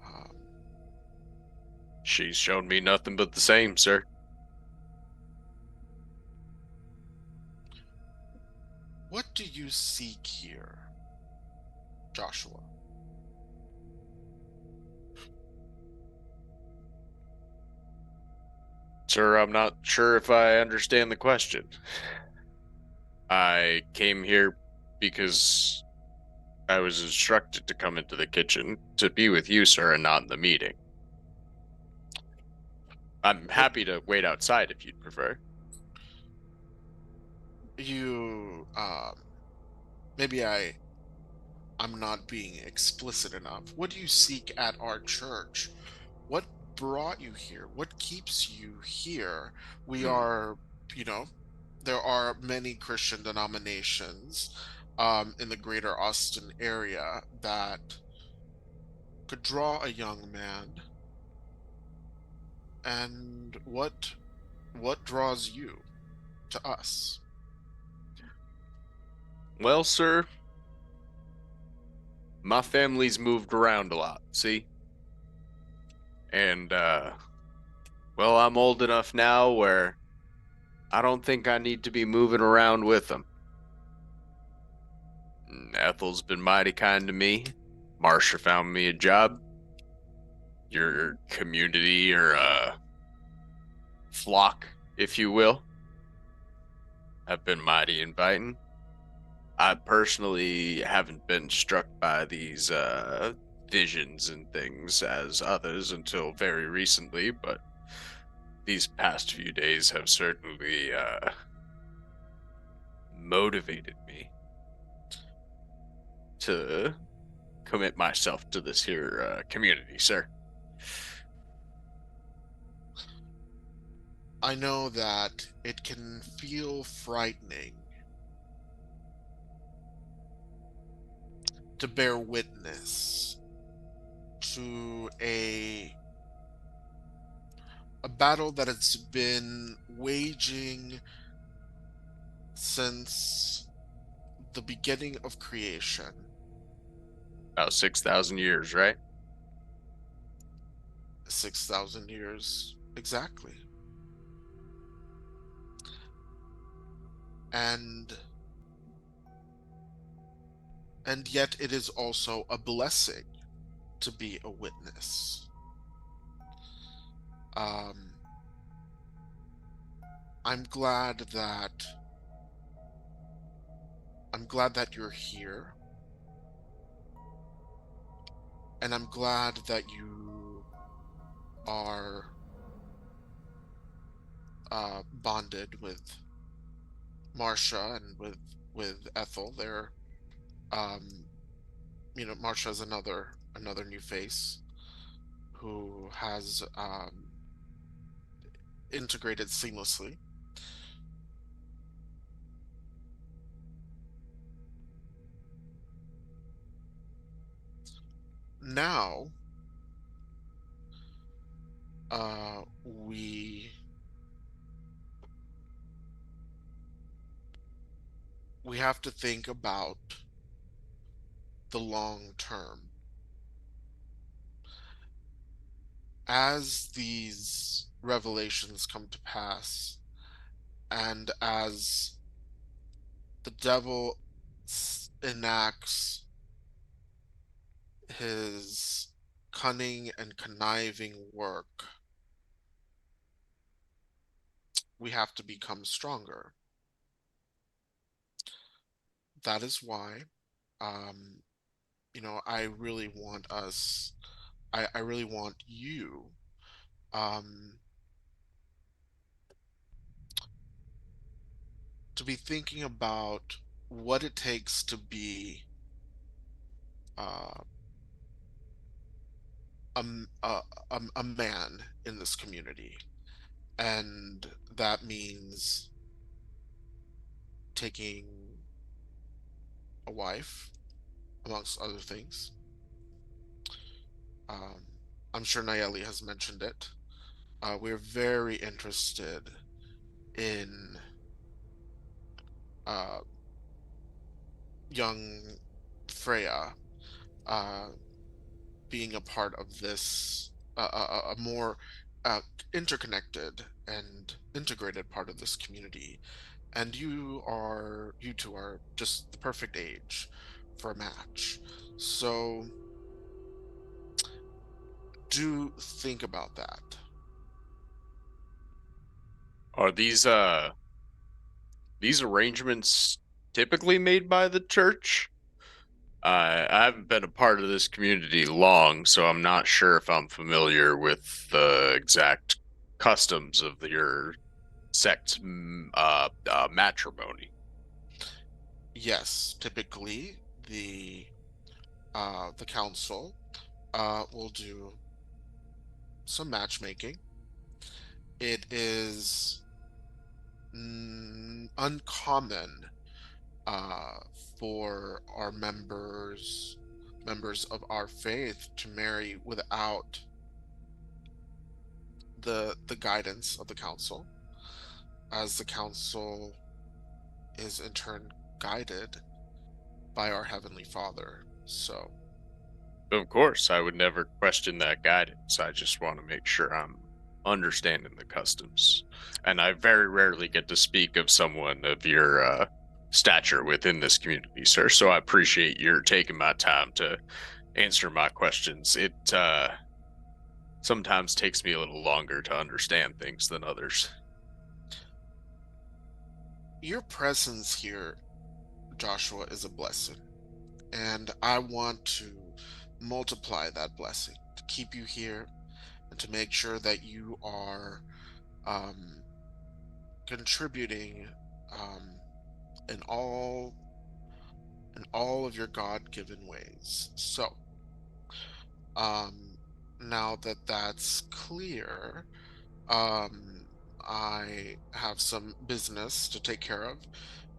Um, She's shown me nothing but the same, sir. what do you seek here, Joshua? Sir, I'm not sure if I understand the question. I came here because I was instructed to come into the kitchen to be with you, sir, and not in the meeting. I'm happy to wait outside if you'd prefer. You, maybe I'm not being explicit enough. What do you seek at our church? What brought you here? What keeps you here? We are, you know, there are many Christian denominations in the greater Austin area that could draw a young man And what draws you to us? Well, sir, my family's moved around a lot, see? And, well, I'm old enough now where I don't think I need to be moving around with them. Ethel's been mighty kind to me. Marsha found me a job. Your community or flock, if you will, have been mighty inviting. I personally haven't been struck by these visions and things as others until very recently, but these past few days have certainly motivated me to commit myself to this here community, sir. I know that it can feel frightening to bear witness to a battle that has been waging since the beginning of creation. About 6,000 years, right? 6,000 years exactly. And yet it is also a blessing to be a witness. I'm glad that you're here, and I'm glad that you are bonded with Marsha and with Ethel. They're Marsha's another new face who has integrated seamlessly. Now, we have to think about the long term. As these revelations come to pass, and as the devil enacts his cunning and conniving work, we have to become stronger. That is why, I really want us, I really want you, to be thinking about what it takes to be uh, a, a man in this community. And that means taking a wife, amongst other things. I'm sure Nayeli has mentioned it. We're very interested in young Freya being a part of this, a more interconnected and integrated part of this community. And you two are just the perfect age for a match. So do think about that. Are these arrangements typically made by the church? I haven't been a part of this community long, so I'm not sure if I'm familiar with the exact customs of your sect's matrimony. Yes, typically the council will do some matchmaking. It is uncommon for our members of our faith to marry without the guidance of the council, as the council is in turn guided by our Heavenly Father. So, Of course, I would never question that guidance. I just want to make sure I'm understanding the customs. And I very rarely get to speak of someone of your stature within this community, sir. So I appreciate your taking my time to answer my questions. It sometimes takes me a little longer to understand things than others. your presence here, Joshua, is a blessing. And I want to multiply that blessing, to keep you here and to make sure that you are um, contributing um, in all of your God-given ways. So, um, now that that's clear, I have some business to take care of.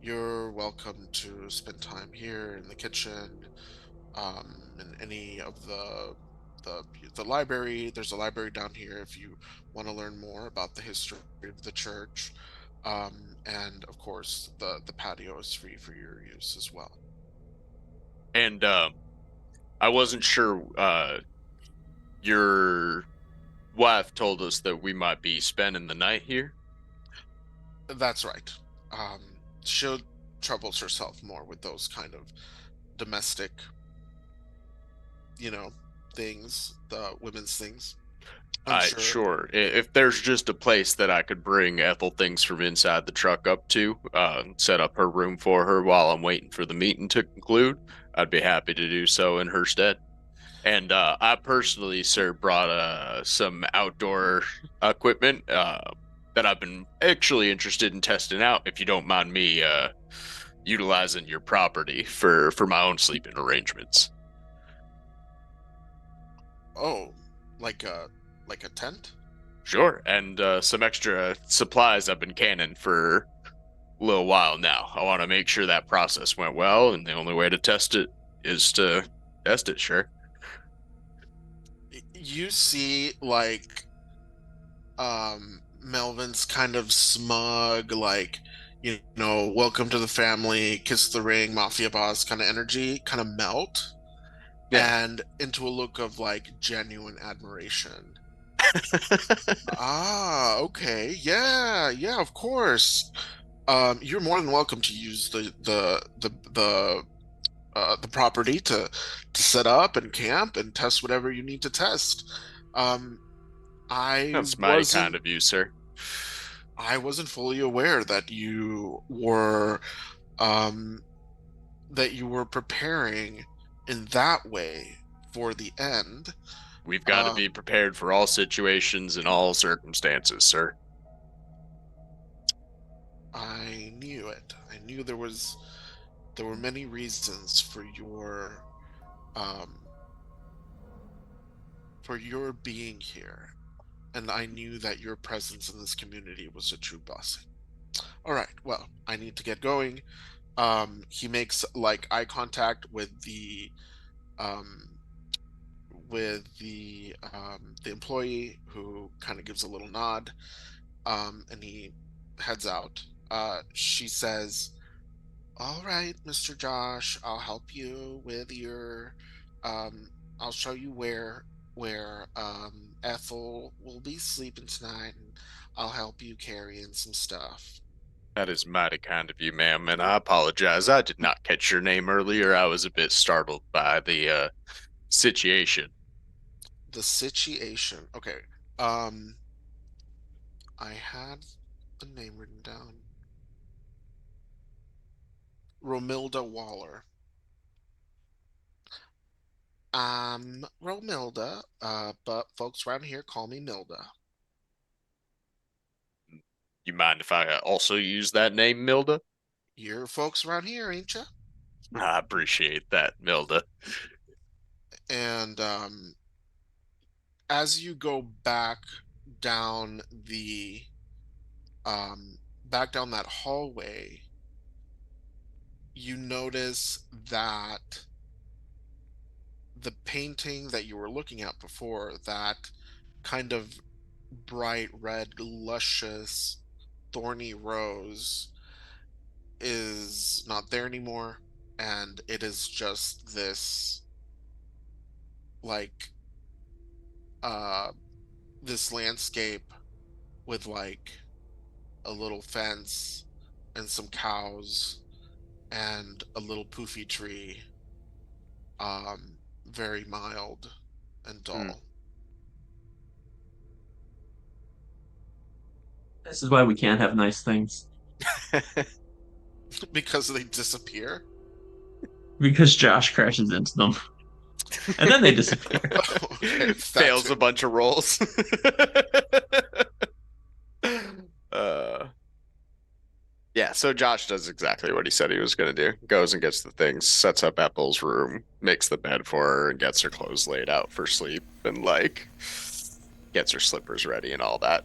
You're welcome to spend time here in the kitchen, in any of the the library. There's a library down here if you want to learn more about the history of the church. And of course, the patio is free for your use as well. And I wasn't sure. Your wife told us that we might be spending the night here. That's right. She troubles herself more with those kind of domestic, you know, things, the women's things. I'm sure. Sure. If there's just a place that I could bring Ethel things from inside the truck up to, set up her room for her while I'm waiting for the meeting to conclude, I'd be happy to do so in her stead. And I personally, sir, brought some outdoor equipment that I've been actually interested in testing out. If you don't mind me utilizing your property for my own sleeping arrangements. Oh, like a tent? Sure, and some extra supplies I've been canning for a little while now. I want to make sure that process went well, and the only way to test it is to test it, sure. You see, like, Melvin's kind of smug, like, welcome to the family, kiss the ring, mafia boss kind of energy kind of melt, and into a look of like genuine admiration. Ah, okay, yeah, of course. You're more than welcome to use the property to set up and camp and test whatever you need to test. I That's mighty wasn't kind of you, sir. I wasn't fully aware that you were preparing in that way for the end. We've got to be prepared for all situations and all circumstances, sir. I knew it. I knew there were many reasons for your being here, and I knew that your presence in this community was a true blessing. All right, well, I need to get going. He makes like eye contact with the employee, who kind of gives a little nod, and he heads out. She says, "All right, Mr. Josh, I'll help you with your. I'll show you where Ethel will be sleeping tonight, and I'll help you carry in some stuff." That is mighty kind of you, ma'am, and I apologize. I did not catch your name earlier. I was a bit startled by the situation. The situation. Okay. I had the name written down. Romilda Waller. I'm Romilda, but folks around here call me Milda. You mind if I also use that name, Milda? You're folks around here, ain't you? I appreciate that, Milda. And as you go down the back down that hallway, you notice that the painting that you were looking at before, that kind of bright red, luscious, thorny rose is not there anymore, and it is just this like this landscape with like a little fence and some cows and a little poofy tree, very mild and dull. This is why we can't have nice things. Because they disappear. Because Josh crashes into them. And then they disappear. Okay, Fails too. a bunch of rolls. Yeah, so Josh does exactly what he said he was going to do. Goes and gets the things, sets up Apple's room, makes the bed for her, and gets her clothes laid out for sleep, and like gets her slippers ready and all that.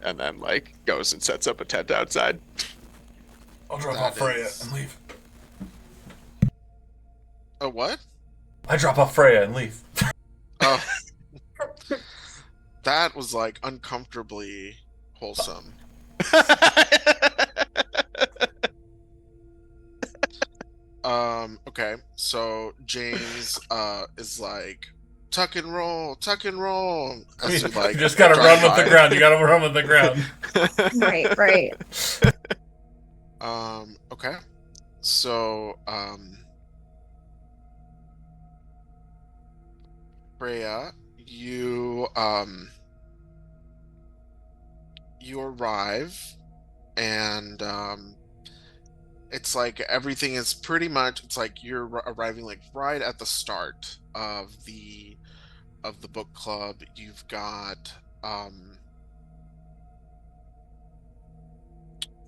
And then like goes and sets up a tent outside. I'll drop That off Freya is- and leave. A what? I drop off Freya and leave. Oh. That was like uncomfortably wholesome. Okay, so James is like tuck and roll as you like you just gotta drive run with by. the ground. You gotta run with the ground. Right. Okay. So Freya, you arrive, and it's like everything is pretty much, it's like you're arriving like right at the start of the book club. You've got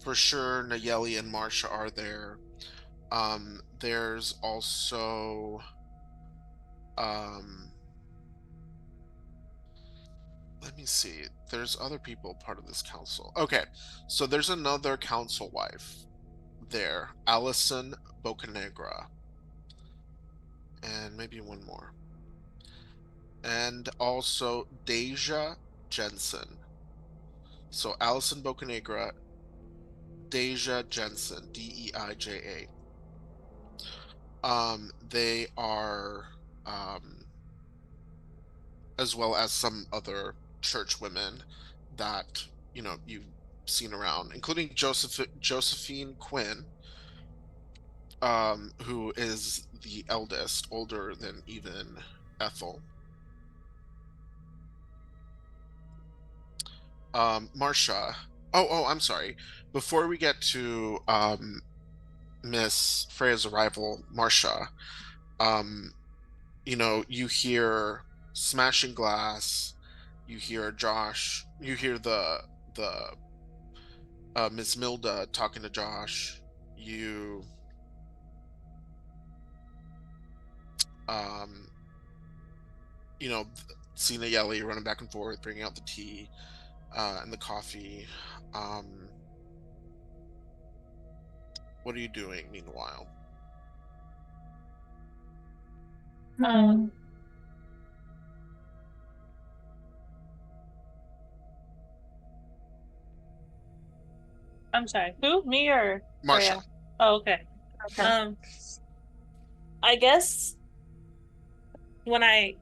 for sure Nayeli and Marsha are there. There's also let me see, there's other people part of this council. Okay, so there's another council wife there, Allison Bocanegra, and maybe one more, and also Deja Jensen. So Allison Bocanegra, Deja Jensen, Deija. They are as well as some other church women that you've seen around, including Josephine Quinn, who is the eldest, older than even Ethel. Marsha. Oh, I'm sorry. Before we get to Miss Freya's arrival, Marsha, you hear smashing glass, you hear Josh, you hear the Miss Milda talking to Josh, you see Nayeli running back and forth, bringing out the tea and the coffee. What are you doing meanwhile? I'm sorry. Who? Me or Marsha. Freya? Oh, okay. I guess when I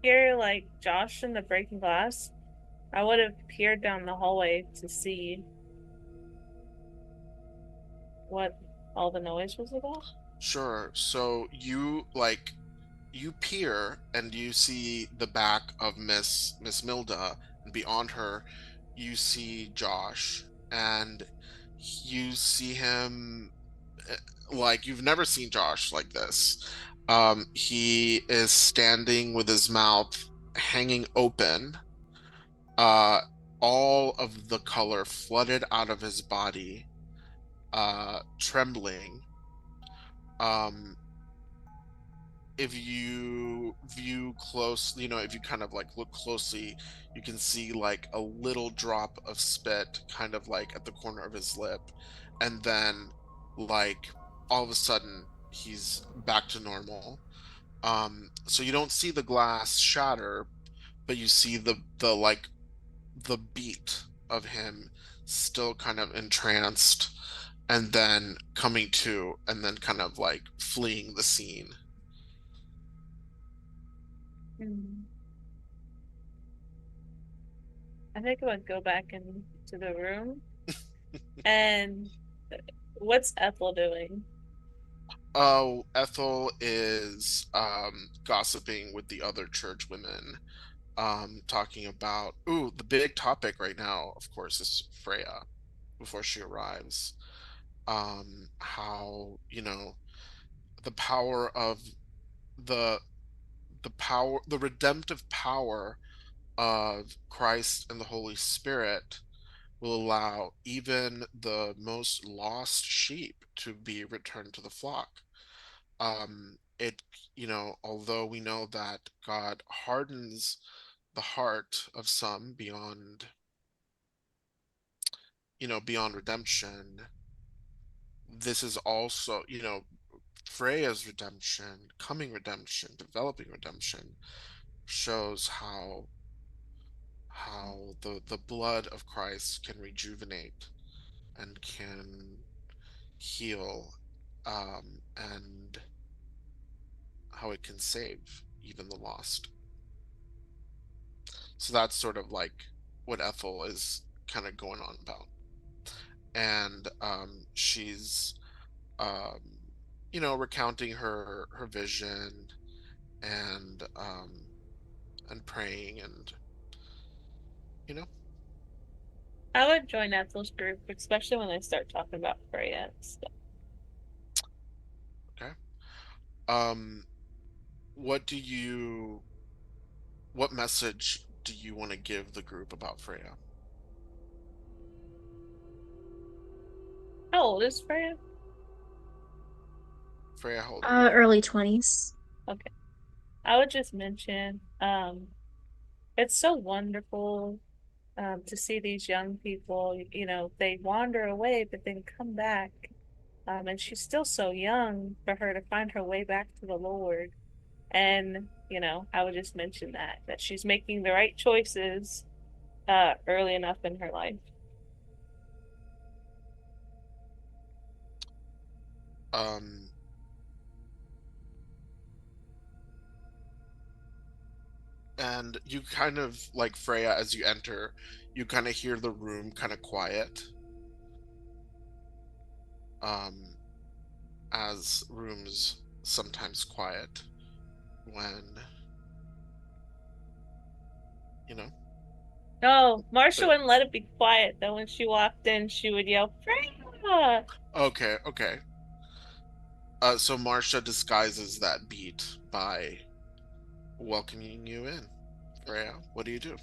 hear like Josh in the breaking glass, I would have peered down the hallway to see what all the noise was about. Sure. So you peer and you see the back of Miss Milda, and beyond her you see Josh, and you see him like you've never seen Josh like this. He is standing with his mouth hanging open, all of the color flooded out of his body, trembling. If you view close, if you kind of like look closely, you can see like a little drop of spit kind of like at the corner of his lip, and then like all of a sudden he's back to normal. So you don't see the glass shatter, but you see the like the beat of him still kind of entranced, and then coming to, and then kind of like fleeing the scene. I think I would go back into the room. And what's Ethel doing? Oh, Ethel is gossiping with the other church women, talking about, ooh, the big topic right now, of course, is Freya before she arrives. How, the power of the the redemptive power of Christ and the Holy Spirit will allow even the most lost sheep to be returned to the flock. It, although we know that God hardens the heart of some beyond redemption, this is also, Freya's redemption, coming redemption, developing redemption, shows how the blood of Christ can rejuvenate and can heal, and how it can save even the lost. So that's sort of like what Ethel is kind of going on about. And she's um, recounting her vision, and praying, and you know I would join Ethel's group, especially when they start talking about Freya and stuff. okay. um what do you what message do you want to give the group about Freya? How old is Freya? Freya, how old are you? Early 20s. Okay. I would just mention, it's so wonderful to see these young people, they wander away but then come back. And she's still so young for her to find her way back to the Lord. And, I would just mention that she's making the right choices early enough in her life. um and you kind of, like, Freya, as you enter, you kind of hear the room kind of quiet, um as rooms sometimes quiet when you know No, Marsha but wouldn't let it be quiet though. When she walked in, she would yell, Freya! okay. So Marcia disguises that beat by welcoming you in. Freya, what do you do?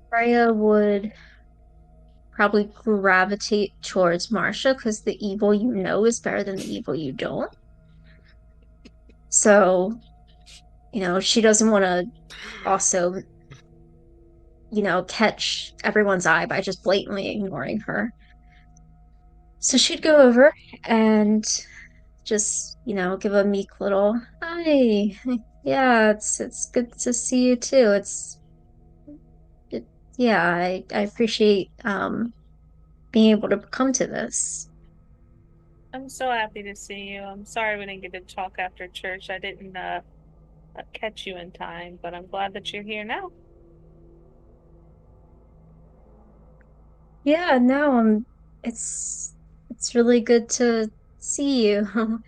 Freya would probably gravitate towards Marcia because the evil you know is better than the evil you don't. So, she doesn't want to also, catch everyone's eye by just blatantly ignoring her. So she'd go over and just, give a meek little hi. Yeah, it's good to see you too. It, yeah, I appreciate being able to come to this. I'm so happy to see you. I'm sorry we didn't get to talk after church. I didn't catch you in time, but I'm glad that you're here now. Yeah, no, it's really good to see you.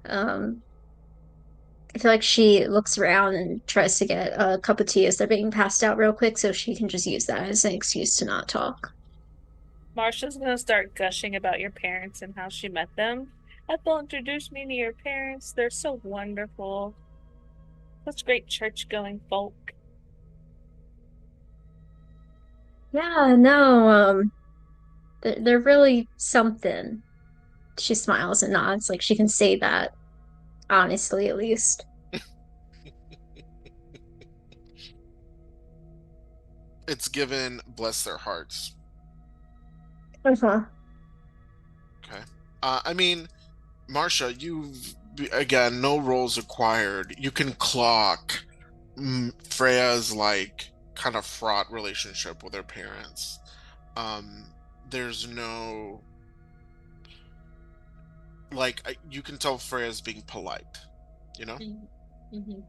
Um, I feel like she looks around and tries to get a cup of tea as they're being passed out real quick so she can just use that as an excuse to not talk. Marsha's gonna start gushing about your parents and how she met them. Ethel introduced me to your parents. They're so wonderful. Such great church-going folk. Yeah, no, they're really something. She smiles and nods, like she can say that honestly, at least. It's given bless their hearts. Uh-huh. Okay. I mean, Marcia, again, no roles acquired. You can clock Freya's like kind of fraught relationship with her parents. There's no like you can tell Freya's being polite, you know? Mm-hmm.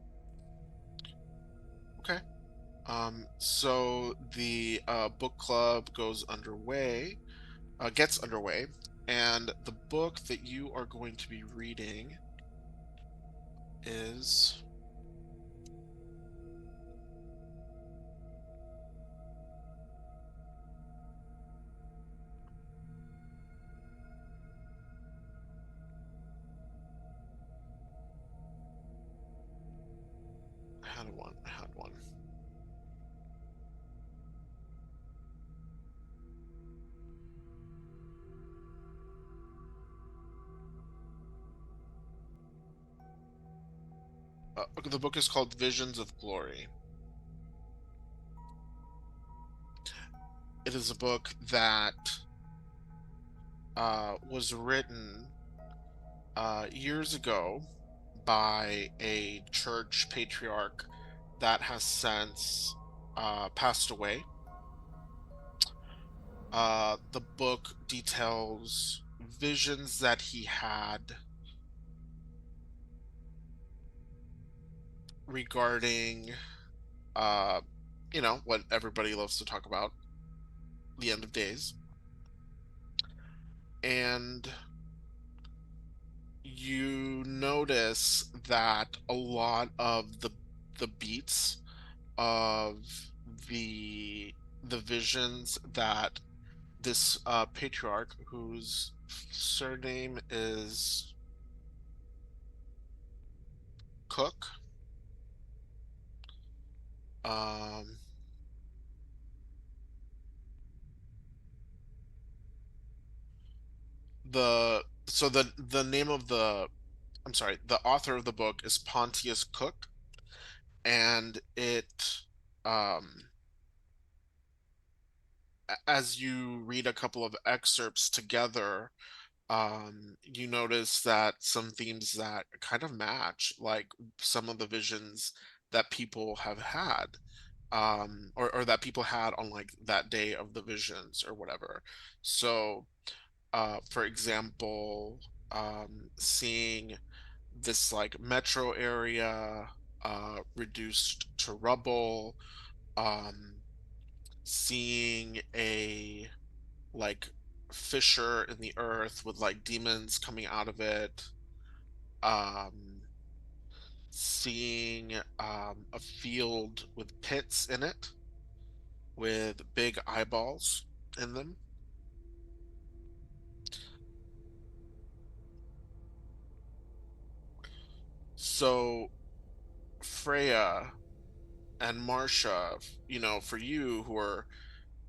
Okay. So the book club gets underway, and the book that you are going to be reading is I had one. The book is called Visions of Glory. It is a book that was written years ago by a church patriarch that has since passed away. The book details visions that he had regarding, uh, what everybody loves to talk about, the end of days. And you notice that a lot of the beats of the visions that this patriarch, whose surname is Cook, um, the name of the author of the book is Pontius Cook, and it um as you read a couple of excerpts together, you notice that some themes that kind of match, like some of the visions that people have had, or that people had on like that day of the visions or whatever. So, for example, seeing this like metro area reduced to rubble, um, seeing a like fissure in the earth with like demons coming out of it, um, seeing a field with pits in it with big eyeballs in them. So Freya and Marcia, for you who are,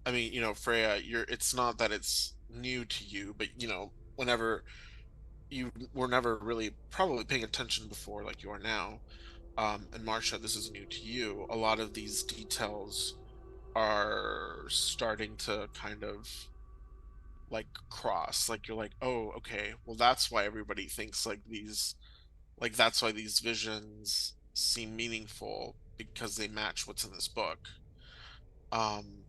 I mean, Freya, it's not that it's new to you, but whenever you were never really probably paying attention before like you are now. And Marcia, this is new to you. A lot of these details are starting to kind of like cross. Like you're like, oh, okay, well that's why everybody thinks like that's why these visions seem meaningful because they match what's in this book. Um,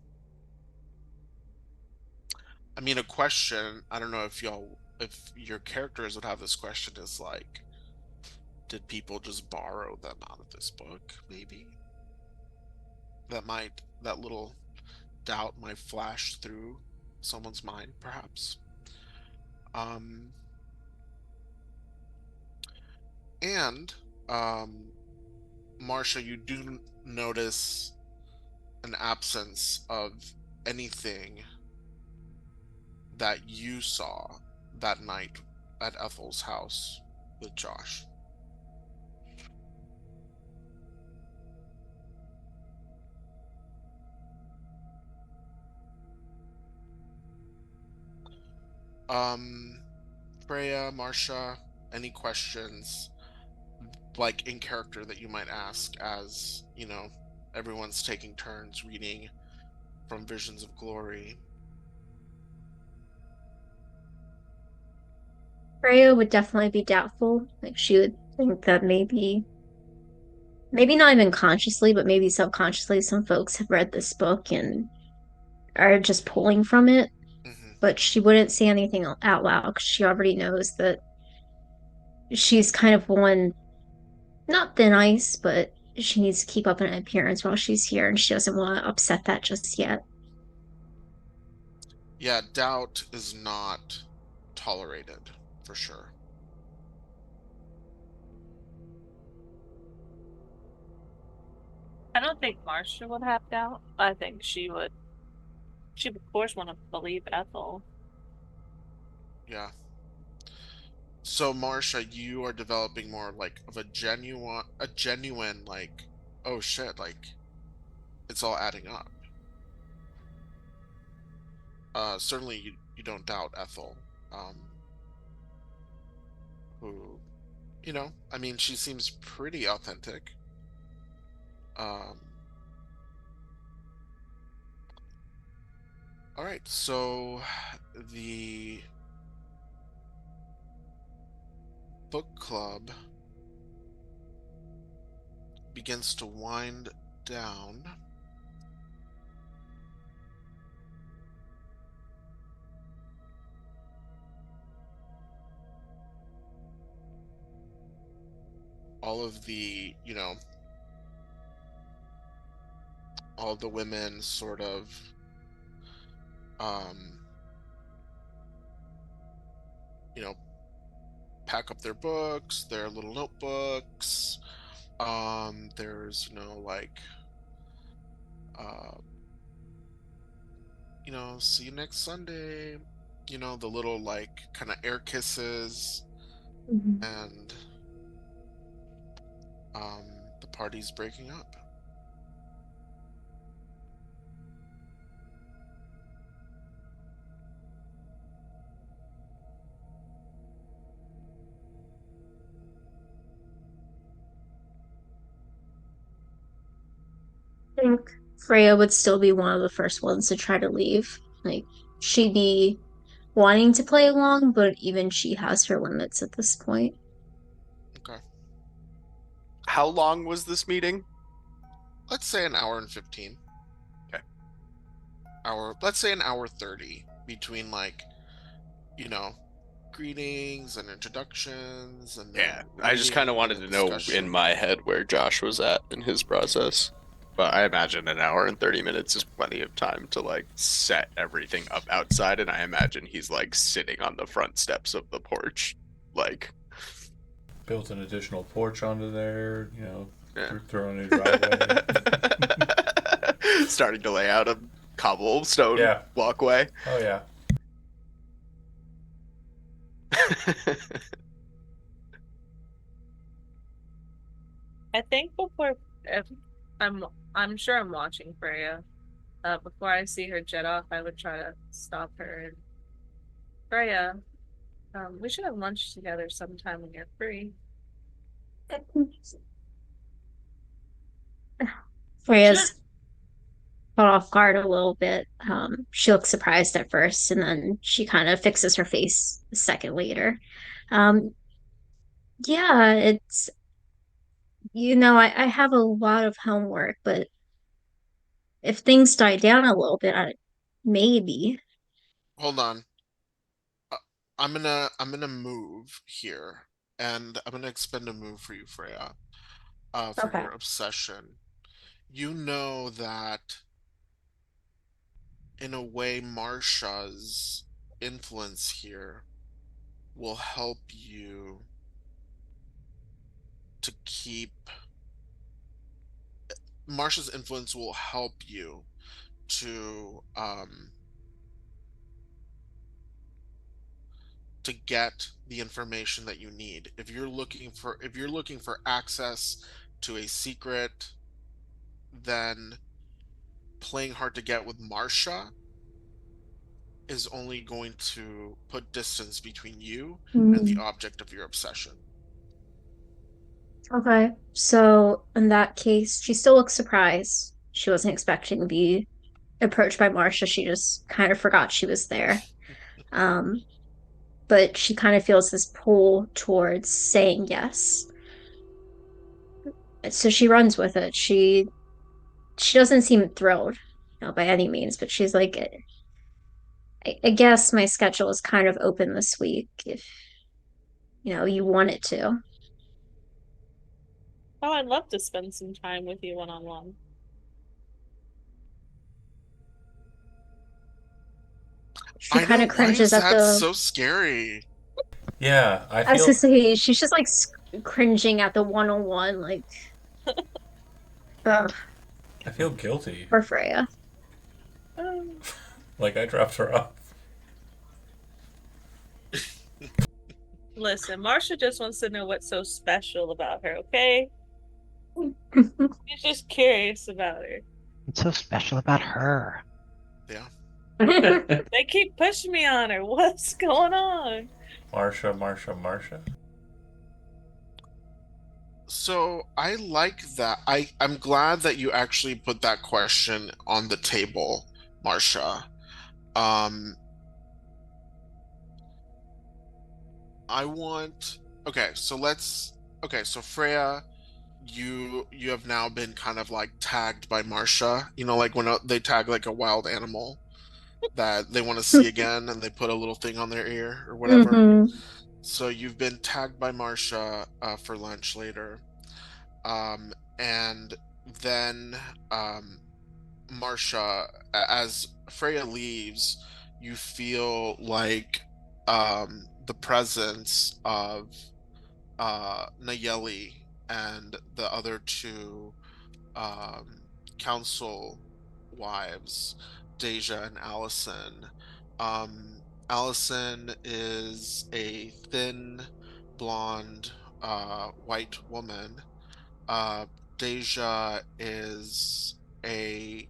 I mean, a question, I don't know if your characters would have this question is like, did people just borrow them out of this book? Maybe that little doubt might flash through someone's mind, perhaps. Um, and Marcia, you do notice an absence of anything that you saw that night at Ethel's house with Josh. Um, Freya, Marcia, any questions like in character that you might ask as, everyone's taking turns reading from Visions of Glory? Freya would definitely be doubtful. Like she would think that maybe maybe not even consciously, but maybe subconsciously, some folks have read this book and are just pulling from it. Hmm. But she wouldn't say anything out loud because she already knows that she's kind of one, not thin ice, but she needs to keep up an appearance while she's here, and she doesn't want to upset that just yet. Yeah, doubt is not tolerated, for sure. I don't think Marcia would have doubt. I think she would. She would, of course, want to believe Ethel. Yeah. So, Marcia, you are developing more like of a genuine, like, oh shit, like, it's all adding up. Certainly you don't doubt Ethel, um, who, I mean, she seems pretty authentic. Um, all right, so the book club begins to wind down. All of the, all the women sort of um, you know, pack up their books, their little notebooks. There's, like, uh, see you next Sunday. The little, like, kind of air kisses, Mhm. and um, the party's breaking up. I think Freya would still be one of the first ones to try to leave. Like, she'd be wanting to play along, but even she has her limits at this point. Okay. How long was this meeting? Let's say an hour and 15. Okay. Let's say an hour 30 between, like, you know, greetings and introductions, and then Yeah, I just kind of reading wanted and to know discussion. in my head where Josh was at in his process. But I imagine an hour and 30 minutes is plenty of time to like set everything up outside, and I imagine he's like sitting on the front steps of the porch, like Built an additional porch onto there, yeah. thrown a driveway. Starting to lay out a cobblestone Yeah. walkway. Oh, yeah. I think before, if I'm, I'm sure I'm watching Freya. Before I see her jet off, I would try to stop her. And Freya, we should have lunch together sometime when you're free. Freya's caught off guard a little bit. She looks surprised at first, and then she kind of fixes her face a second later. Um, yeah, I have a lot of homework, but if things die down a little bit, maybe. Hold on. Uh, I'm gonna move here, and I'm gonna expend a move for you, Freya, for Okay. your obsession. You know that in a way, Marsha's influence here will help you to keep. Marsha's influence will help you to to get the information that you need. If you're looking for access to a secret, then playing hard to get with Marsha is only going to put distance between you and the Hmm. object of your obsession. Okay. So in that case, she still looks surprised. She wasn't expecting to be approached by Marcia. She just kind of forgot she was there. Um, but she kind of feels this pull towards saying yes. So she runs with it. She doesn't seem thrilled, by any means, but she's like, I guess my schedule is kind of open this week if you want it to. Oh, I'd love to spend some time with you one on one. She I kind know, of why cringes is at that the. so scary? Yeah, I I was gonna feel say she's just like cringing at the one-on-one, like, ugh, I feel guilty. poor Freya. Like I dropped her off. Listen, Marsha just wants to know what's so special about her, okay? She's just curious about her. What's so special about her? Yeah. They keep pushing me on her. What's going on? Marsha, Marsha, Marsha. So I like that. I'm glad that you actually put that question on the table, Marcia. Um, I want. Okay, so let's. Okay, so Freya, you have now been kind of like tagged by Marcia. You know, like when they tag like a wild animal that they want to see again, and they put a little thing on their ear or whatever. Hmm. So you've been tagged by Marcia for lunch later. And then Marcia, as Freya leaves, you feel like the presence of Nayeli and the other two um, council wives, Deja and Allison. Allison is a thin, blonde, white woman. uh, Deja is a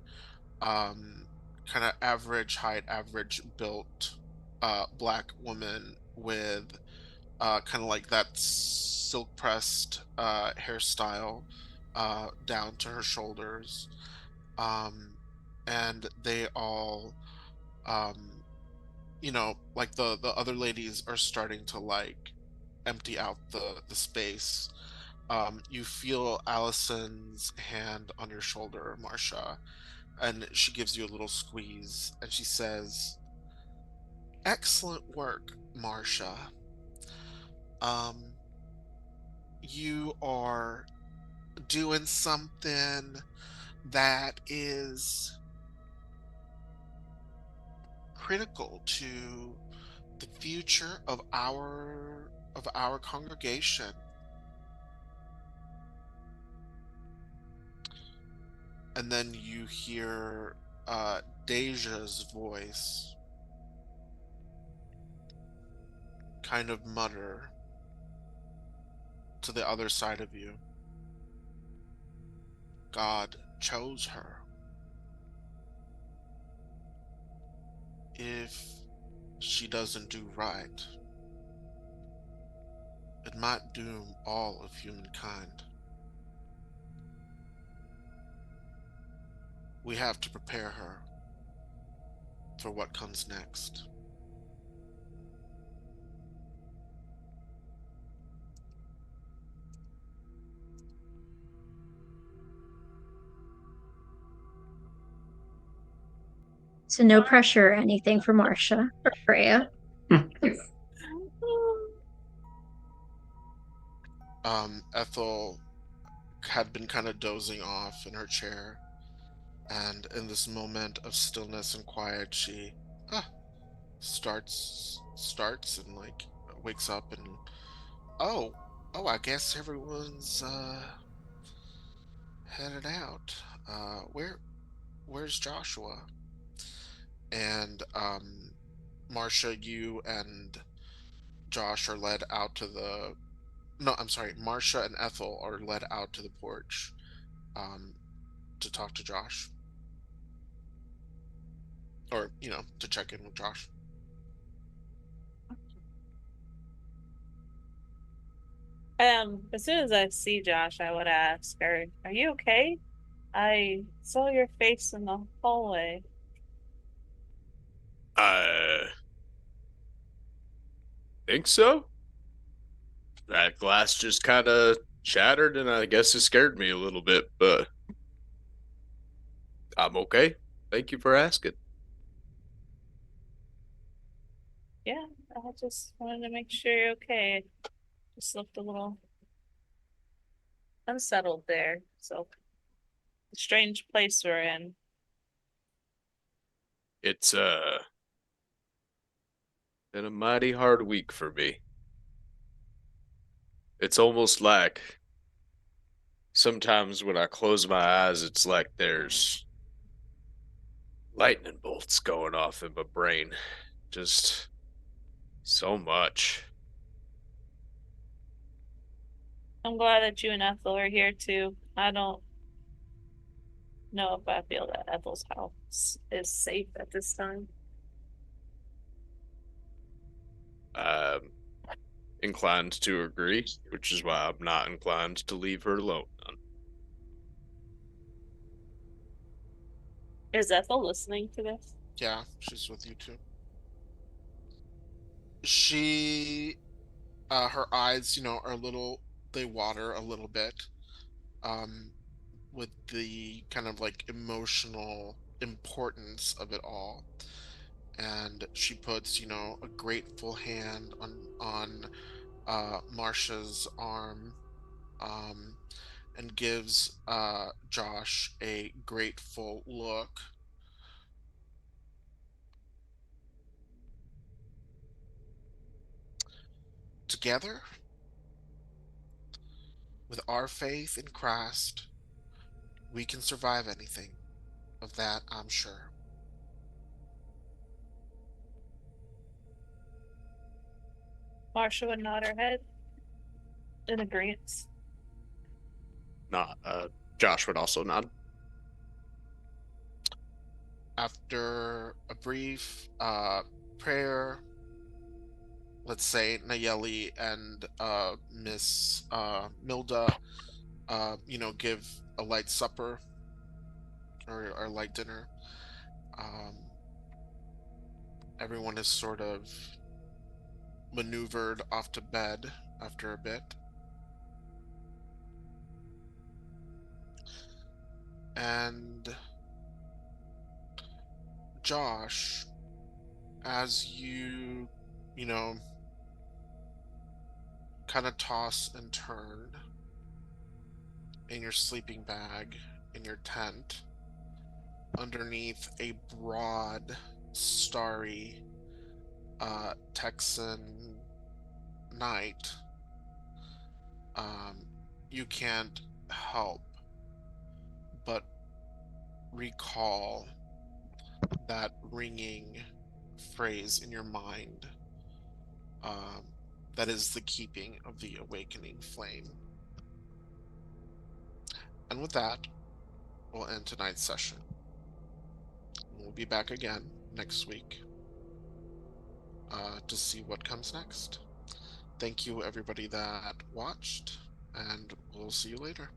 kind of average height, average built black woman with kind of like that silk pressed hairstyle down to her shoulders. Um, and they all, um, like the other ladies are starting to like empty out the space. You feel Allison's hand on your shoulder, Marcia, and she gives you a little squeeze, and she says, "Excellent work, Marcia. Um, you are doing something that is critical to the future of our congregation." And then you hear Deja's voice kind of mutter to the other side of you. God chose her. If she doesn't do right, it might doom all of humankind. We have to prepare her for what comes next. So no pressure or anything for Marcia or Freya. Ethel had been kind of dozing off in her chair, and in this moment of stillness and quiet, she starts and like wakes up and oh I guess everyone's headed out. Where's Joshua? And Marcia, you and Josh are led out to the no, I'm sorry, Marcia and Ethel are led out to the porch um, to talk to Josh, or to check in with Josh. As soon as I see Josh, I would ask her, "Are you okay? I saw your face in the hallway." I think so. That glass just kind of shattered, and I guess it scared me a little bit, but I'm okay. Thank you for asking. Yeah, I just wanted to make sure you're okay. Just looked a little unsettled there. So, strange place we're in. It's been a mighty hard week for me. It's almost like sometimes when I close my eyes, it's like there's lightning bolts going off in my brain. Just so much. I'm glad that you and Ethel are here too. I don't know if I feel that Ethel's house is safe at this time. I'm inclined to agree, which is why I'm not inclined to leave her alone. Is Ethel listening to this? Yeah, she's with you too. She, her eyes, are a little, they water a little bit, with the kind of like emotional importance of it all. And she puts, a grateful hand on Marsha's arm, um, and gives Josh a grateful look. Together, with our faith in Christ, we can survive anything. Of that, I'm sure. Marsha would nod her head in agreement. Not, Josh would also nod. After a brief prayer, let's say Nayeli and Miss Milda, give a light supper or a light dinner. Everyone is sort of maneuvered off to bed after a bit. And Josh, as you kind of toss and turn in your sleeping bag in your tent, underneath a broad, starry Texan night, you can't help but recall that ringing phrase in your mind, that is the keeping of the awakening flame. And with that, we'll end tonight's session. We'll be back again next week to see what comes next. Thank you, everybody that watched, and we'll see you later.